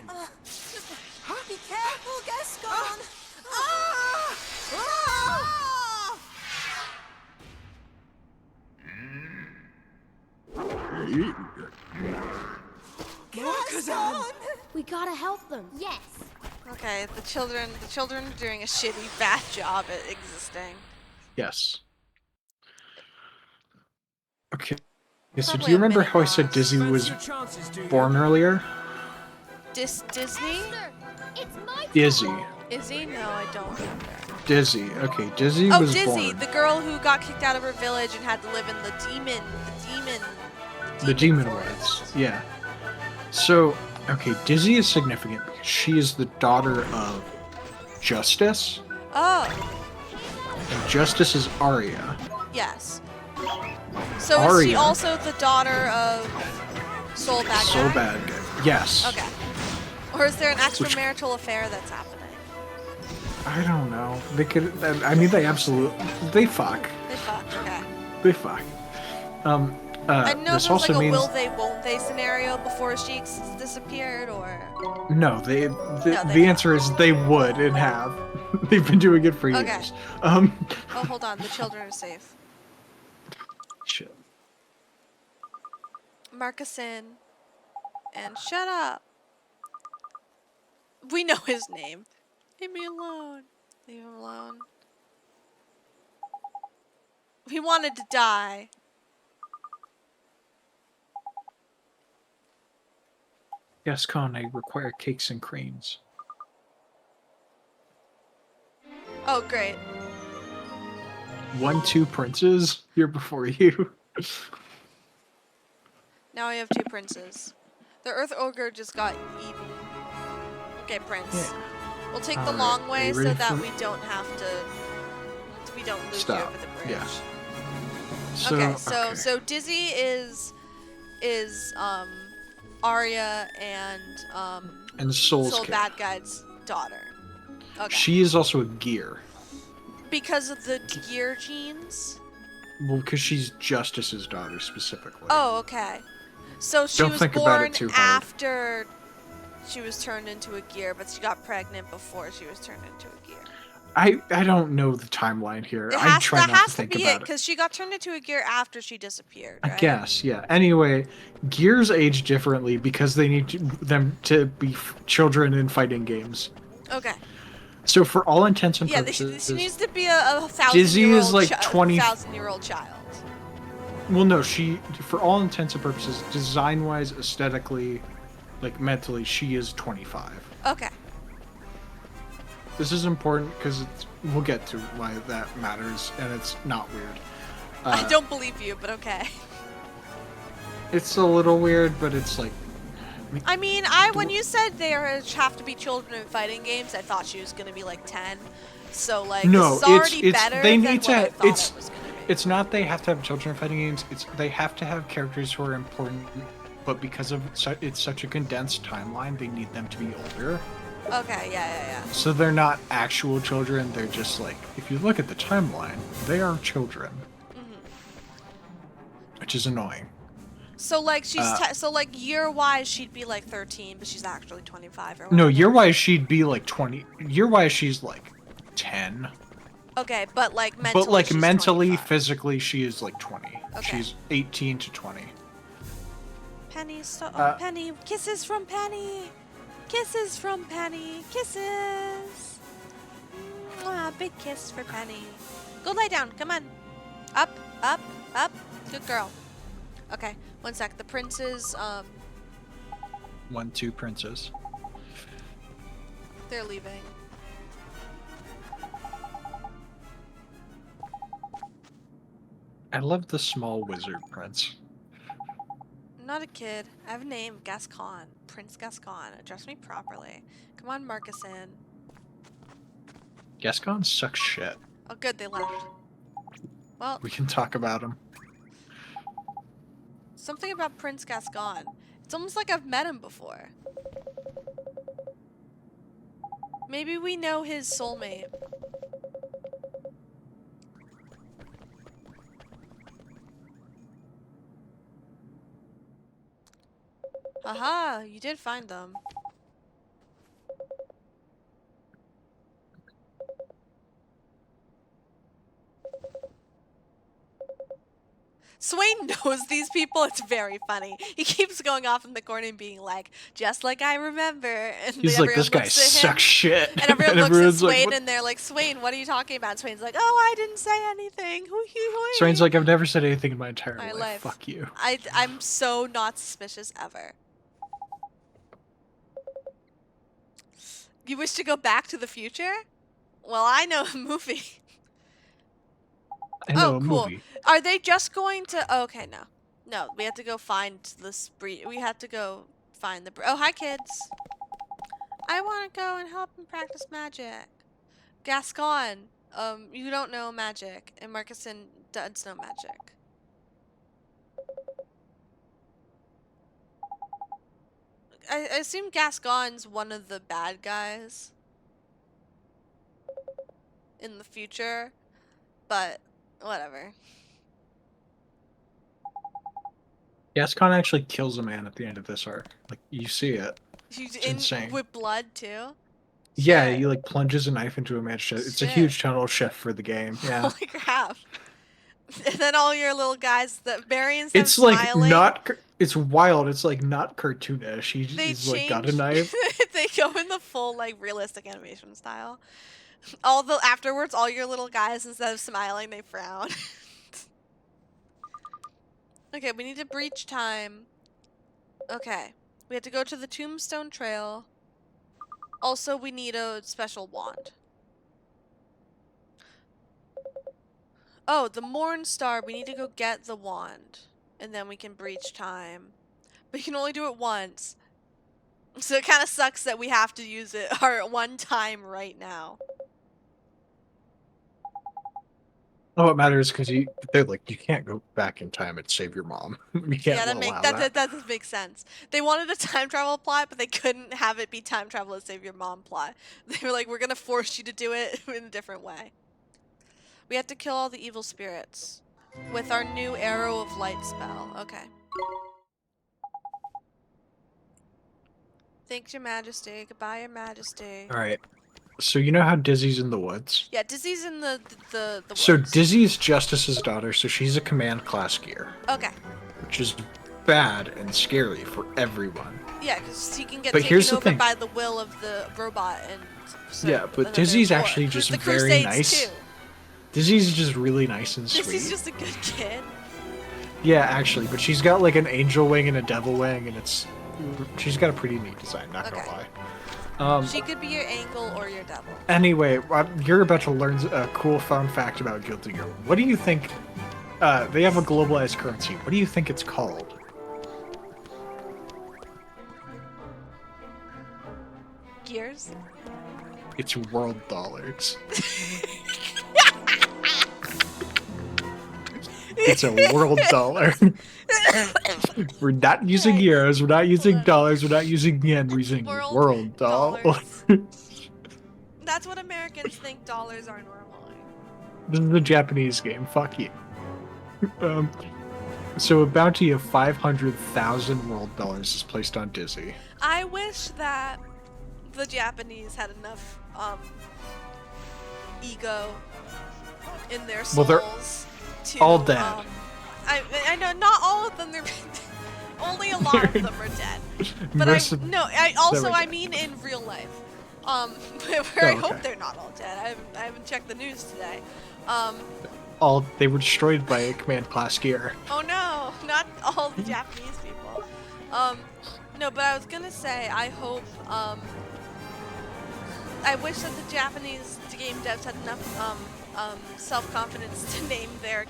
Be careful, Gascon. Ah! Ah! Gascon! We gotta help them. Yes. Okay, the children are doing a shitty, bad job at existing. Yes. Okay. Yeah, so do Probably you a remember minute how I said boss. Dizzy Fancy was your chances, do you? born earlier? Disney? Master, it's my Dizzy. turn. Is he? No, I don't remember. Dizzy. Okay, Dizzy Oh, was Dizzy, born. the girl who got kicked out of her village and had to live in the The Demon forest. Woods. Yeah. So, okay, Dizzy is significant because she is the daughter of Justice, Oh, and Justice is Arya. yes. So is she Arya. also the daughter of Soul Bad Guy? So bad guy. Yes. Okay. Or is there an extramarital affair that's happening? I don't know. They could. I mean, they absolutely. They fuck. They fuck. Okay. They fuck. I know this there was like also a means will they, won't they scenario before she disappeared, or... no. No, they The answer is they would and have. They've been doing it for Okay. years. Oh, hold on. The children are safe. Shit. Marcus in. And shut up. We know his name. Leave me alone. Leave him alone. He wanted to die. Gascon, I require cakes and creams. Oh, great. 1, 2 princes here before you. Now we have 2 princes. The Earth Ogre just got eaten. Okay, Prince. Yeah. We'll take the Alright, long are way you so ready that for- we don't have to... We don't lose you Stop. over the bridge. Yeah. So Dizzy is Arya and Soul's Soul kid. Bad Guy's daughter. Okay. She is also a gear. Because of the gear genes? Well, because she's Justice's daughter specifically. Oh, okay. So she Don't was think about born it too hard. after she was turned into a gear, but she got pregnant before she was turned into a gear. I don't know the timeline here. I try That not to has to think be about it, because she got turned into a gear after she disappeared, I right? guess, yeah. Anyway, gears age differently because they need them to be children in fighting games. Okay. So for all intents and Yeah, purposes, she needs to be a Dizzy 1,000-year-old is like 20. 1,000-year-old child. Well, no, for all intents and purposes, design-wise, aesthetically, like mentally, she is 25. Okay. This is important because we'll get to why that matters, and it's not weird. I don't believe you, but okay. It's a little weird, but it's like. I mean, when you said they have to be children in fighting games, I thought she was gonna be like 10. So like, No, this is already it's better they than need what to. I thought it was gonna be. It's not they have to have children in fighting games. It's they have to have characters who are important, but because of it's such a condensed timeline, they need them to be older. Okay, yeah. So they're not actual children. They're just like, if you look at the timeline, they are children, which is annoying. So like so like year-wise she'd be like 13, but she's actually 25 or whatever. No, year-wise she'd be like 20. Year-wise she's like 10. Okay, but like mentally. But like she's mentally, 25. physically, she is like 20. Okay. She's 18 to 20. Penny, Penny, kisses from Penny. Kisses from Penny. Kisses. Mwah, big kiss for Penny. Go lay down. Come on. Up, up, up. Good girl. Okay, one sec. The princes, 1, 2 princes. they're leaving. I love the small wizard prince. I'm not a kid. I have a name. Gascon. Prince Gascon. Address me properly. Come on, Marcus in. Gascon sucks shit. Oh, good. They left. Well, We can talk about him. something about Prince Gascon. It's almost like I've met him before. Maybe we know his soulmate. Aha, you did find them. Swaine knows these people. It's very funny. He keeps going off in the corner and being like, just like I remember. And He's like, this guy sucks shit. And everyone looks at everyone's Swaine like, and they're like, Swaine, what are you talking about? Swaine's like, oh, I didn't say anything. Swain's like, I've never said anything in my entire My life. life. Fuck you. I'm so not suspicious ever. You wish to go back to the future? Well, I know a movie. I know a cool. movie. Are they just going to... Okay, no. No, we have to go find the spree. We have to go find the... Oh, hi, kids. I want to go and help them practice magic. Gascon, you don't know magic. And Marcuson does know magic. I assume Gascon's one of the bad guys in the future, but whatever. Gascon actually kills a man at the end of this arc. Like, you see it. He's It's insane. with blood too. Yeah, Shit. he like plunges a knife into a man's chest. It's a Shit. huge tonal shift for the game. Yeah. Holy crap! And then all your little guys, that Barry instead It's of like smiling, not. It's wild. It's like not cartoonish. they He's like got a change. knife. They go in the full like realistic animation style. Afterwards, all your little guys instead of smiling, they frown. Okay, we need to breach time. Okay, we have to go to the Tombstone Trail. Also, we need a special wand. Oh, the Morn Star. We need to go get the wand. And then we can breach time. But you can only do it once. So it kind of sucks that we have to use it one time right now. Oh, what matters because they're like, you can't go back in time and save your mom. You can't Yeah, allow that does make sense. They wanted a time travel plot, but they couldn't have it be time travel to save your mom plot. They were like, we're gonna force you to do it in a different way. We have to kill all the evil spirits with our new Arrow of Light spell. Okay. Thanks, Your Majesty. Goodbye, Your Majesty. All right. So you know how Dizzy's in the woods? Yeah, Dizzy's in the So woods. Dizzy's Justice's daughter, so she's a command class gear, Okay. which is bad and scary for everyone. Yeah, because he can get But taken here's the over thing. by the will of the robot and. Yeah, but another Dizzy's war. actually just the very Crusades nice. Too. Dizzy's just really nice and sweet. Dizzy's just a good kid. Yeah, actually, but she's got like an angel wing and a devil wing, and she's got a pretty neat design. Not gonna lie. She could be your angel or your devil. Anyway, you're about to learn a cool fun fact about Guilty Gear. What do you think? They have a globalized currency. What do you think it's called? Gears. It's world dollars. It's a world dollar. We're not using euros. We're not using dollars. We're not using yen. We're using world dollars. That's what Americans think dollars are normally. This is a Japanese game. Fuck you. So a bounty of 500,000 world dollars is placed on Dizzy. I wish that the Japanese had enough ego in their souls. Well, they're to, all dead. I know not all of them. They're only a lot of them are dead. But I mean in real life. Where I hope they're not all dead. I haven't checked the news today. They were destroyed by a command class gear. Oh no, not all the Japanese people. No, but I was gonna say I hope. I wish that the Japanese game devs had enough self-confidence to name their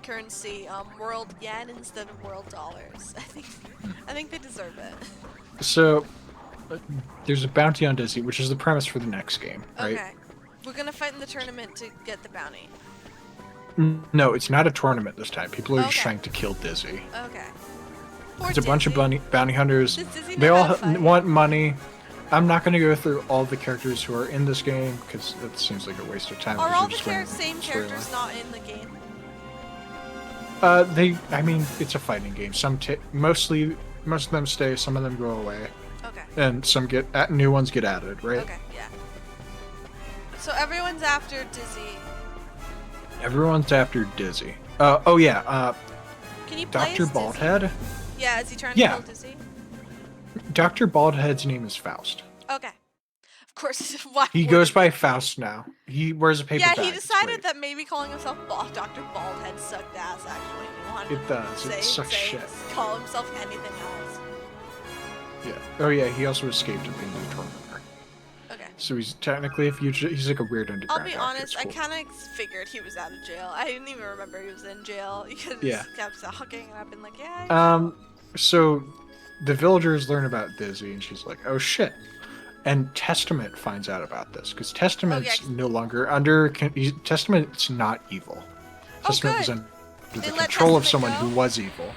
currency world yen instead of world dollars. I think they deserve it. So there's a bounty on Dizzy, which is the premise for the next game, right? Okay. We're gonna fight in the tournament to get the bounty. No, it's not a tournament this time. People are just Okay. trying to kill Dizzy. Okay. It's a bunch of bounty hunters. Does Dizzy They know all how to fight? want money. I'm not going to go through all the characters who are in this game because it seems like a waste of time. Are because all you're the just winning same storyline. characters not in the game? I mean, it's a fighting game. Most of them stay. Some of them go away. Okay. And some new ones get added, right? Okay, yeah. So everyone's after Dizzy. Everyone's after Dizzy. Oh yeah. Can you play Dr. as Dizzy? Baldhead. Yeah, is he trying to Yeah. kill Dizzy? Dr. Baldhead's name is Faust. Okay. Of course. Why He would goes by Faust now. He wears a paper Yeah, bag. he It's decided great. that maybe calling himself Dr. Baldhead sucked ass, actually. He wanted It does. to It sucks shit. call himself anything else. Yeah. Oh yeah. He also escaped at being a tormentor. Okay. So he's technically a fugitive. He's like a weird I'll underground. be actor. honest, It's I cool. kind of figured he was out of jail. I didn't even remember he was in jail. You could Yeah. just kept talking, and I've been like, yeah. I know. So the villagers learn about Dizzy, and she's like, "Oh shit!" And Testament finds out about this because Testament's yeah. no longer under. Testament's not evil. Oh, Testament was good. under They the let control of Testament someone go? who was evil.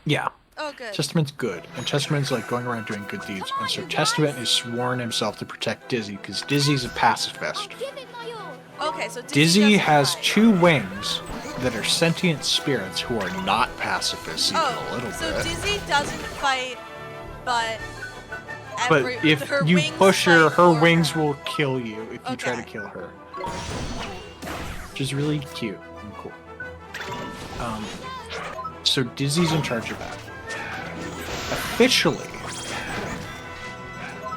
Yeah. Oh, good. Testament's good, and Testament's like going around doing good deeds, and so Testament has sworn himself to protect Dizzy because Dizzy's a pacifist. Give it my all. Okay, so Dizzy doesn't has fight. 2 wings, that are sentient spirits who are not pacifists even a little so bit. Dizzy doesn't fight, but But if her you wings push her, fight her for wings her. will kill you if you try to Okay. kill her. Which is really cute and cool. So Dizzy's in charge of that. Officially,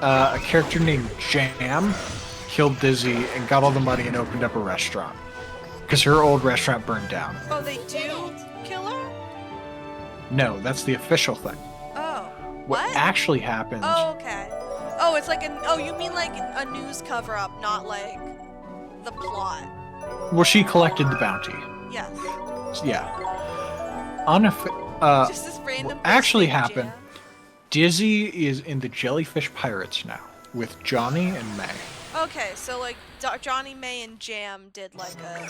a character named Jam killed Dizzy and got all the money and opened up a restaurant. Because her old restaurant burned down. Oh, they do kill her? No, that's the official thing. Oh. What actually happens... Oh, okay. Oh, it's like oh, you mean like a news cover-up, not like the plot. Well, she collected the bounty. Yes. Yeah. Just this random What actually person named happened, Jam. Dizzy is in the Jellyfish Pirates now, with Johnny and May. Okay, so like Johnny, May, and Jam did like a.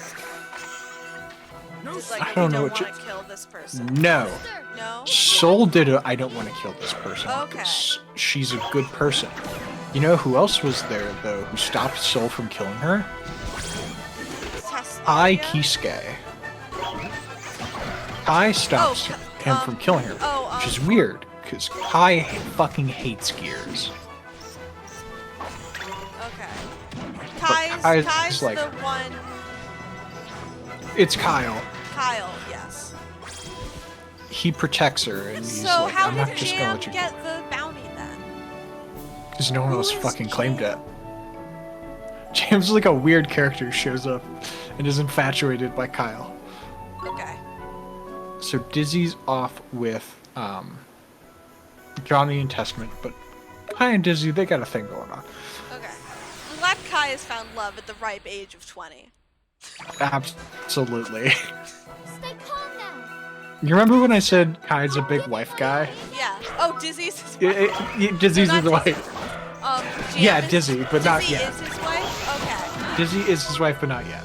Just like I don't know we what don't want to kill this person. No. No. Soul did a I don't want to kill this person. Okay. because she's a good person. You know who else was there, though, who stopped Soul from killing her? I Kisuke. Kai stops him from killing her, which is weird, because Kai fucking hates gears. Okay. Kai's Kai's like- the one. It's Kyle. Kyle, yes. He protects her, and he's So like, how I'm not did just gonna Jam let you get the bounty then? because no one Who else is fucking claimed it. Jam? Jam's like a weird character who shows up and is infatuated by Kyle. Okay. So Dizzy's off with Johnny and Testament, but Kai and Dizzy, they got a thing going on. Okay. I'm glad Kai has found love at the ripe age of 20. Absolutely. Stay calm now. You remember when I said Kai's a big wife guy? Yeah. Oh, Dizzy's his wife. Dizzy's No, the not wife. Jam Yeah, is- Dizzy, but not Dizzy yet. is his wife? Okay. Dizzy is his wife, but not yet.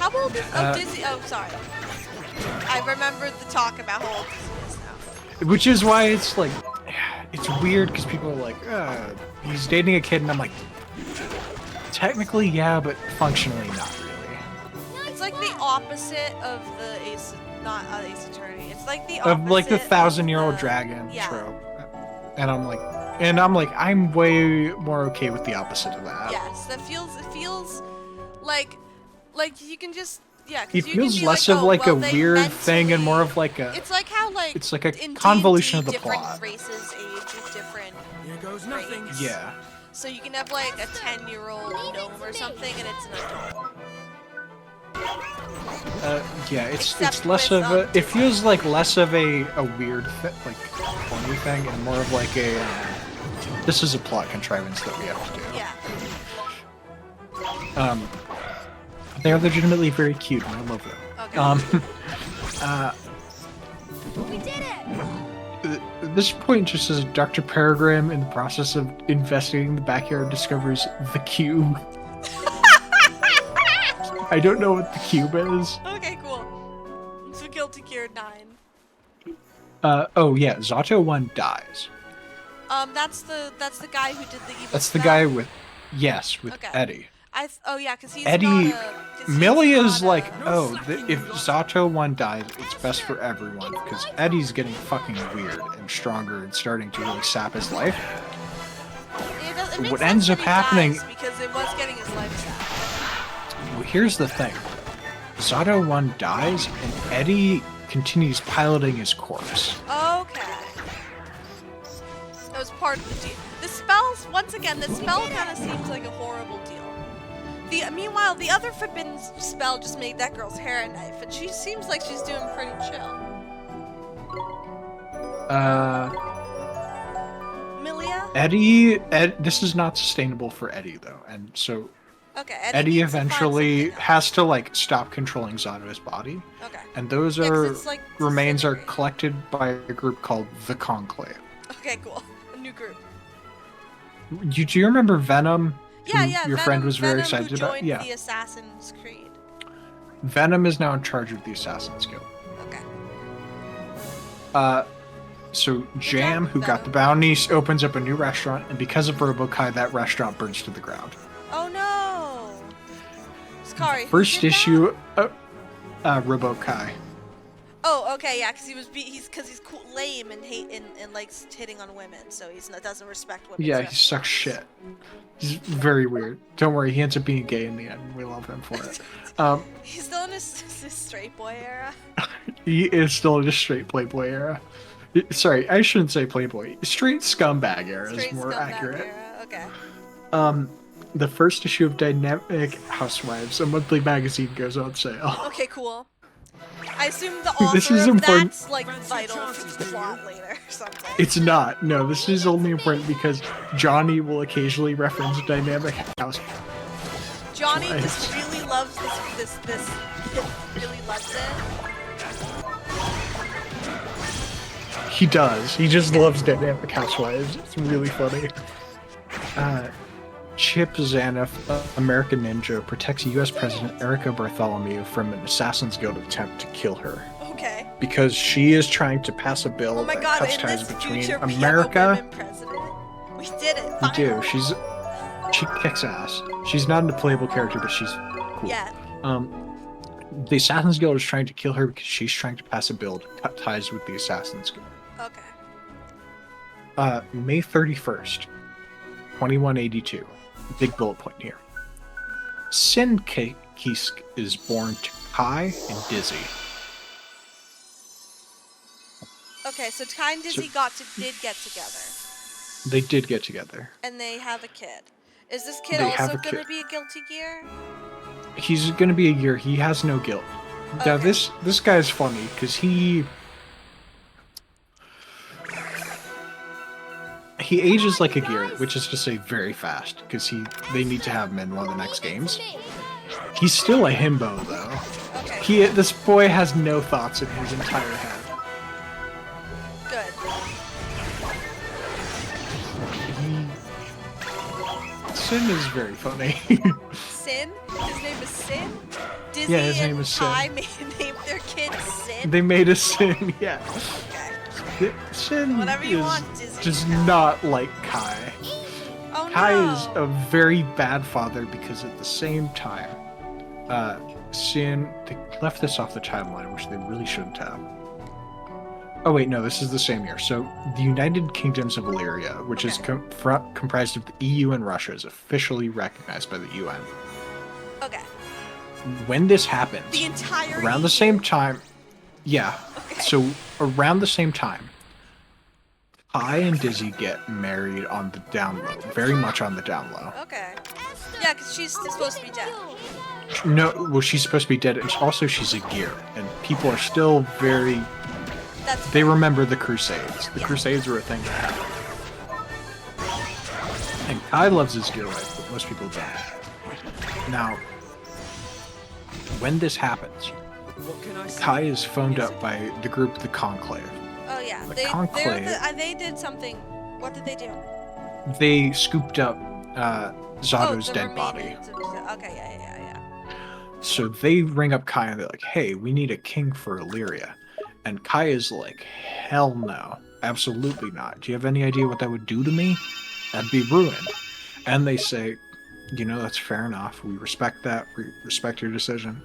How old is... Dizzy... Oh, sorry. I remembered the talk about how old Dizzy is now. Which is why it's like, it's weird because people are like, he's dating a kid, and I'm like, technically, yeah, but functionally, not really. It's like the opposite of the Ace... Not Ace Attorney. It's like the opposite Of like the of 1,000-year-old the- dragon yeah. trope. And I'm like, I'm way more okay with the opposite of that. Yes, it feels like you can just yeah. 'cause It you can feels be less like, of oh, like well, a they weird thing and more mentally- of like a. It's like how like It's like a in convolution D&D, of the different plot. races age with different. Here goes nothing. rates. Yeah. So you can have like a 10-year-old gnome or something, and it's an adult. Yeah, it's Except less with, of a. It feels like less of a weird like funny thing and more of like a. This is a plot contrivance that we have to do. Yeah. They are legitimately very cute, and I love them. Okay. We did it. At this point, just as Dr. Peregrine, in the process of investigating the backyard, discovers the cube. I don't know what the cube is. Okay, cool. So Guilty Gear 9. Oh yeah, Zato 1 dies. That's the guy who did the evil. That's the spell? guy with Okay. Eddie. Oh yeah, because he's Eddie, not a, 'cause he's Millie is not like, a- if Zato 1 dies, it's best for everyone, because Eddie's getting fucking weird and stronger and starting to really sap his life. It makes what sense ends that up he happening- dies because it was getting his life sapped. Well, here's the thing. Zato 1 dies, and Eddie continues piloting his corpse. Okay. That was part of the deal. The spells, once again, the spell kind of seems like a horrible deal. Meanwhile, the other forbidden spell just made that girl's hair a knife, and she seems like she's doing pretty chill. Milia? This is not sustainable for Eddie, though, and so Okay, Eddie needs to find eventually something else. has to, like, stop controlling Zato's body. Okay. And those 'cause are it's, like, remains are disintegrating. collected by a group called the Conclave. Okay, cool. A new group. Do you remember Venom? Yeah, who yeah. Your Venom, friend was very Venom excited who about. joined Yeah, the Assassin's Creed. Venom is now in charge of the Assassin's Guild. Okay. So Jam, who got the bounty, opens up a new restaurant, and because of Robokai, that restaurant burns to the ground. Oh no! Scary. who First did that? issue, Robo Kai. Oh, okay, yeah, because he's cool, lame and likes hitting on women, so doesn't respect women. Yeah, he sucks shit. He's very weird. Don't worry, he ends up being gay in the end. We love him for it. He's still in his straight boy era. He is still in a straight Playboy era. Sorry, I shouldn't say Playboy. Straight scumbag era is more accurate. Era. Okay. The first issue of Dynamic Housewives, a monthly magazine, goes on sale. Okay, cool. I assume the author This is of important. that's like vital for the plot later or something. It's not. No, this is only important because Johnny will occasionally reference Dynamic House. Johnny just really loves this really loves it. He does. He just loves Dynamic Housewives. It's really funny. Chip Zaniff, American Ninja, protects U.S. President Erica Bartholomew from an Assassin's Guild attempt to kill her. Okay. Because she is trying to pass a bill that cuts ties between America. We did it. We do. She kicks ass. She's not a playable character, but she's cool. Yeah. The Assassin's Guild is trying to kill her because she's trying to pass a bill to cut ties with the Assassin's Guild. Okay. May 31st, 2182. Big bullet point here. Sin Kisk is born to Kai and Dizzy. Okay, so Kai and Dizzy did get together. They did get together. And they have a kid. Is this kid also going to be a guilty gear? He's going to be a gear. He has no guilt. Okay. Now this guy's funny because he ages like a gear, which is to say very fast, because they need to have him in one of the next games. He's still a himbo though. Okay. This boy has no thoughts in his entire head. Good. Sin is very funny. Sin? His name is Sin? Dizzy yeah, his name is Sin. Kai named their kid Sin? They made a Sin, yeah. Okay. Sin Whatever you is want, Dizzy. just not like Kai. Oh, Kai no. is a very bad father because at the same time, Sin, they left this off the timeline, which they really shouldn't have. Oh wait, no, this is the same year. So the United Kingdoms of Illyria, which is comprised of the EU and Russia, is officially recognized by the UN. Okay. When this happens, the entire around the same time, yeah. Okay. So around the same time, Kai and Dizzy get married on the down low, very much on the down low. Okay. Yeah, because she's supposed to be dead. No, well, she's supposed to be dead, and also she's a gear, and people are still very. They remember the Crusades. The Crusades were a thing that happened. And Kai loves his gear life, but most people don't. Now, when this happens, Kai is phoned up by the group The Conclave. Oh yeah, Conclave. They did something. What did they do? They scooped up Zato's dead body. Okay, yeah. So they ring up Kai and they're like, "Hey, we need a king for Illyria." And Kai is like, "Hell no, absolutely not. Do you have any idea what that would do to me? That'd be ruined." And they say, "You know, that's fair enough. We respect that. We respect your decision.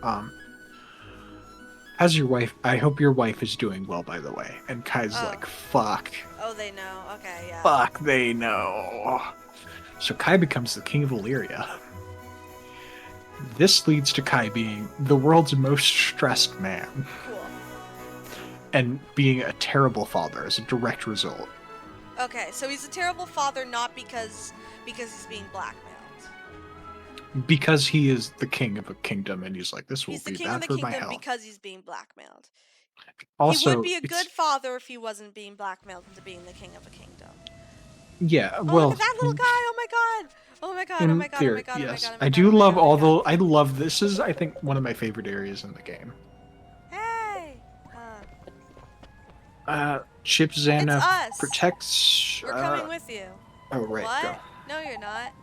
How's your wife? I hope your wife is doing well, by the way." And Kai's like, "Fuck." Oh, they know. Okay, yeah. Fuck, they know. So Kai becomes the king of Illyria. This leads to Kai being the world's most stressed man. Cool. And being a terrible father as a direct result. Okay, so he's a terrible father not because he's being blackmailed. Because he is the king of a kingdom, and he's like, this will be bad for my health. Because he's being blackmailed. Also, he would be a good father if he wasn't being blackmailed into being the king of a kingdom. Yeah, oh, well, look at that little guy! Oh my god! Oh my god! Oh my god! Theory, oh my god! yes. Oh my god! I do love all the. I love this. Is I think one of my favorite areas in the game. Hey. Chip Zana it's us. protects. We're coming with you. Oh right. What? Go. No, you're not.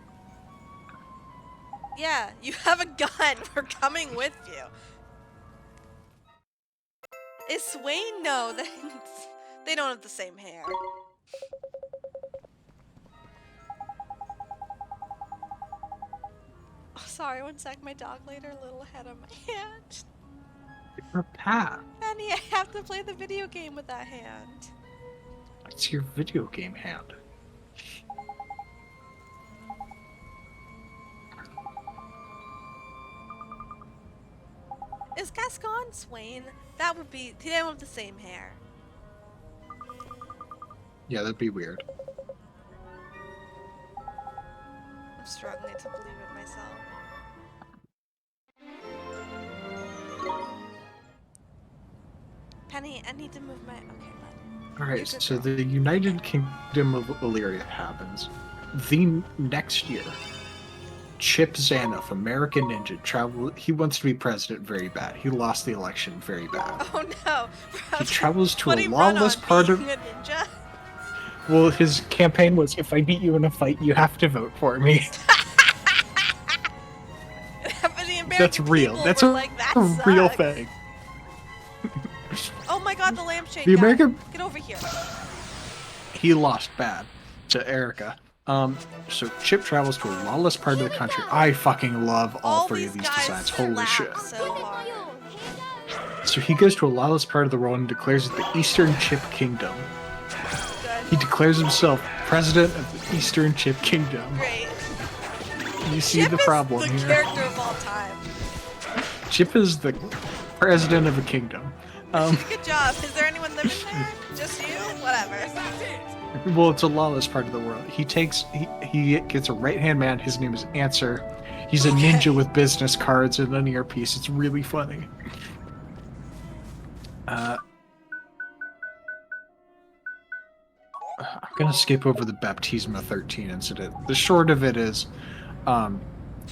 Yeah, you have a gun. We're coming with you. Is Swaine? No, they don't have the same hair. Oh, sorry, one sec. My dog laid her little head on my hand. Or path. Penny, I have to play the video game with that hand. It's your video game hand. Is Gascon Swaine? That would be. They don't have the same hair. Yeah, that'd be weird. I'm struggling to believe it myself. Penny, I need to move my. Okay, bud. Alright, so the United Kingdom of Illyria happens. The next year, Chip Zanoff, American ninja, he wants to be president very bad. He lost the election very bad. Oh no! He travels to What a he run lawless on, part of... being a ninja? Well, his campaign was, if I beat you in a fight, you have to vote for me. But the American That's real. people That's were a, like, that a real sucks. thing. Oh my god, the lampshade The guy. American... Get over here. He lost bad to Erica. So Chip travels to a lawless part of the country. I fucking love all three of these guys designs. Holy slap shit. so hard. So he goes to a lawless part of the world and declares it the Eastern Chip Kingdom. Good. He declares himself president of the Eastern Chip Kingdom. Great. You see Chip the problem is the here. character of all time. Chip is the president of a kingdom. Good job. Is there anyone living there? Just you? Whatever. Well, it's a lawless part of the world. He gets a right-hand man. His name is Answer. He's a ninja with business cards and an earpiece. It's really funny. I'm gonna skip over the Baptisma 13 incident. The short of it is,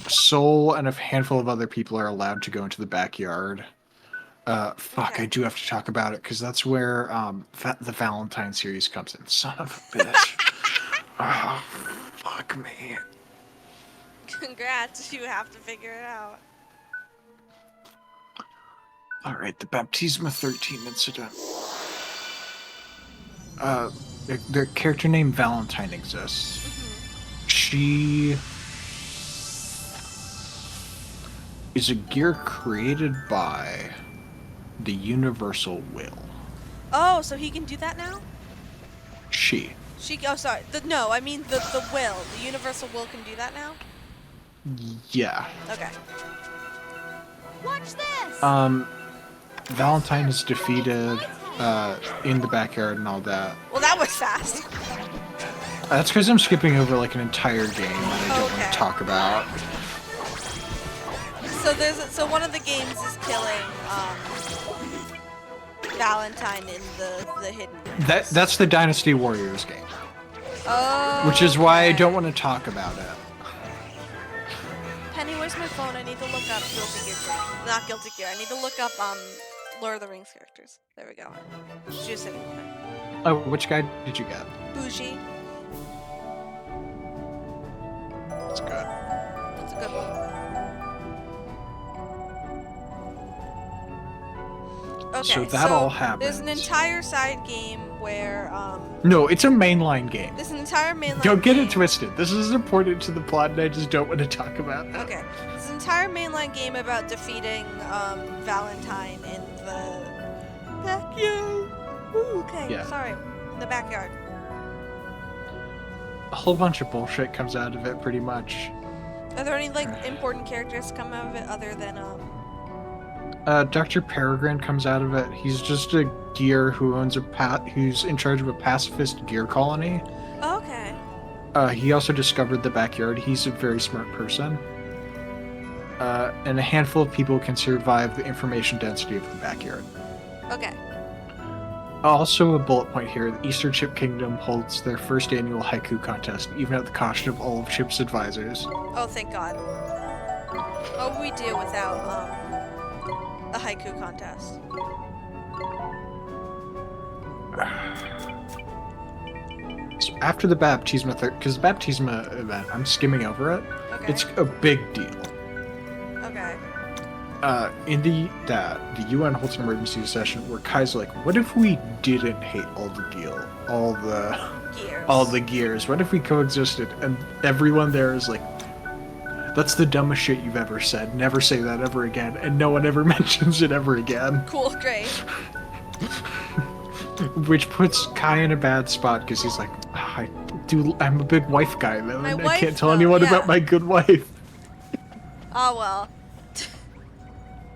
Soul and a handful of other people are allowed to go into the backyard. Fuck, I do have to talk about it, because that's where, the Valentine series comes in. Son of a bitch. Oh, fuck me. Congrats. You have to figure it out. Alright, the Baptisma 13 incident. The character named Valentine exists. She is a gear created by the Universal Will. Oh, so he can do that now? She. Oh, sorry. No, I mean the will. The universal will can do that now? Yeah. Okay. Watch this! Valentine is defeated in the backyard and all that. Well, that was fast. That's because I'm skipping over like an entire game that I don't want to talk about. So one of the games is killing Valentine in the hidden. That's the Dynasty Warriors game. Oh. Which is why I don't want to talk about it. Penny, where's my phone? I need to look up Guilty Gear. Not Guilty Gear. I need to look up Lord of the Rings characters. There we go. She was sitting there. Oh, which guy did you get? Bougie. That's good. That's a good one. Okay, So that all happens. There's an entire side game where No, it's a mainline game. there's an entire mainline. Don't get game. it twisted. This is important to the plot, and I just don't want to talk about it. Okay, there's an entire mainline game about defeating Valentine in the backyard. Ooh, okay, Yeah. sorry, in the backyard. A whole bunch of bullshit comes out of it, pretty much. Are there any like important characters come out of it other than Dr. Peregrine comes out of it. He's just a gear who owns who's in charge of a pacifist gear colony. Oh, okay. He also discovered the backyard. He's a very smart person. And a handful of people can survive the information density of the backyard. Okay. Also, a bullet point here: the Eastern Chip Kingdom holds their first annual haiku contest, even at the cost of all of Chip's advisors. Oh, thank God. What would we do without a haiku contest? So after the Baptisma, because the Baptisma event, I'm skimming over it. Okay. It's a big deal. Okay. In the UN holds an emergency session where Kai's like, what if we didn't hate all the gears? What if we coexisted? And everyone there is like, That's the dumbest shit you've ever said. Never say that ever again. And no one ever mentions it ever again. Cool, great. Which puts Kai in a bad spot because he's like, I'm a big wife guy though, My and I wife, can't tell though, anyone yeah. about my good wife. Oh well.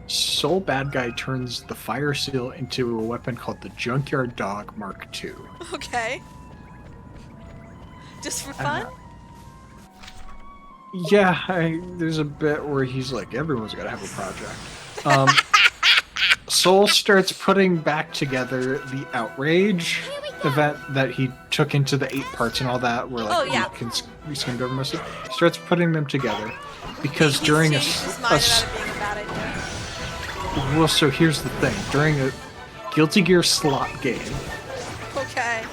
Soul Bad Guy turns the fire seal into a weapon called the Junkyard Dog Mark II. Okay. Just for I don't fun? know. Yeah, there's a bit where he's like, everyone's got to have a project. Soul starts putting back together the Outrage event that he took into the 8 parts and all that, where like we skimmed over most of it. He starts putting them together because He's during changed his mind about it being a bad idea. well, so here's the thing: during a Guilty Gear slot game, Okay.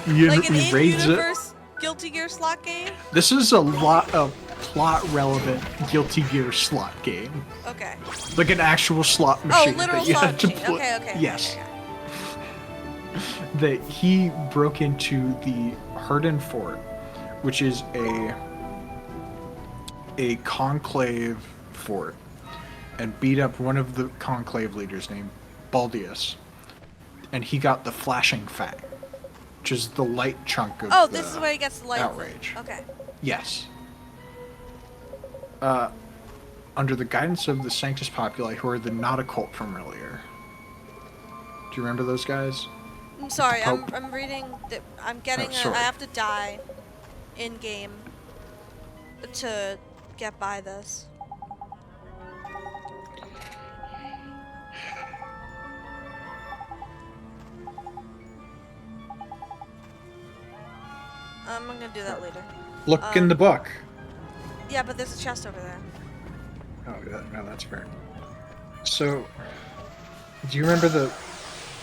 you Like an raids it. in-universe Guilty Gear slot game? This is a lot of plot-relevant Guilty Gear slot game. Okay. Like an actual slot machine literal that you slot had to machine. play. Okay. Yes. Okay. That he broke into the Harden Fort, which is a conclave fort, and beat up one of the conclave leaders named Baldius, and he got the Flashing Fang, which is the light chunk of This is where he gets the light. Outrage. Okay. Yes. Under the guidance of the Sanctus Populi, who are the not occult from earlier. Do you remember those guys? I'm sorry. Pope. I'm reading. I'm getting. sorry. I have to die in game to get by this. I'm gonna do that later. Look in the book. Yeah, but there's a chest over there. Oh, yeah, no, that's fair. So, do you remember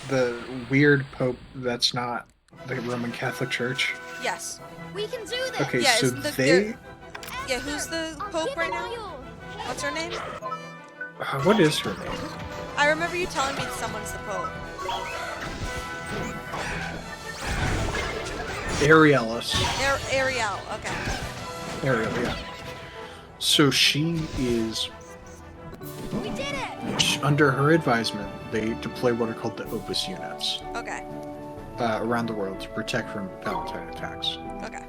the weird pope that's not the Roman Catholic Church? Yes. We can do this. Okay, Yeah, so isn't the- they... Yeah, who's the Pope right now? What's her name? what is her name? I remember you telling me someone's the Pope. Ariellus. Ariel, okay. Ariel, yeah. So she is... We did it. Under her advisement, they deploy what are called the Opus units Okay. around the world to protect from Valentine attacks. Okay.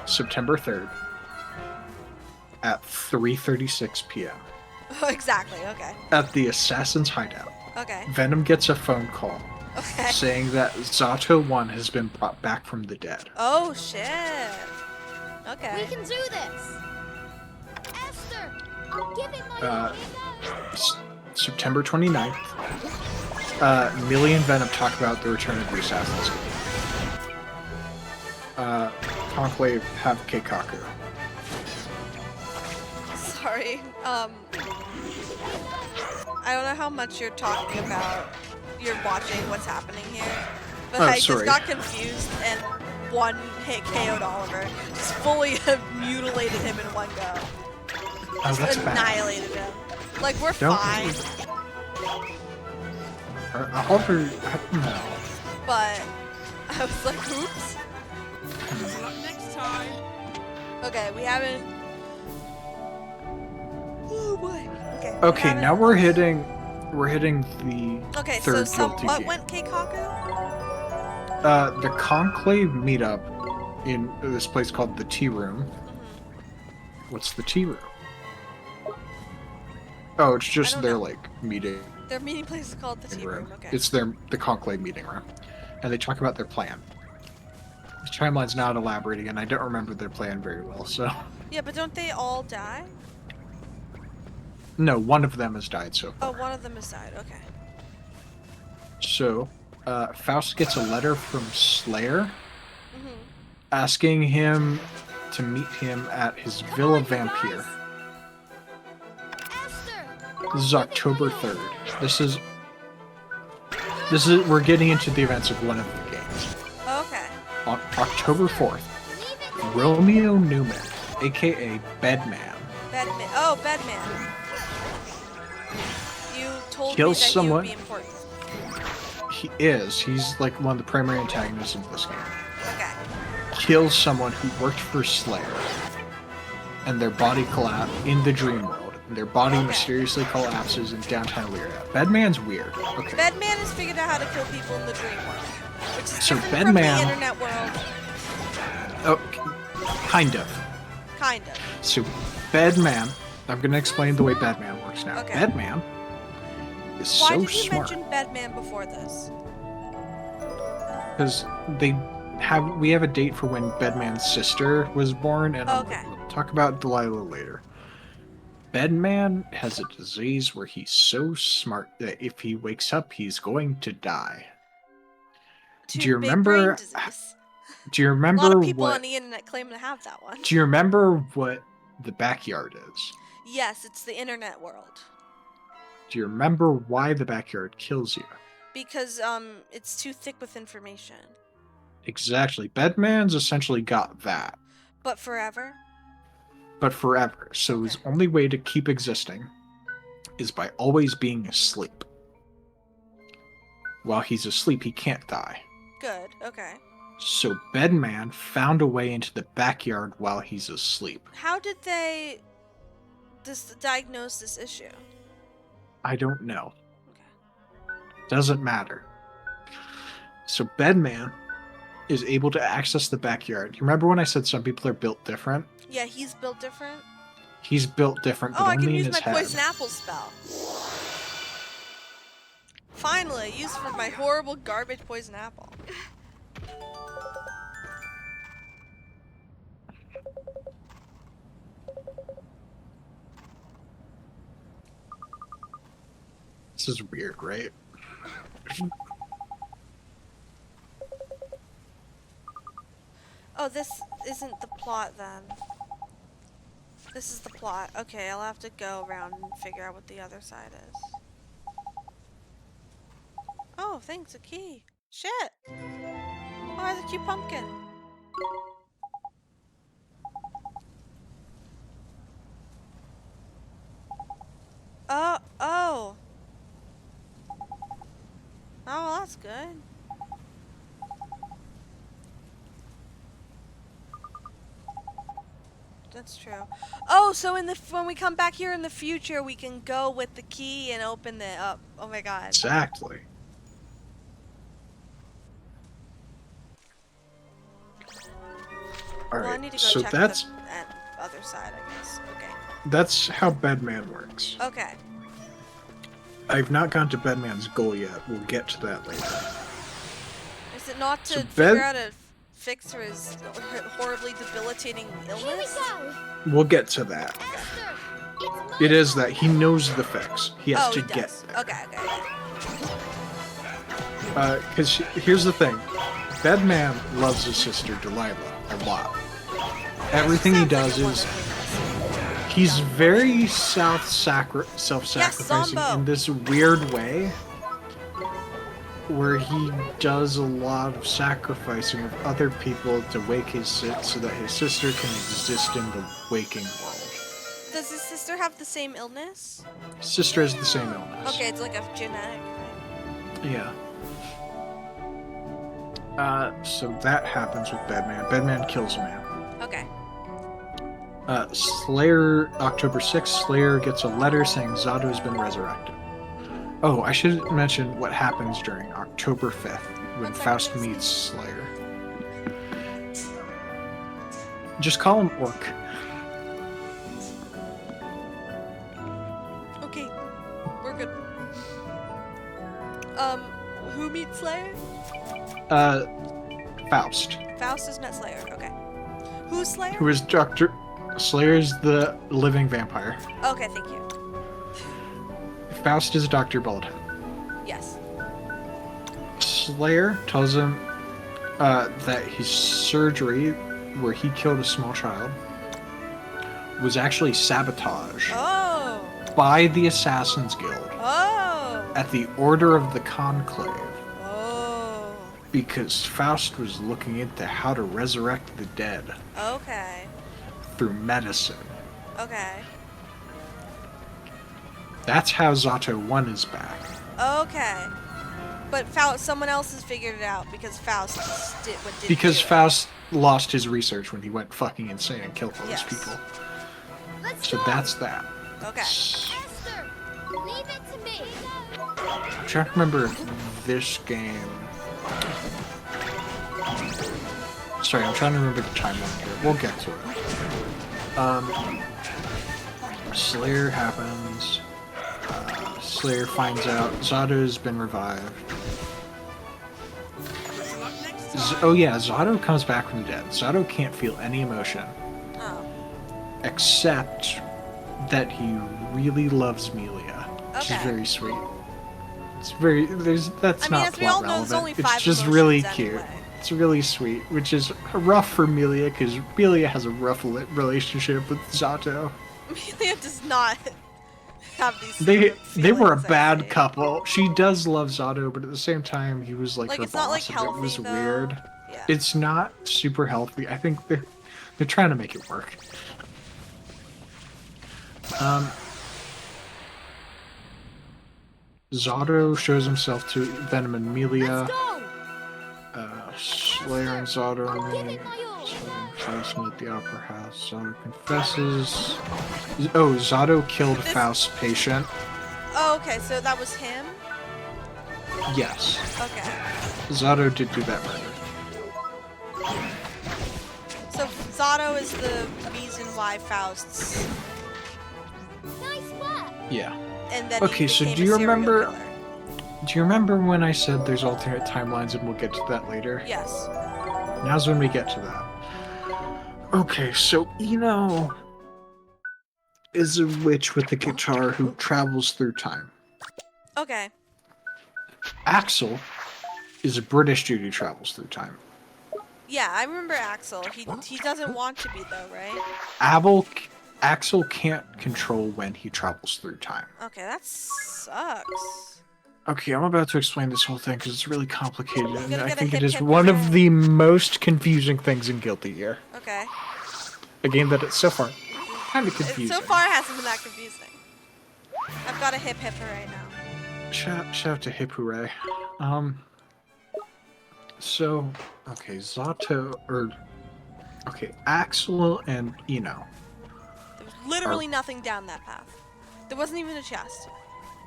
September 3rd at 3:36 p.m. Exactly, okay. at the Assassin's Hideout. Okay. Venom gets a phone call Okay. saying that Zato 1 has been brought back from the dead. Oh, shit. Okay. We can do this. Esther, I'll give it my Uh, September 29th, Millie and Venom talk about the return of the Assassins. Conclave have Keikaku. Sorry. I don't know how much you're talking about. You're watching what's happening here, but Oh, I sorry. just got confused and one hit KO'd Oliver. Just fully mutilated him in one go. Oh, that's bad. Annihilated him. Like, we're Don't- fine, Oliver, no. but I was like, oops. Good luck next time. Okay, we haven't. Oh boy. Okay. we Okay, haven't- now we're hitting the Okay, so third guilty what game. went Keikaku? The Conclave meetup in this place called the Tea Room. What's the Tea Room? Oh, it's just don't their know. like meeting Their meeting place is called the tea room. Okay. It's the Conclave meeting room, and they talk about their plan. The timeline's not elaborating, and I don't remember their plan very well. So, Yeah, but don't they all die? no, one of them has died so Oh, far. one of them has died. Okay. So, Faust gets a letter from Slayer Mm-hmm. asking him to meet him at his Villa Vampire. This is October 3rd. This is we're getting into the events of one of the games. Okay. On October 4th, Romeo Newman, aka Bedman, Bedman. Oh, Bedman. You told Kills me that someone. he would be important. he's like one of the primary antagonists of this game. Okay. kills someone who worked for Slayer, and their body collapsed in the dream world. And their body mysteriously collapses in downtown Lyria. Bedman's weird. Okay. Bedman has figured out how to kill people in the dream world, which is So different from the Bedman- internet world. Oh, kind of. Kind of. So Bedman, I'm going to explain the way Bedman works now. Okay. Bedman is Why so did you smart mention Bedman before this? because we have a date for when Bedman's sister was born, and Okay. we'll talk about Delilah later. Bedman has a disease where he's so smart that if he wakes up, he's going to die. Too Do you big remember? brain disease. Do you A remember lot of people what? on the internet claim to have that one. Do you remember what the backyard is? Yes, it's the internet world. Do you remember why the backyard kills you? Because it's too thick with information. Exactly. Bedman's essentially got that, But forever? but forever. So his only way to keep existing is by always being asleep. While he's asleep, he can't die. Good, okay. So Bedman found a way into the backyard while he's asleep. How did they diagnose this issue? I don't know. Okay. Doesn't matter. So Bedman is able to access the backyard. You remember when I said some people are built different? Yeah, he's built different. He's built different, but Oh, I only can in use his my head. poison apple spell. Finally, used for my horrible garbage poison apple. This is weird, right? Oh, this isn't the plot then. This is the plot. Okay, I'll have to go around and figure out what the other side is. Oh, thanks, a key. Shit! Oh, there's a cute pumpkin. Oh, oh. Oh, well, that's good. That's true. Oh, so when we come back here in the future, we can go with the key and open it up. Oh my god. Exactly. Well, I Alright, need to go so check that's that other side, I guess. Okay. that's how Bedman works. Okay. I've not gone to Bedman's goal yet. We'll get to that later. Is it not to So figure Ben- out a fix for his horribly debilitating Here we illness? go. We'll get to that. Esther, it's It is that he knows the fix. He has Oh, to he get does. there. Okay, okay. Because here's the thing. Bedman loves his sister Delilah a lot. Everything he Sounds like does a is wonderful he's very self-sacrificing Sambo. in this weird way where he does a lot of sacrificing of other people to wake his so that his sister can exist in the waking world. Does his sister have the same illness? His sister has the same illness. Okay, it's like a genetic thing. Yeah. So that happens with Bedman. Bedman kills a man. Okay. Slayer, October 6th, Slayer gets a letter saying Zato has been resurrected. Oh, I should mention what happens during October 5th when Faust meets Slayer. Just call him Orc. Okay. We're good. Who meets Slayer? Faust, Faust has met Slayer. Okay. Who's Slayer? who is Dr. Slayer's the living vampire. Okay, thank you. Faust is Dr. Bald. Yes. Slayer tells him that his surgery, where he killed a small child, was actually sabotage Oh. by the Assassin's Guild Oh. at the order of the Conclave, Oh. because Faust was looking into how to resurrect the dead Okay. through medicine. Okay. That's how Zato 1 is back. Okay. But someone else has figured it out because Faust did what did. Because Faust lost his research when he went fucking insane and killed all those people. Let's So go. that's that. Okay. Esther, leave it to me. I'm trying to remember if this game. Sorry, I'm trying to remember the timeline here. We'll get to it. Slayer happens. Slayer finds out Zato's been revived. Oh yeah, Zato comes back from the dead. Zato can't feel any emotion. Oh. Except that he really loves Melia. Which is very sweet. It's very that's not as we all plot know, there's relevant. only It's 5 just really emotions cute. anyway. It's really sweet, which is rough for Melia because Melia has a rough relationship with Zato. Amelia does not have these. They were a feelings, I bad see. couple. She does love Zato, but at the same time, he was like her It's not, like, boss, and it was healthy, though. weird. Yeah. It's not super healthy. I think they're trying to make it work. Zato shows himself to Venom and Melia. Slayer and Zato meet. Faust meet the Opera House. Zato confesses. Oh, Zato killed Faust's patient. Oh, okay. So that was him. Yes. Okay. Zato did do that murder. So Zato is the reason why Faust's. Nice work. Yeah. And then Okay, he so became do a you serial remember? killer. Do you remember when I said there's alternate timelines, and we'll get to that later? Yes. Now's when we get to that. Okay, so Eno is a witch with a guitar who travels through time. Okay. Axel is a British dude who travels through time. Yeah, I remember Axel. He doesn't want to be though, right? Axel can't control when he travels through time. Okay, that sucks. Okay, I'm about to explain this whole thing because it's really complicated, and gonna I get a think it hip is hip one of hooray. the most confusing things in Guilty Gear. Okay. A game that it's so far kind of confusing. So far, it hasn't been that confusing. I've got a hip hip right now. Shout out to Hip Hooray. So, okay, Axel and Eno. There was literally nothing down that path. There wasn't even a chest.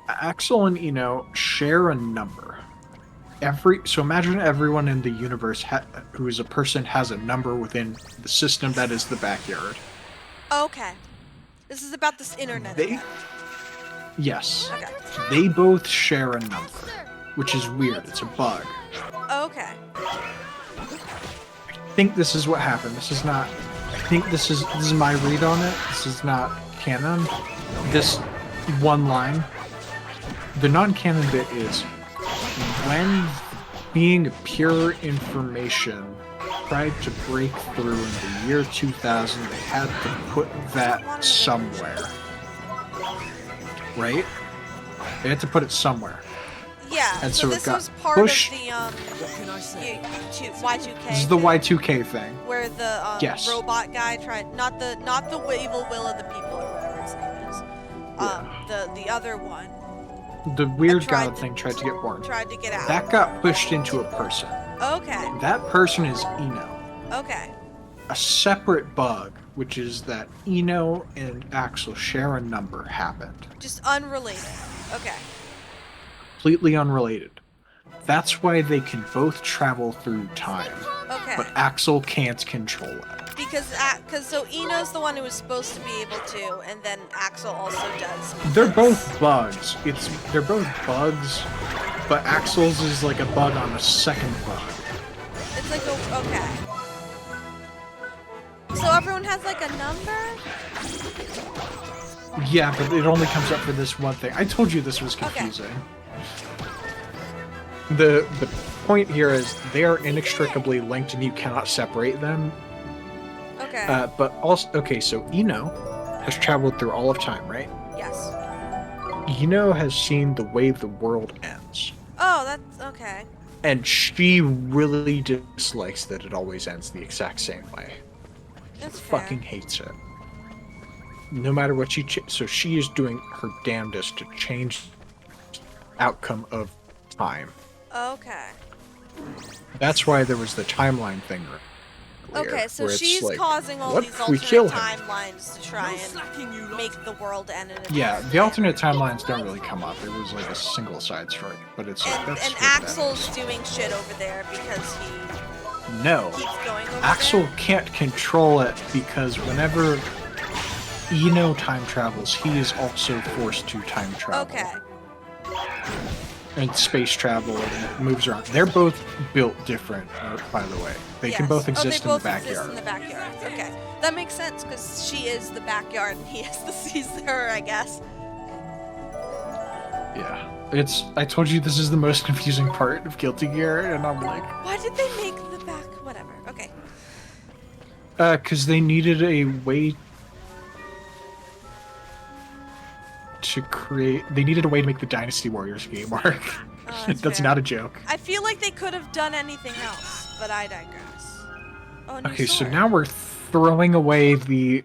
Axel and Eno share a number. So imagine everyone in the universe who is a person has a number within the system that is the backyard. Okay. This is about this internet. Yes. Okay. They both share a number, which is weird. It's a bug. Okay. I think this is what happened. This is not. I think this is my read on it. This is not canon. This one line. The non-canon bit is when being pure information tried to break through in the year 2000, they had to put that somewhere. Right? They had to put it somewhere. Yeah. And so so it this got was part pushed. of the What can I say? Y2K. This is the thing, Y2K thing. where the Yes. robot guy tried not the evil will of the people or whatever its name is. The other one The weird tried god to- thing tried to get born. tried to get out. That got pushed into a person. Okay. That person is Eno. Okay. A separate bug, which is that Eno and Axel share a number, happened. Just unrelated. Okay. Completely unrelated. That's why they can both travel through time, Okay. but Axel can't control it. Because so Eno's the one who was supposed to be able to, and then Axel also does. They're both bugs. They're both bugs, but Axel's is like a bug on a second bug. It's like okay. So everyone has like a number? Yeah, but it only comes up for this one thing. I told you this was confusing. The point here is they are inextricably linked and you cannot separate them. Okay. But also, okay, so Eno has traveled through all of time, right? Yes. Eno has seen the way the world ends. Oh, that's okay. And she really dislikes that it always ends the exact same way. That's fair. Fucking hates it. No matter what so she is doing her damnedest to change the outcome of time. Okay. That's why there was the timeline thing. Earlier, Okay, so where it's she's like, causing all what these if we alternate kill him? timelines to try No slacking, you and lot. make the world end in a Yeah, different the manner. alternate timelines don't really come up. It was like a single side story, but it's like, And that's what Axel's that doing shit over there because is. No, he keeps going over Axel there. can't control it because whenever Eno time travels, he is also forced to time travel. Okay. And space travel and moves around. They're both built different, by the way. They can Yes. both Oh, exist they in both the exist backyard. in the backyard. Okay, that makes sense because she is the backyard and he's her, I guess. Yeah. I told you this is the most confusing part of Guilty Gear, and I'm like, Why did they make the back? Whatever. Okay. because they needed a way to make the Dynasty Warriors game work. Oh, that's That's fair. not a joke. I feel like they could have done anything else, but I digress. Oh, new Okay, so sword. now we're throwing away the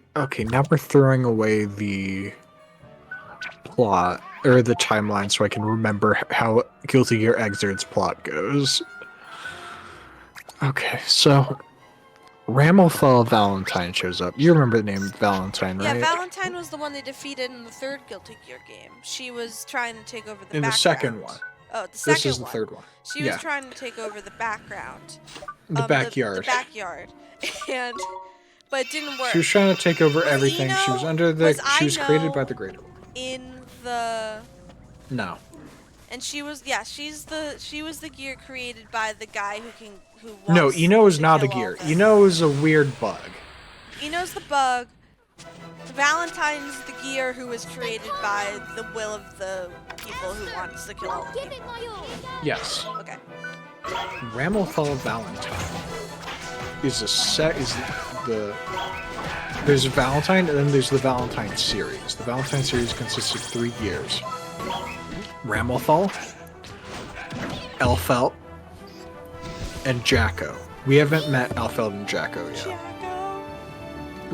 plot or the timeline so I can remember how Guilty Gear Xrd's plot goes. Okay, so Ramelthal Valentine shows up. You remember the name Valentine, right? Yeah, Valentine was the one they defeated in the third Guilty Gear game. She was trying to take over the In the background. second one. Oh, the second This is the one. third one. She Yeah. was trying to take over the background. The backyard. The backyard. But it didn't work. She was trying to take over Was everything. She was Eno- under the. was She was created Ino by the Greater One. in the No. and she was she was the gear created by the guy who No, wants Eno is to not a kill all gear. of them. Eno is a weird bug. Eno's the bug. Valentine's the gear who was created by the will of the people who wants to kill all the Give people. it my all. Yes. Okay. Ramelthal Valentine is there's Valentine and then there's the Valentine series. The Valentine series consists of 3 gears. Ramelthal, Elfelt, and Jacko. We haven't met Elfelt and Jacko yet. Jacko.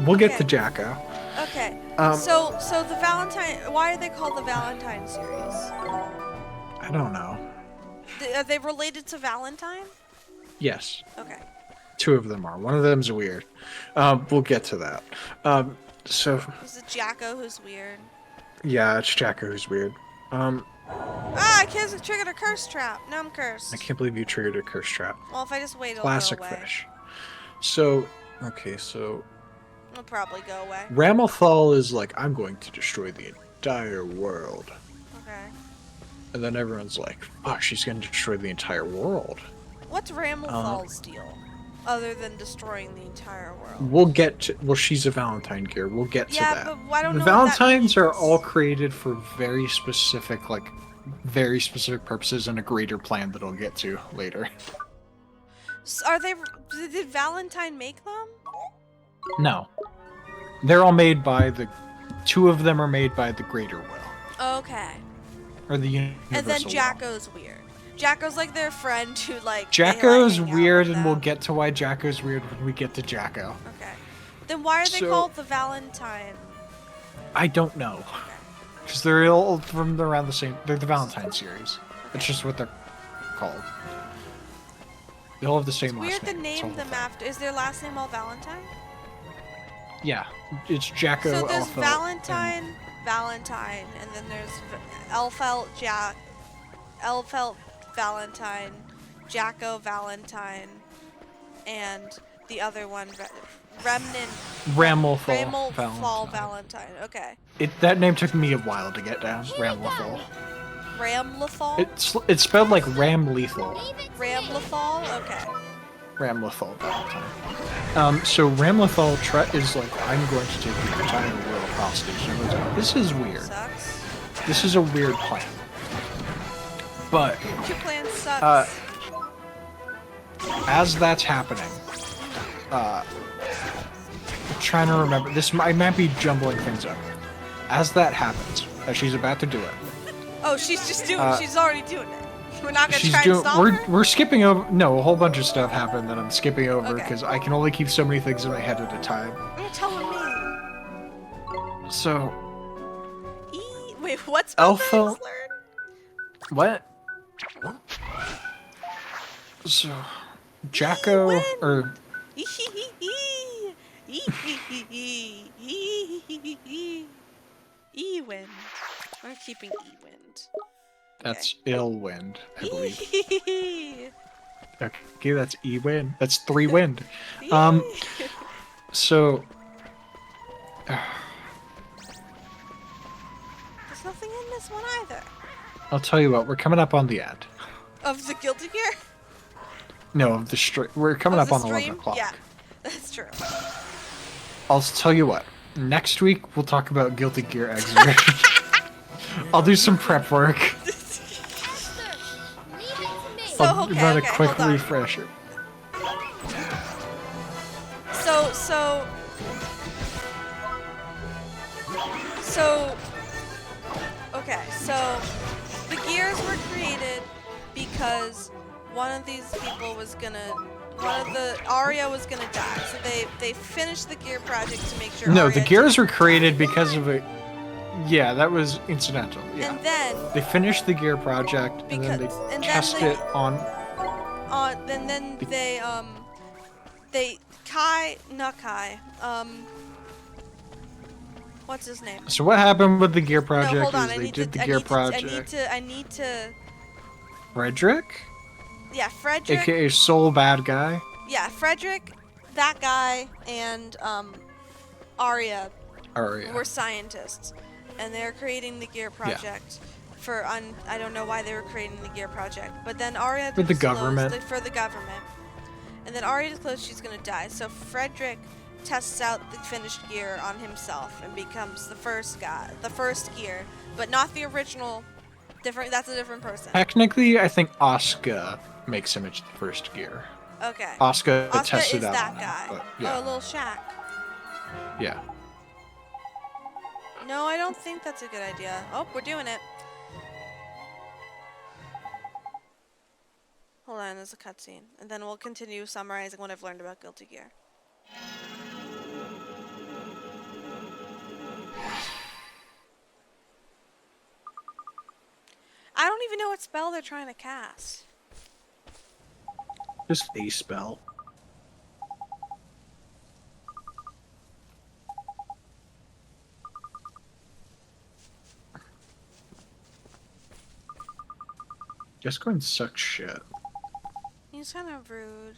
We'll get Okay. to Jacko. Okay. Um, so the Valentine. Why are they called the Valentine series? I don't know. Are they related to Valentine? Yes. Okay. 2 of them are. One of them's weird. We'll get to that. So, Is it Jacko who's weird? yeah, it's Jacko who's weird. Ah, kids triggered a curse trap. Now I'm cursed. I can't believe you triggered a curse trap. Well, if I just wait, it'll Classic go away. fish. So, okay, so It'll probably go away. Ramelthal is like, I'm going to destroy the entire world. Okay. And then everyone's like, fuck, she's going to destroy the entire world. What's Ramelthal's deal? Other than destroying the entire world. We'll get to, well, she's a Valentine gear. We'll get to Yeah, that. but I don't The know what that Valentines are means. all created for very specific purposes and a greater plan that I'll get to later. Are they? Did Valentine make them? No. They're all made by the... 2 of them are made by the Greater Will. Okay. Or the Universal And then Will. Jacko's weird. Jacko's like their friend who like. Jacko's they, like, hang out weird, with and we'll them. get to why Jacko's weird when we get to Jacko. Okay. Then why are they So- called the Valentine? I don't know. Because they're all from around the same... They're the Valentine series. It's just what they're called. They all have the same Weird last to name. It's name all them the- after. Is their last name all Valentine? Yeah. It's Jacko, So there's Alpha, Valentine, Valentine, and then there's Elfelt, Elfelt, Valentine, Jacko, Valentine, and the other one, Remnant, Ramelthal Ramelfall, Valentine. Valentine. Okay. That name took me a while to get down. Ramelthal. Ramlethal? It's spelled like Ram Lethal. Ramlethal? Okay. Ramlethal Valentine. So Ramlethal is like, I'm going to take the entire world hostage. And I was like, this is weird. Sucks. This is a weird plan. But Your plan sucks. as that's happening, I'm trying to remember this. I might be jumbling things up. As that happens, as she's about to do it, Oh, she's just doing. She's already doing it. We're not gonna she's try doing. and stop her. We're skipping over. No, a whole bunch of stuff happened that I'm skipping over Okay. because I can only keep so many things in my head at a time. You're telling me. So Wait, what's spell Alpha- did I just learn? what? So, Jacko Win. or E-wind. We're keeping E-wind. that's ill wind, I believe. E. Okay, that's E wind. That's 3 wind. So There's nothing in this one either. I'll tell you what, we're coming up on the end. Of the Guilty Gear? No, of the stream. We're coming Of up the on 11 stream? o'clock. Yeah, that's true. I'll tell you what. Next week we'll talk about Guilty Gear Exhibition. I'll do some prep work. Esther, leave it to me. So, I'll okay, run okay, a quick hold on. refresher. Okay, so the gears were created because one of these people was gonna, Arya was gonna die. So they finished the gear project to make sure. No, Arya the gears were created because of a. Yeah, that was incidental. Yeah. And then They finished the gear project and then they Because- and then test they- it on. then they not Kai, what's his name? So what happened with the gear No, project hold on. is I they need did to. the I gear need to. project. I need to. Frederick, Yeah, Frederick. aka Soul Bad Guy. Yeah, Frederick, that guy, and Arya Arya. were scientists, and they're creating the gear project. For I don't know why they were creating the gear project, but then Arya For the disclosed government. for the government, and then Arya disclosed she's gonna die. So Frederick tests out the finished gear on himself and becomes the first guy, the first gear, but not the original. Different. That's a different person. Technically, I think Asuka makes him into the first gear. Okay. Asuka Asuka tested is out that on him, guy. but Oh, yeah, little Shaq. yeah. No, I don't think that's a good idea. Oh, we're doing it. Hold on, there's a cutscene. And then we'll continue summarizing what I've learned about Guilty Gear. I don't even know what spell they're trying to cast. Just a spell. Just going to suck shit. He's kind of rude.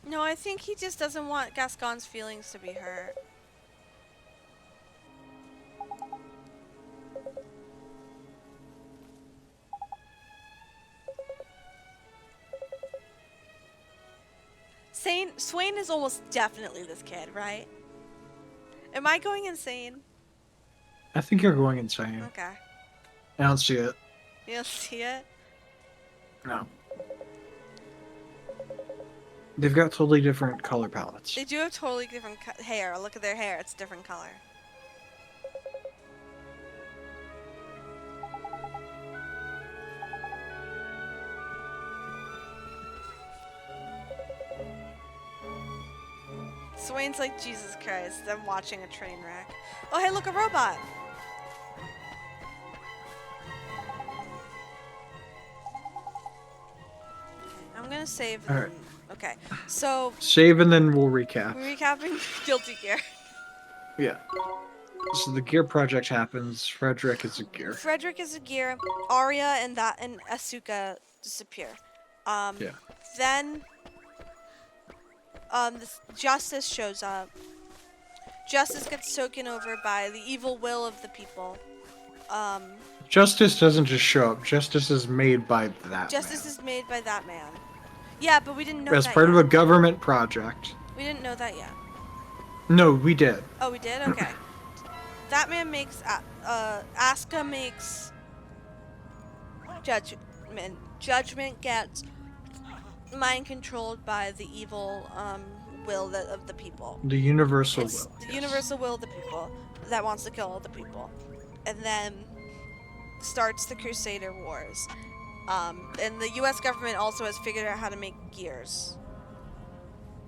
No, I think he just doesn't want Gascon's feelings to be hurt. Swaine is almost definitely this kid, right? Am I going insane? I think you're going insane. Okay. I don't see it. You don't see it? No. They've got totally different color palettes. They do have totally different hair. Look at their hair. It's a different color. Swaine's like, Jesus Christ, I'm watching a train wreck. Oh, hey, look, a robot. I'm gonna save. All right. Okay, so Save and then we'll recap. we're recapping Guilty Gear. Yeah. So the gear project happens. Frederick is a gear. Frederick is a gear. Arya and Asuka disappear. Yeah. Then this Justice shows up. Justice gets taken over by the evil will of the people. Justice doesn't just show up. Justice is made by that Justice man. is made by that man. Yeah, but we didn't know As that part yet. of a government project. We didn't know that yet. No, we did. Oh, we did? Okay. That man makes Asuka makes judgment. Judgment gets mind controlled by the evil will of the people. The universal It's will. the yes. universal will of the people that wants to kill all the people. And then starts the Crusader Wars. And the US government also has figured out how to make gears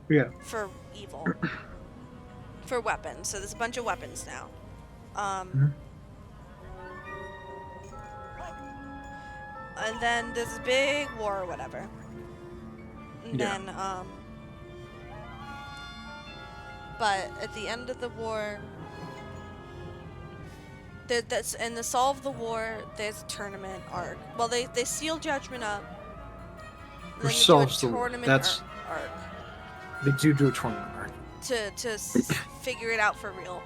Yeah. for evil. for weapons. So there's a bunch of weapons now. And then there's a big war or whatever. And Yeah. then, but at the end of the war, that's in the solve the war. There's a tournament arc. Well, they seal Judgment up. And then they do a Solves the war. tournament That's- arc They do a tournament arc. to figure it out for real.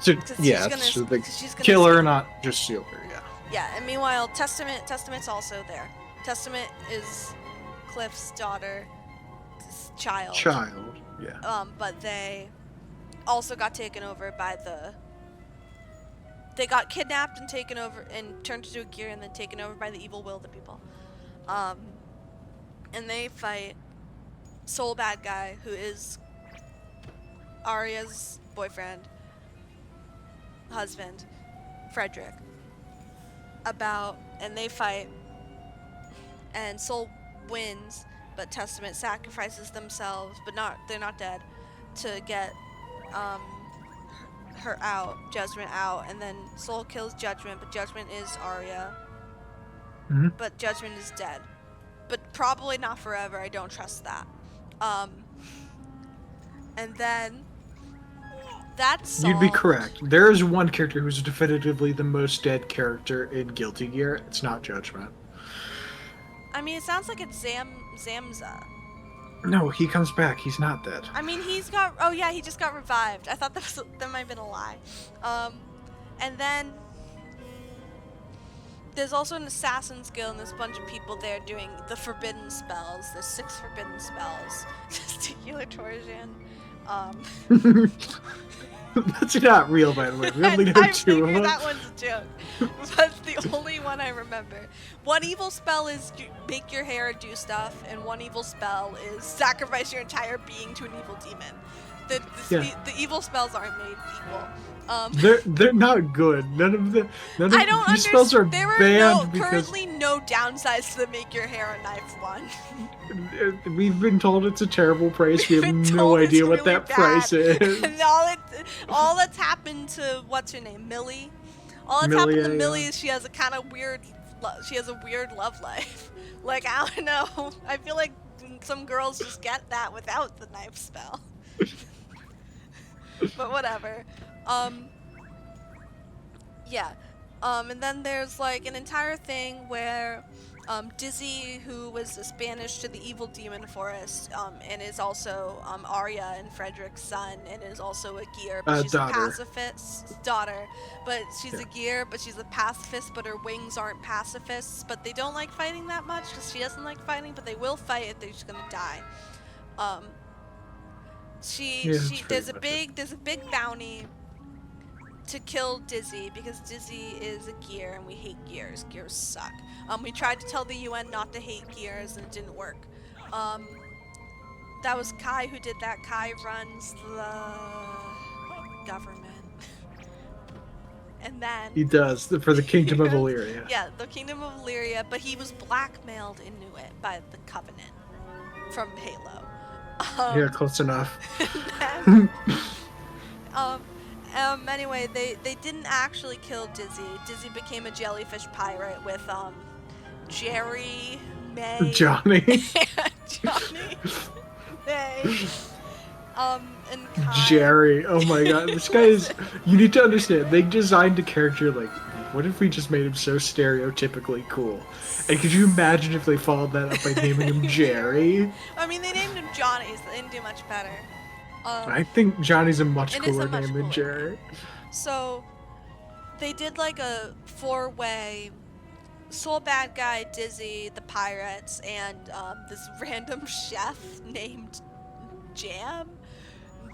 So, 'Cause yeah, she's so gonna- the 'cause she's gonna killer, steal- not just seal her. Yeah. Yeah, and meanwhile, Testament's also there. Testament is Cliff's daughter's child. Child. Yeah. But they also got taken over by the. They got kidnapped and taken over and turned into a gear and then taken over by the evil will of the people. And they fight Soul Bad Guy, who is Arya's boyfriend, husband, Frederick. And they fight, and Soul wins, but Testament sacrifices themselves, but they're not dead, to get her out, Judgment out, and then Soul kills Judgment, but Judgment is Arya. Mhm. But Judgment is dead. But probably not forever, I don't trust that. And then that's You'd be correct. There is one character who's definitively the most dead character in Guilty Gear. It's not Judgment. I mean, it sounds like it's Zamza. No, he comes back. He's not dead. I mean, he just got revived. I thought that might have been a lie. And then there's also an Assassin's Guild, and there's a bunch of people there doing the forbidden spells. There's 6 forbidden spells. Testicular torsion. That's not real, by the way. We only know I 2 of figured them. that one's a joke. That's the only one I remember. One evil spell is make your hair do stuff, and one evil spell is sacrifice your entire being to an evil demon. The evil spells aren't made equal. They're not good. None of I don't these spells are understand. There are banned because currently no downsides to the make your hair a knife one. we've been told it's a terrible price. We We've have been no told it's idea what really that price is. And all that's happened to what's her name, Millie. All that's happened to Millie, Millie yeah. is she has a kind of weird. She has a weird love life. Like, I don't know. I feel like some girls just get that without the knife spell. But whatever. Yeah. And then there's like an entire thing where Dizzy, who was the Spanish to the evil demon forest, and is also Arya and Frederick's son, and is also a gear, but she's daughter. a pacifist daughter. But she's a gear, but she's a pacifist, but her wings aren't pacifists. But they don't like fighting that much because she doesn't like fighting, but they will fight if they're just gonna die. There's a big bounty to kill Dizzy because Dizzy is a gear and we hate gears. Gears suck. We tried to tell the UN not to hate gears and it didn't work. That was Kai who did that. Kai runs the government. And then He does for the Kingdom of Illyria. yeah, the Kingdom of Illyria, but he was blackmailed into it by the Covenant from Halo. Yeah, close enough. Anyway, they didn't actually kill Dizzy. Dizzy became a jellyfish pirate with Jerry, May, Johnny. Johnny, May, and Kai. Jerry. Oh my god. This guy is. You need to understand. They designed a character like. What if we just made him so stereotypically cool? And could you imagine if they followed that up by naming him Jerry? I mean, they named him Johnny, so they didn't do much better. I think Johnny's a much It is a cooler much name than cooler Jerry. So, they did like a 4-way Soul Bad Guy, Dizzy, the Pirates, and this random chef named Jam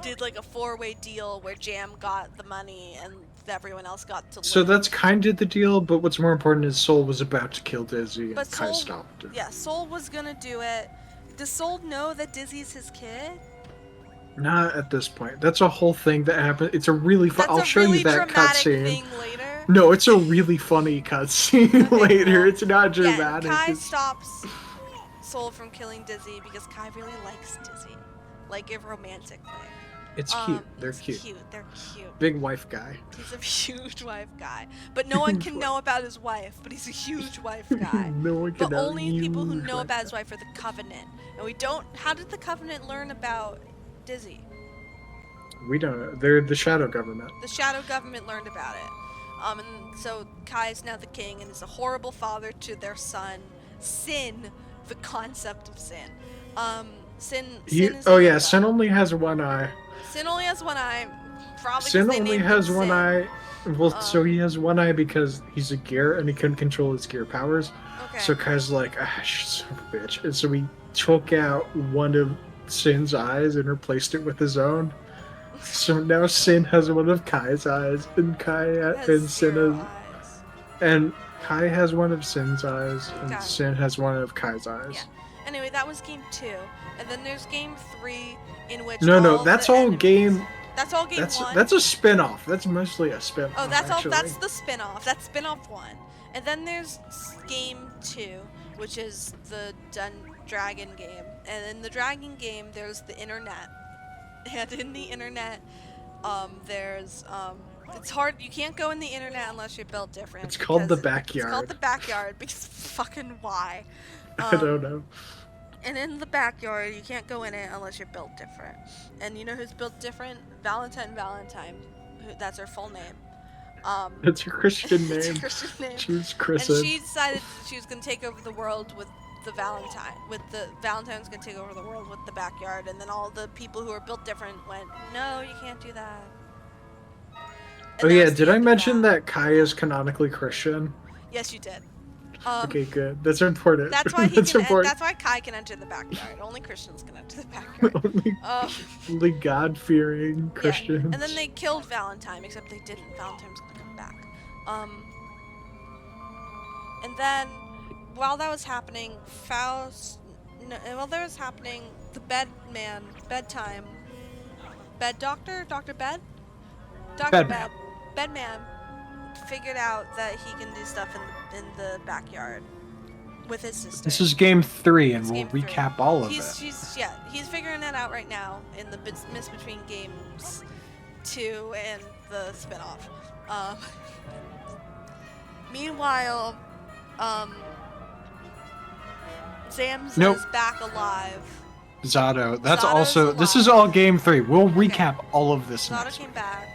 did like a 4-way deal where Jam got the money and everyone else got to live. So that's kind of the deal, but what's more important is Soul was about to kill Dizzy But and Kai Soul, stopped it. yeah, Soul was gonna do it. Does Soul know that Dizzy's his kid? Not at this point. That's a whole thing that happened. It's a really fun. That's I'll a show really you that dramatic cutscene. thing later. No, it's a really funny cutscene Okay, later. cool. It's not Yeah, dramatic. Kai it's... stops Soul from killing Dizzy because Kai really likes Dizzy, like a romantic way. It's cute. They're it's cute. They're cute. Big wife guy. He's a huge wife guy, but no one can know about his wife. But he's a huge wife guy. No one can The know. only people who Huge know wife about his guy. wife are the Covenant, and we don't. How did the Covenant learn about Dizzy? We don't know. They're the shadow government. The Shadow Government learned about it. And so Kai is now the king and is a horrible father to their son, Sin. The concept of Sin. Sin is Oh a yeah, good Sin guy. only has one eye. Sin only has one eye. Probably 'cause Sin they only named has him one Sin. eye. Well, so he has one eye because he's a gear and he couldn't control his gear powers. Okay. So Kai's like, son of a bitch. And so he took out one of Sin's eyes and replaced it with his own. So now Sin has one of Kai's eyes, and Has and Sin zero has, eyes. and Kai has one of Sin's eyes, and Got it. Sin has one of Kai's eyes. Yeah. Anyway, that was game 2, and then there's game 3, in which No, that's the all enemies- game. That's all game 1. That's a spin-off. That's mostly a spin-off. Oh, that's all. actually. That's the spin-off. That's spin-off 1, and then there's game 2, which is the dragon game. And in the dragon game, there's the internet, and in the internet, there's it's hard. You can't go in the internet unless you're built different. It's called the because backyard. It's called the backyard because fucking why? I don't know. And in the backyard, you can't go in it unless you're built different. And you know who's built different? Valentine. That's her full name. It's her Christian name. It's her Christian name. She was And christened. she decided she was gonna take over the world with the Valentine. Valentine's gonna take over the world with the backyard. And then all the people who are built different went, no, you can't do that. And Oh that yeah, was the did I end of mention that Kai is canonically Christian? Yes, you did. Okay, good. That's important. That's why That's important. That's why Kai can enter the backyard. Only Christians can enter the backyard. Only God-fearing Christians. Yeah. And then they killed Valentine, except they didn't. Valentine's gonna come back. And then while that was happening, the bedtime, bed doctor, Dr. Bed? Dr. Bedman. Bedman figured out that he can do stuff in the backyard with his sister. This is game 3, and It's we'll game 3. recap all of it. He's figuring that out right now in the miss between games 2 and the spinoff. Meanwhile, Zamza's back alive. Zato. That's Zato's also. This alive. is all game 3. We'll recap all of this Zato next came week. back.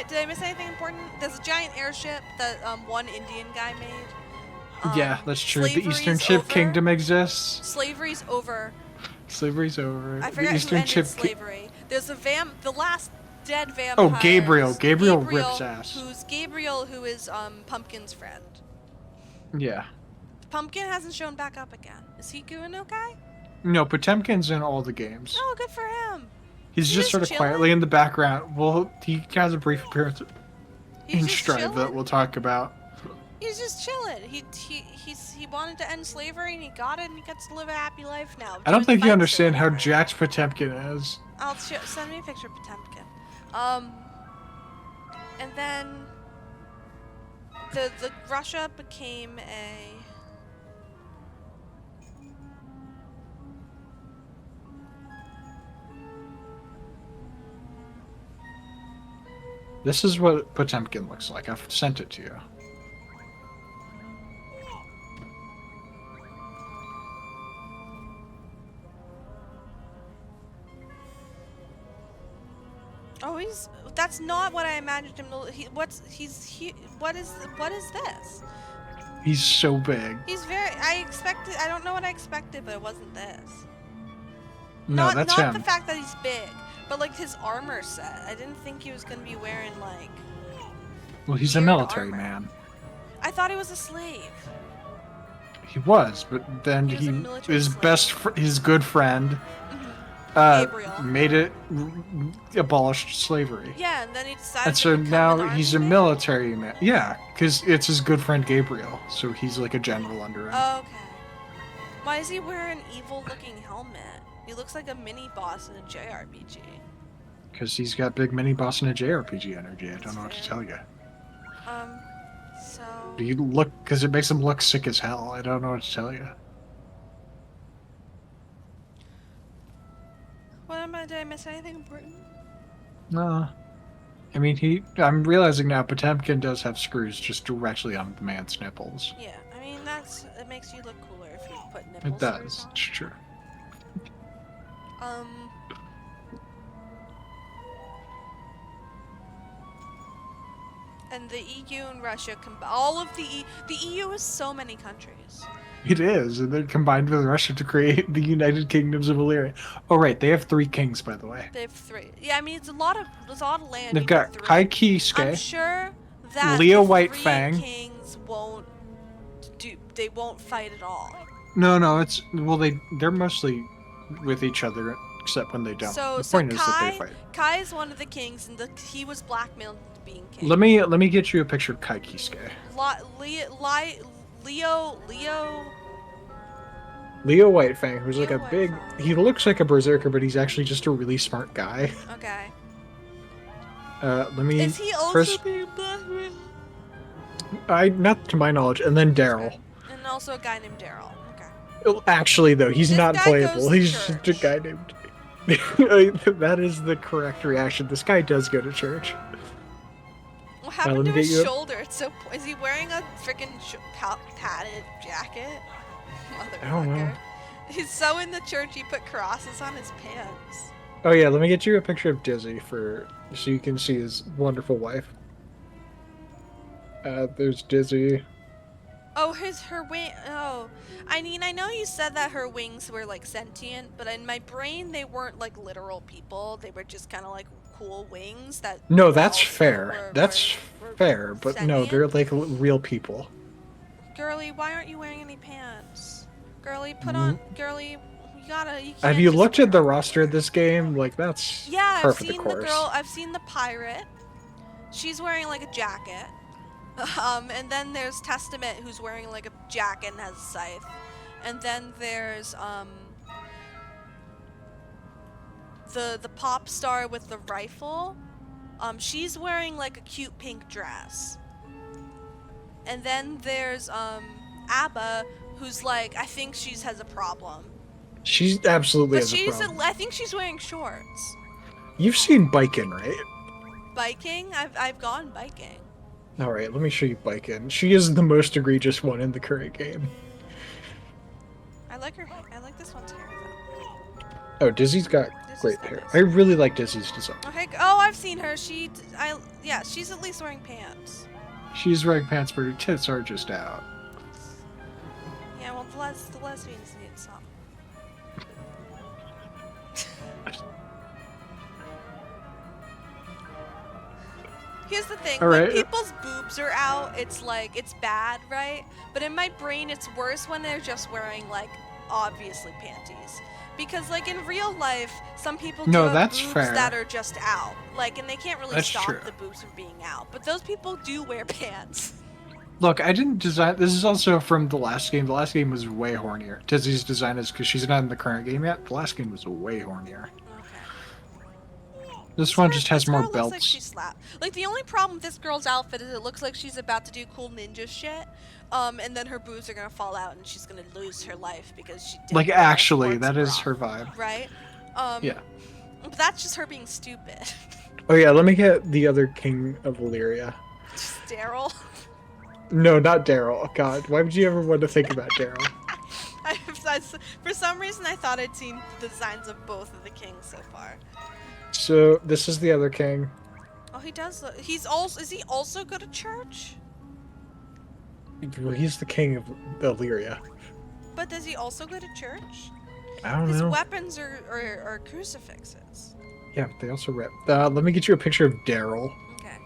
Did I miss anything important? There's a giant airship that one Indian guy made. Yeah, that's true. The slavery's Eastern Chip over. Kingdom exists. Slavery's over. Slavery's over. I The forgot who Eastern ended Chip slavery. There's the last dead vampire. Oh, Gabriel. Gabriel rips ass. Who's Gabriel, who is Pumpkin's friend. Yeah. Pumpkin hasn't shown back up again. Is he doing okay? No, Potemkin's in all the games. Oh, good for him. He's just sort of chilling? quietly in the background. Well, he has a brief appearance He's in just Strive that chilling? we'll talk about. He's just chilling. He wanted to end slavery and he got it and he gets to live a happy life now. I don't doing think you fights or understand how whatever. jacked Potemkin is. Send me a picture of Potemkin. And then the Russia became a. This is what Potemkin looks like. I've sent it to you. Oh, that's not what I imagined him to. What is this? He's so big. I don't know what I expected, but it wasn't this. No, that's not him. the fact that he's big, but like his armor set. I didn't think he was gonna be wearing like. Well, he's a weird military armor. man. I thought he was a slave. He was, but then He was a military his slave. his good friend, Gabriel. made it abolished slavery. Yeah, and then he decided. And to so become now an he's a army man? military man. Yeah, because it's his good friend Gabriel, so he's like a general under him. Okay. Why is he wearing an evil-looking helmet? He looks like a mini boss in a JRPG. Because he's got big mini boss and a JRPG energy. I don't know what to fair. tell you. So. You look, because it makes him look sick as hell. I don't know what to tell you. Did I miss anything important? I mean, I'm realizing now Potemkin does have screws just directly on the man's nipples. Yeah, I mean it makes you look cooler if you put It nipple screws does. on. It's true. And the EU and Russia, all of the EU is so many countries. It is, and they're combined with Russia to create the United Kingdoms of Illyria. Oh, right, they have 3 kings, by the way. They have 3. Yeah, I mean it's a lot of land. They've you got get Kai through. I'm Kisuke, sure that Leo the 3 Whitefang. kings they won't fight at all. No, they're mostly with each other, except when they don't. So The point is that they Kai fight. Kai is one of the kings, and he was blackmailed into being king. Let me get you a picture of Kai Kisuke. Leo Whitefang, who's like Leo a big. Whitefang. He looks like a berserker, but he's actually just a really smart guy. Okay. Let me. Is he also first, being blackmailed? not to my knowledge, and then Daryl. And also a guy named Daryl. Okay. Actually, though, he's This not guy playable. goes to He's just a church. guy named. That is the correct reaction. This guy does go to church. What happened let to me his get you a- shoulder? It's so. Is he wearing a freaking padded jacket? I don't know. Motherfucker. He's so in the church he put crosses on his pants. Oh yeah, let me get you a picture of Dizzy so you can see his wonderful wife. There's Dizzy. Oh, her wing. Oh, I mean, I know you said that her wings were like sentient, but in my brain they weren't like literal people. They were just kind of like cool wings that. No, that's also fair. That's were fair, but no, sentient. they're like real people. Girly, why aren't you wearing any pants? Girly, put on. Girly, you can't Have you just looked wear at the them. roster of this game? Like that's Yeah, I've par for the seen the course. girl. I've seen the pirate. She's wearing like a jacket. And then there's Testament, who's wearing like a jacket and has a scythe. And then there's the pop star with the rifle. She's wearing like a cute pink dress. And then there's Abba, who's like, I think has a problem. She's absolutely But has a problem. I think she's wearing shorts. You've seen Biking, right? Biking? I've gone biking. All right, let me show you Biking. She is the most egregious one in the current game. I like her. I like this one's hair though. Oh, Dizzy's got Dizzy's great got hair. nice. I really like Dizzy's design. Okay. Oh, I've seen her. Yeah, she's at least wearing pants. She's wearing pants, but her tits are just out. Yeah, well, the lesbians need some. Here's the thing, All when right. people's boobs are out, it's like, it's bad, right? But in my brain, it's worse when they're just wearing, like, obviously panties. Because, like, in real life, some people do No, have that's boobs fair. that are just out. Like, and they can't really That's stop true. the boobs from being out. But those people do wear pants. Look, I didn't design. This is also from the last game. The last game was way hornier. Dizzy's design is because she's not in the current game yet. The last game was way hornier. Okay. This one just has This more girl looks like belts. she's like, the only problem with this girl's outfit is it looks like she's about to do cool ninja shit. And then her boobs are gonna fall out and she's gonna lose her life because she didn't Like wear a actually, sports that is bra, her vibe. right? Yeah. But that's just her being stupid. Oh yeah, let me get the other king of Illyria. Daryl. No, not Daryl. Oh, God, why would you ever want to think about Daryl? For some reason, I thought I'd seen the designs of both of the kings so far. So this is the other king. Oh, he does. Is he also go to church? Well, he's the king of Illyria. But does he also go to church? I don't His know. weapons are crucifixes. Yeah, but they also rep. Let me get you a picture of Daryl. Okay.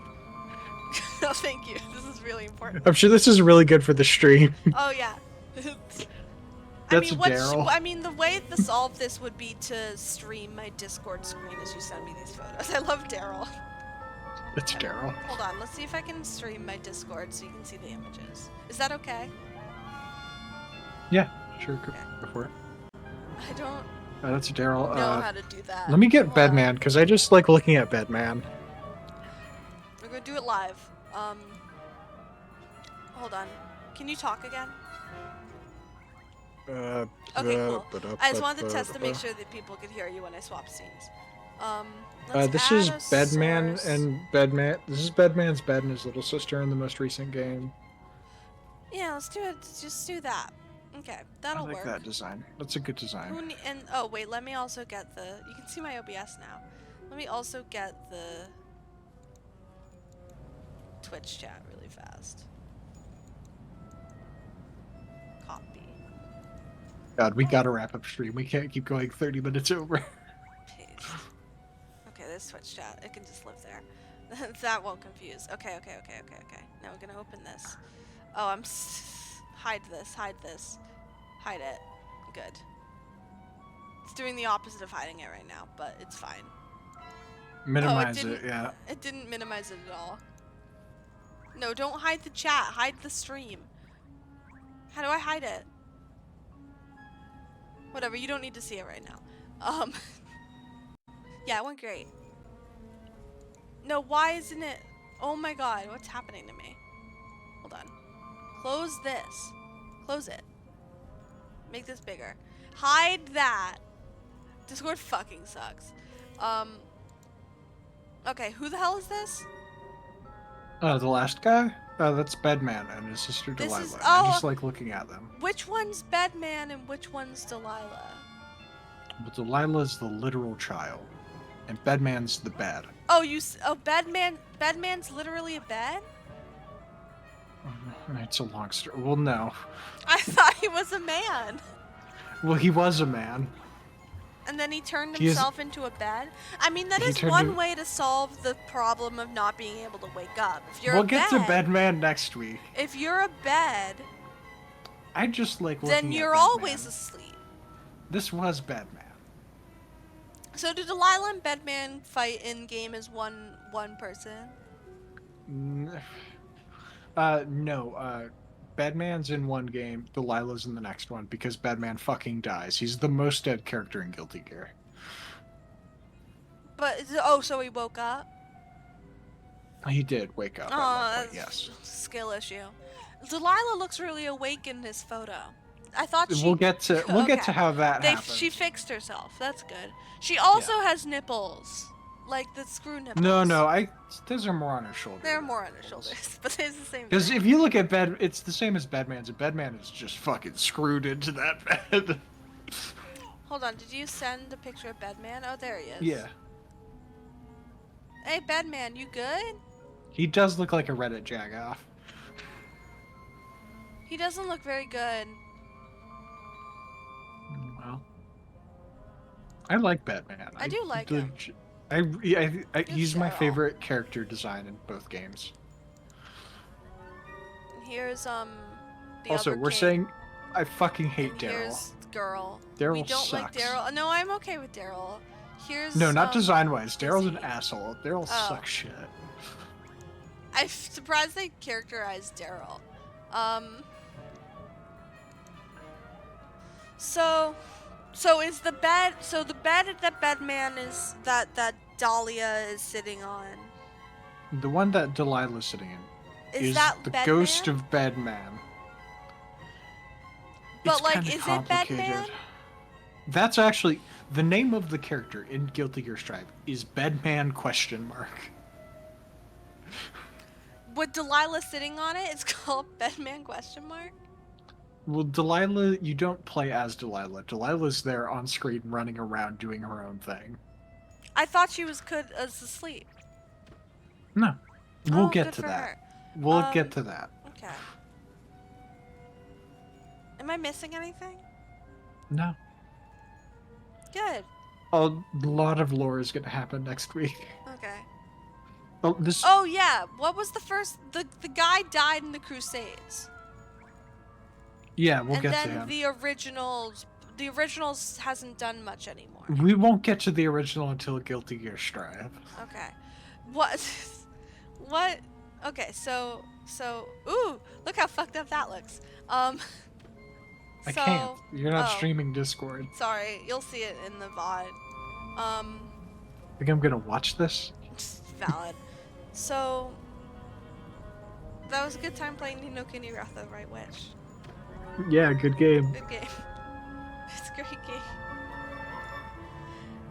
Oh, thank you. This is really important. I'm sure this is really good for the stream. Oh yeah. That's Daryl. I mean, the way to solve this would be to stream my Discord screen as you send me these photos. I love Daryl. That's Daryl. Hold on, let's see if I can stream my Discord so you can see the images. Is that okay? Yeah, sure. Go Okay. for it. I don't That's Daryl. know how to do that. Let me get Hold on. Bedman because I just like looking at Bedman. We're gonna do it live. Hold on. Can you talk again? Okay, cool. I just wanted to test to make sure that people could hear you when I swap scenes. Let's This add is a Bedman source. and Bedman. This is Bedman's bed and his little sister in the most recent game. Yeah, let's do it. Just do that. Okay, I that'll like work. that design. That's a good design. And oh wait, let me also get the. You can see my OBS now. Let me also get the Twitch chat really fast. Copy. God, we gotta wrap up stream. We can't keep going 30 minutes over. Paste. Okay, this Twitch chat. It can just live there. That won't confuse. Okay. Now we're gonna open this. Oh, hide this. Hide this. Hide it. Good. It's doing the opposite of hiding it right now, but it's fine. Minimize oh, it, yeah. It didn't minimize it at all. No, don't hide the chat. Hide the stream. How do I hide it? Whatever, you don't need to see it right now. Yeah, it went great. No, why isn't it? Oh my god, what's happening to me? Hold on. Close this. Close it. Make this bigger. Hide that. Discord fucking sucks. Okay, who the hell is this? The last guy? That's Bedman and his sister This Delilah. is- I oh, just like looking at them. Which one's Bedman and which one's Delilah? But Delilah's the literal child, and Bedman's the bed. Oh, Bedman's literally a bed? It's a long story. Well, no. I thought he was a man. Well, he was a man. And then he turned He is- himself into a bed? I mean, that He is turned one him- way to solve the problem of not being able to wake up. If you're We'll a get bed, to Bedman next week. if you're a bed, I just like looking then at you're Bedman. always asleep. This was Bedman. So do Delilah and Bedman fight in game as one person? No. Bedman's in one game, Delilah's in the next one, because Bedman fucking dies. He's the most dead character in Guilty Gear. But so he woke up. He did wake up at Oh, one point, that's yes. a skill issue. Delilah looks really awake in this photo. I thought she. We'll get to Okay. how that happens. She fixed herself. That's good. She also has nipples, like the screw nipples. No, those are more on her shoulders. They're more on her shoulders, but it's the same. Because thing. if you look at Bed, it's the same as Bedman's, and Bedman is just fucking screwed into that bed. Hold on, did you send a picture of Bedman? Oh, there he is. Yeah. Hey, Bedman, you good? He does look like a Reddit jagoff. He doesn't look very good. Well, I like Batman. I do like him. He's my Cheryl. favorite character design in both games. Here's the Also, other we're king. saying I fucking hate And Daryl. here's girl. Daryl We don't like sucks. Daryl. No, I'm okay with Daryl. Here's No, not design-wise. Daryl's an he? asshole. Daryl Oh. sucks shit. I'm surprised they characterized Daryl. So is the bed? So the bed that Bedman is that Dahlia is sitting on. The one that Delilah's sitting in Is is that the Bedman? ghost of Bedman. But It's like, kinda is it complicated. Bedman? That's actually the name of the character in Guilty Gear Strive is Bedman ? With Delilah sitting on it, it's called Bedman ? Well, Delilah, you don't play as Delilah. Delilah's there on screen running around doing her own thing. I thought she was good as asleep. No. We'll Oh, get good to for that. her. We'll get to that. Okay. Am I missing anything? No. Good. A lot of lore is going to happen next week. Okay. Oh, this. Oh yeah, what was the first? The guy died in the Crusades, Yeah, we'll and get then to him. the originals hasn't done much anymore. We won't get to the original until Guilty Gear Strive. Okay. What? What? Okay, so ooh, look how fucked up that looks. I can't. You're not oh, streaming Discord. Sorry, you'll see it in the VOD. Think I'm gonna watch this? Valid. So that was a good time playing Ni no Kuni Wrath of the Right Witch. Yeah, good game. Good game. It's a great game.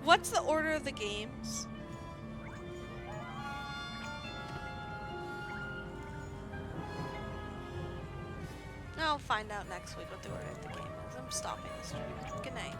What's the order of the games? I'll find out next week what the order of the game is. I'm stopping the stream. Good night.